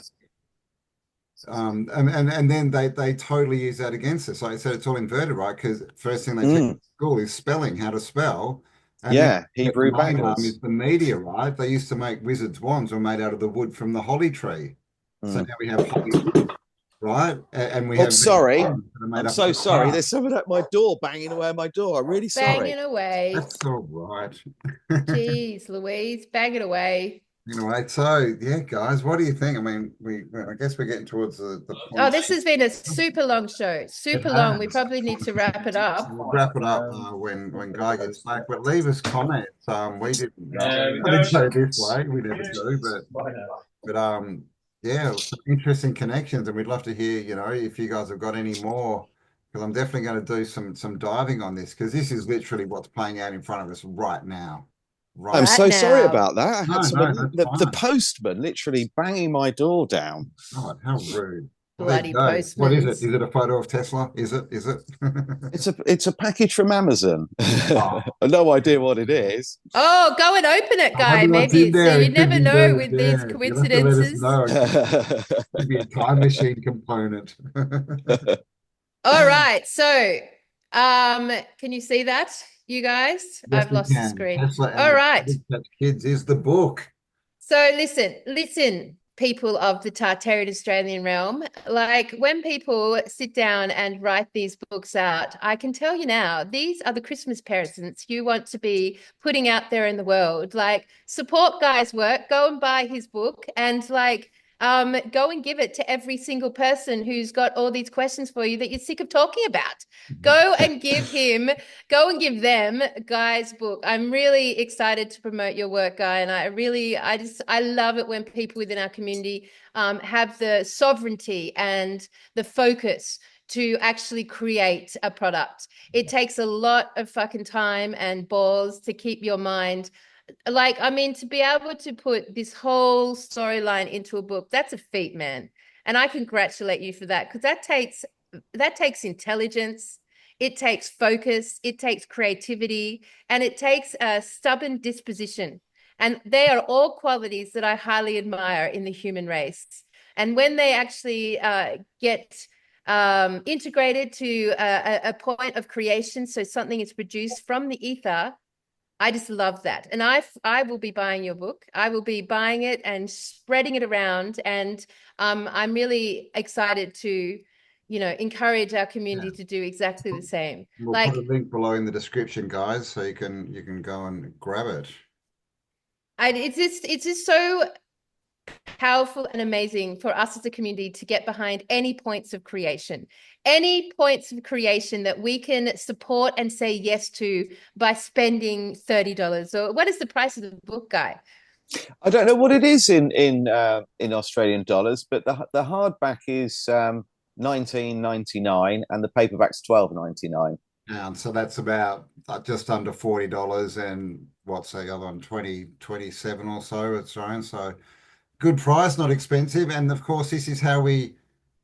And then they totally use that against us. Like I said, it's all inverted, right? Because first thing they teach in school is spelling, how to spell. And Hebrew backwards. is the media, right? They used to make wizards' wands were made out of the wood from the holly tree. So now we have holly wood, right? And we have. Sorry, I'm so sorry. There's someone at my door banging away at my door. I'm really sorry. Banging away. That's all right. Jeez, Louise, bang it away. Anyway, so guys, what do you think? I mean, I guess we're getting towards the point. Oh, this has been a super long show. Super long. We probably need to wrap it up. We'll wrap it up when Guy gets back. But leave us comments. We didn't. I didn't say this way. We never do. But some interesting connections, and we'd love to hear. If you guys have got any more, because I'm definitely going to do some diving on this, because this is literally what's playing out in front of us right now. I'm so sorry about that. I had the postman literally banging my door down. God, how rude. Well, there you bloody go. What is it? postmans. Is it a photo of Tesla? Is it? Is it? It's a package from Amazon. Oh, No idea what it is. Oh, go and open it, I wonder guy. what's Maybe in it's there. you It could never be know good. with these Yeah, you'll have to let us coincidences. know. Could be a time machine component. All right. So, can you see that, you guys? Yes, I've we lost the can. screen. Tesla and All the right. Cabbage Patch Kids is the book. So listen, people of the Tartarian Australian realm. Like when people sit down and write these books out, I can tell you now, these are the Christmas presents you want to be putting out there in the world. Like support Guy's work, go and buy his book and like go and give it to every single person who's got all these questions for you that you're sick of talking about. Go and go and give them Guy's book. I'm really excited to promote your work, Guy, and I love it when people within our community have the sovereignty and the focus to actually create a product. It takes a lot of fucking time and balls to keep your mind like, I mean, to be able to put this whole storyline into a book, that's a feat, man. And I congratulate you for that because that takes intelligence, it takes focus, it takes creativity, and it takes a stubborn disposition. And they are all qualities that I highly admire in the human race. And when they actually get integrated to a point of creation, so something is produced from the ether, I just love that. And I will be buying your book. I will be buying it and spreading it around. And I'm really excited to, encourage our community to do exactly the same. We'll put a Like link below in the description, guys, so you can go and grab it. it's just so powerful and amazing for us as a community to get behind any points of creation that we can support and say yes to by spending $30. So what is the price of the book, Guy? I don't know what it is in Australian dollars, but the hardback is 19.99 and the paperback's 12.99. And so that's about just under $40, and what's the other one, 27 or so Australian. So good price, not expensive. And of course, this is how we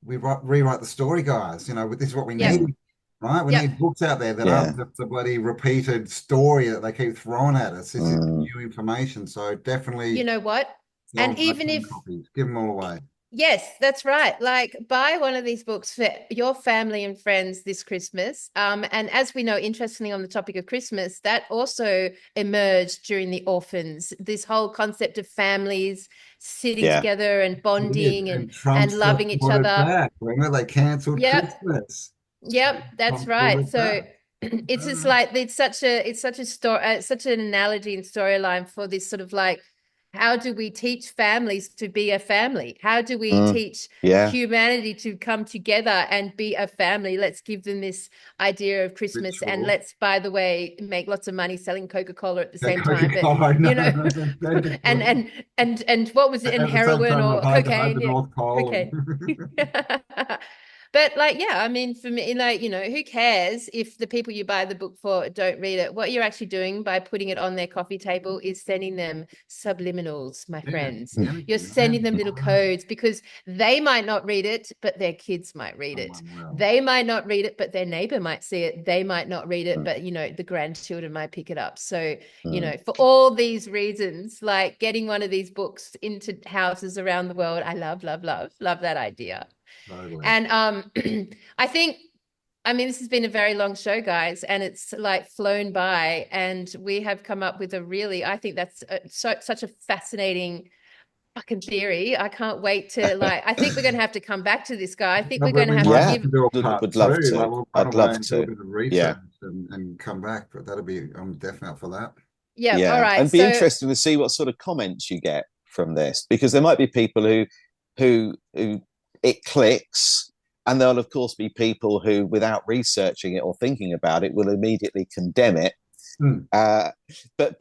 rewrite the story, guys. This is what we Yep. need, right? We Yep. need books out there that Yeah. aren't just the bloody repeated story that they keep throwing at us. This is new information. So definitely, You know what? And even if copies, give them all away. Yes, that's right. Like buy one of these books for your family and friends this Christmas. And as we know, interestingly, on the topic of Christmas, that also emerged during the orphans, this whole concept of families sitting Yeah. together and bonding And Trump and just loving each brought it other. back. Remember, they cancelled Yep. Christmas. Yep, that's Trump brought right. it So back. it's just like it's such a story, such an analogy and storyline for this sort of like, how do we teach families to be a family? How do we teach Yeah. humanity to come together and be a family? Let's give them this idea of Christmas, and Ritual. let's, by the way, make lots of money selling Coca-Cola at the Yeah, same time. But Coca-Cola, no, you know, no, and what was it? And at the same heroin time, or hide cocaine? the Yeah, North Pole. cocaine. But like, yeah, I mean, for me, like, who cares if the people you buy the book for don't read it? What you're actually doing by putting it on their coffee table is sending them subliminals, my friends. You're sending them little codes because they might not read it, but their kids might read it. They might not read it, but their neighbor might see it. They might not read it, but the grandchildren might pick it up. So, for all these reasons, like getting one of these books into houses around the world, I love, love, love, love that idea. Totally. And I mean, this has been a very long show, guys, and it's like flown by, and we have come up with I think that's such a fascinating fucking theory. I can't wait to I think we're going to have to come back to this, guy. I think we're going to have to give. do a part Would love two. to. Like, we'll I'd love do a to. bit of research and come back, but I'm definitely up for that. Yeah. All right. And be interesting to see what sort of comments you get from this, because there might be people who it clicks, and there'll of course be people who, without researching it or thinking about it, will immediately condemn it. But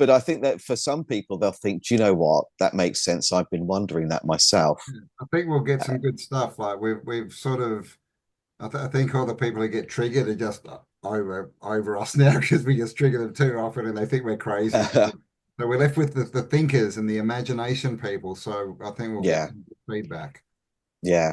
I think that for some people, they'll think, do you know what, that makes sense, I've been wondering that myself. I think we'll get some good stuff. Like we've sort of, I think all the people who get triggered are just over us now, because we just trigger them too often and they think we're crazy. So we're left with the thinkers and the imagination people. So I think we'll get some good feedback. Yeah.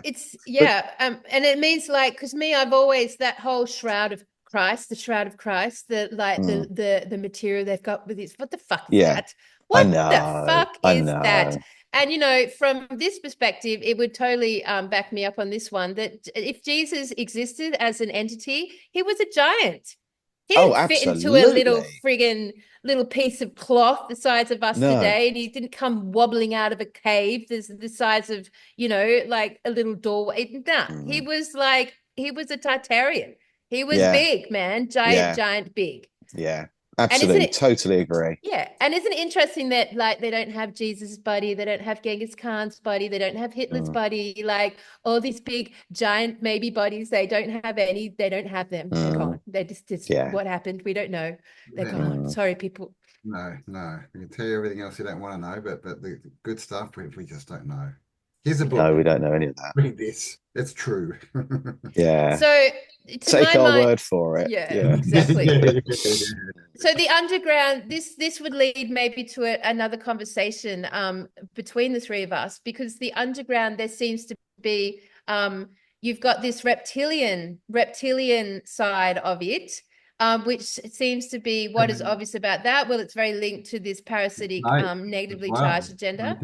And it means like, because I've always, that whole shroud of Christ, the shroud of Christ, the material they've got with this. What the fuck is Yeah. that? I What the know. fuck I is that? know. And from this perspective, it would totally back me up on this one, that if Jesus existed as an entity, he was a giant. He Oh, didn't fit into a little absolutely. friggin' little piece of cloth the size of us No. today, and he didn't come wobbling out of a cave. There's the size of, like a little doorway. Nah, he was a Tartarian. He was Yeah. big, man, giant, big. Yeah. And isn't Absolutely. it? Totally agree. Yeah, and isn't it interesting that like they don't have Jesus' body, they don't have Genghis Khan's body, they don't have Hitler's body, like all these big giant maybe bodies, they don't have them. They're gone. They're just what happened. We don't know. They're gone. Sorry, people. No. I can tell you everything else you don't want to know, but the good stuff we just don't know. Here's a book. No, we don't know any of that. Read this. It's true. So to take my our mind, word for it. Yeah. Exactly. So the underground, this would lead maybe to another conversation between the three of us, because the underground, there seems to be you've got this reptilian side of it, which seems to be what is obvious about that. Well, it's very linked to this parasitic, negatively charged agenda.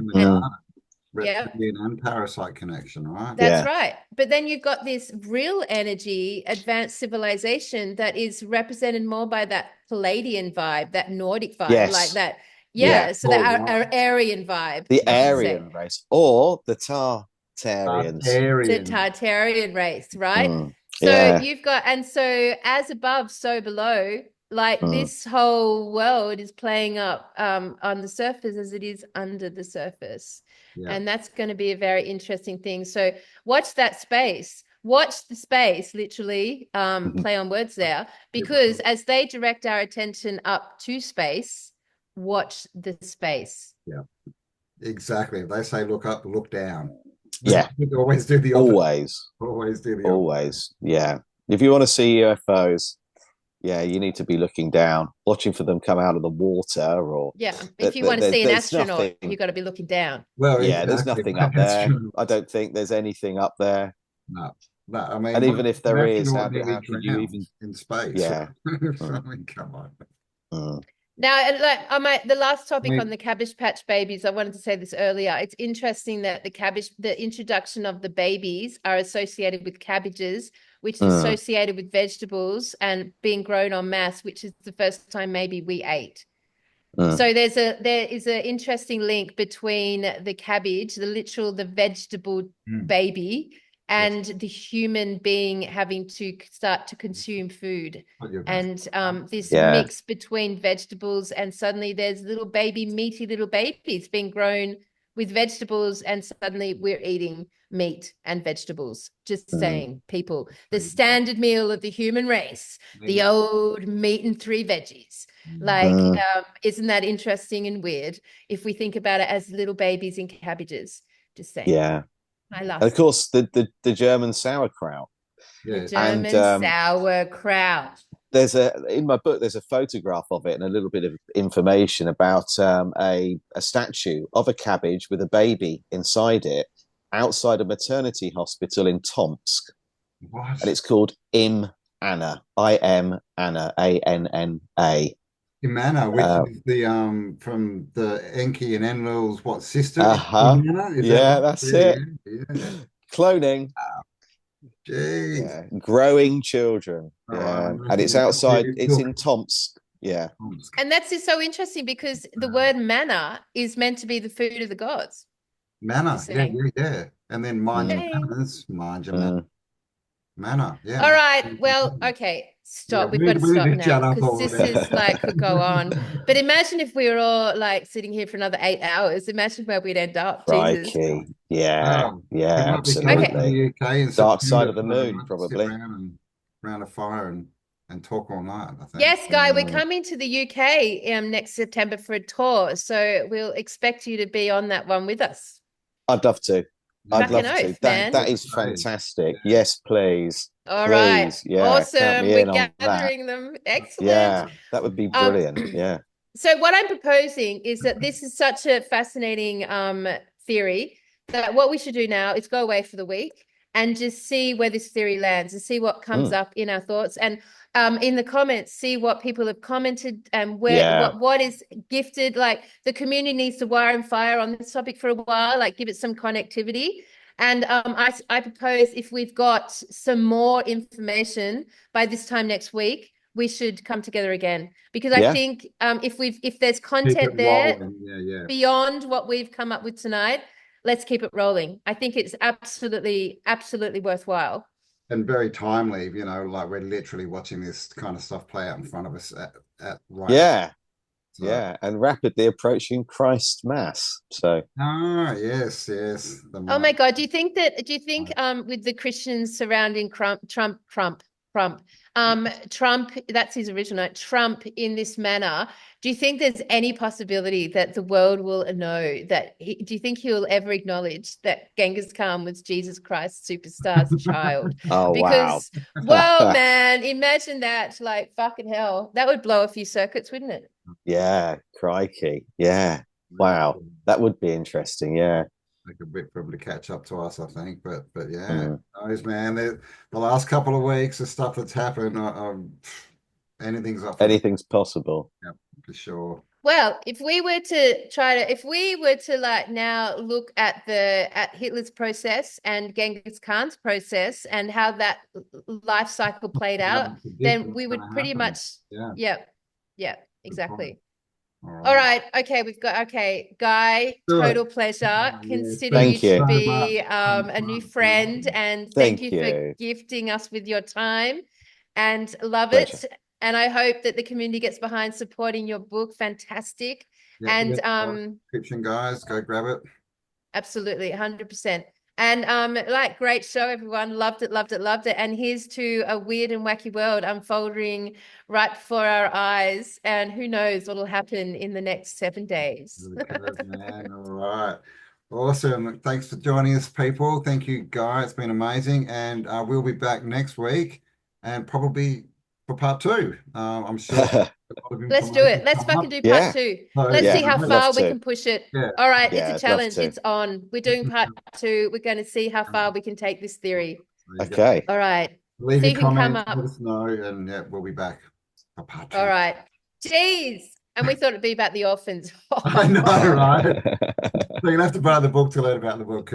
Reptilian and parasite connection, right? That's right. But then you've got this real energy, advanced civilization that is represented more by that Palladian vibe, that Nordic vibe, like that. Yeah. So our Aryan vibe. The Aryan race, or the Tartarians. The Tartarian race, right? So you've got, and so as above, so below, like this whole world is playing up on the surface as it is under the surface. And that's going to be a very interesting thing. So watch that space. Watch the space, literally, play on words there, because as they direct our attention up to space, watch the space. Yeah, exactly. If they say look up, look down. Yeah. Always do the opposite. Always do the opposite. Yeah. If you want to see UFOs, you need to be looking down, watching for them come out of the water, or if you want to see an astronaut, you've got to be looking down. Well, there's nothing up there. I don't think there's anything up there. No. I mean, and even if there is, how can you even in space? Yeah. I mean, come on. Now, like the last topic on the Cabbage Patch Babies, I wanted to say this earlier. It's interesting that the introduction of the babies are associated with cabbages, which is associated with vegetables and being grown en masse, which is the first time maybe we ate. So there is an interesting link between the cabbage, the vegetable baby, and the human being having to start to consume food. And this mix between vegetables, and suddenly there's meaty little babies being grown with vegetables, and suddenly we're eating meat and vegetables. Just saying, people, the standard meal of the human race, the old meat and 3 veggies. Like, isn't that interesting and weird if we think about it as little babies in cabbages? Just saying. Yeah. And of course, the German sauerkraut. The German sauerkraut. In my book, there's a photograph of it and a little bit of information about a statue of a cabbage with a baby inside it outside a maternity hospital in Tomsk. What? And it's called Im Anna, I-M Anna, A-N-N-A. Imana, which is the from the Enki and Enlil's sister? That's it. Yeah. Cloning. Jeez. Yeah. Growing children. And it's outside, it's in Tomsk. Yeah. And that's just so interesting, because the word manna is meant to be the food of the gods. Manna, yeah. And then mind your manners, mind your manna. Manna, yeah. All right. Well, okay. Stop. We've got to stop now, because this is could go on. But imagine if we were all sitting here for another 8 hours. Imagine where we'd end up. Jesus. Yeah. Absolutely. To the UK Dark side of the moon, probably. Around a fire and talk all night, I think. Yes, Guy, we're coming to the UK next September for a tour. So we'll expect you to be on that one with us. I'd love to. I'd love to. That is fantastic. Yes, please. All right. Yeah, awesome. We're gathering them. Excellent. Yeah, that would be brilliant. So what I'm proposing is that this is such a fascinating theory that what we should do now is go away for the week and just see where this theory lands and see what comes up in our thoughts. And in the comments, see what people have commented and what is gifted. Like the community needs to wire and fire on this topic for a while, like give it some connectivity. And I propose if we've got some more information by this time next week, we should come together again, because I think if there's content there beyond what we've come up with tonight, let's keep it rolling. I think it's absolutely worthwhile. And very timely, you know, like we're literally watching this kind of stuff play out in front of us at right now. Yeah, and rapidly approaching Christ Mass. So yes. Oh my God. Do you think with the Christians surrounding Trump, that's his original name, Trump in this manner, do you think there's any possibility that the world will know that do you think he'll ever acknowledge that Genghis Khan was Jesus Christ Superstar's child? Oh, because, well, man, imagine that, like fucking hell. That would blow a few circuits, wouldn't it? Yeah, crikey. Yeah. Wow. That would be interesting. Yeah. Like a bit probably catch up to us, I think, but yeah, knows, man. The last couple of weeks, the stuff that's happened, anything's possible. Yeah, for sure. Well, if we were to like now look at Hitler's process and Genghis Khan's process and how that life cycle played out, then we would pretty much, yeah, exactly. All right. Okay, Guy, total pleasure. Consider you to be a new friend, and thank you for gifting us with your time, and love it. And I hope that the community gets behind supporting your book. Fantastic. And description, guys, go grab it. Absolutely, 100%. And like, great show, everyone. Loved it. And here's to a weird and wacky world unfolding right before our eyes. And who knows what'll happen in the next 7 days. Man. All right. Awesome. Thanks for joining us, people. Thank you, Guy. It's been amazing. And we'll be back next week and probably for part 2. I'm sure. Let's do it. Let's fucking do part 2. Let's see how far we can push it. All right, it's a challenge. It's on. We're doing part 2. We're going to see how far we can take this theory. Okay. All right. Leave your comments, let us know, and we'll be back for part 2. All right. Jeez. And we thought it'd be about the orphans. I know, right? So you're gonna have to buy the book to learn about the book.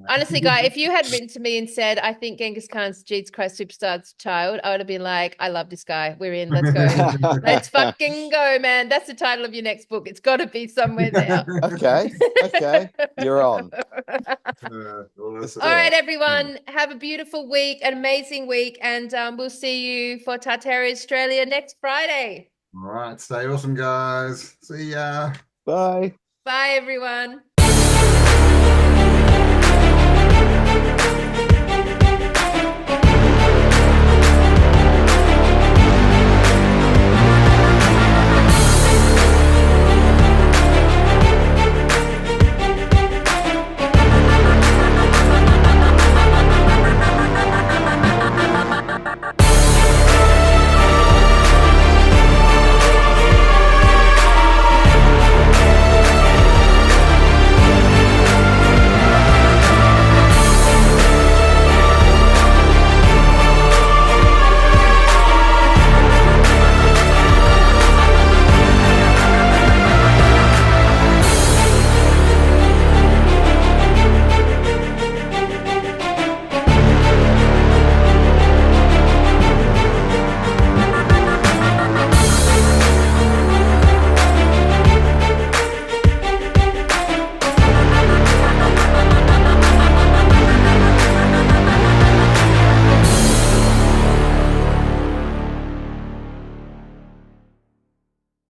Honestly, Guy, if you had written to me and said, I think Genghis Khan's Jesus Christ Superstar's child, I would have been like, I love this guy. We're in. Let's go. Let's fucking go, man. That's the title of your next book. It's got to be somewhere there. Okay. You're on. All right, everyone. Have a beautiful week, an amazing week. And we'll see you for Tartaria Australia next Friday. All right. Stay awesome, guys. See ya. Bye. Bye, everyone.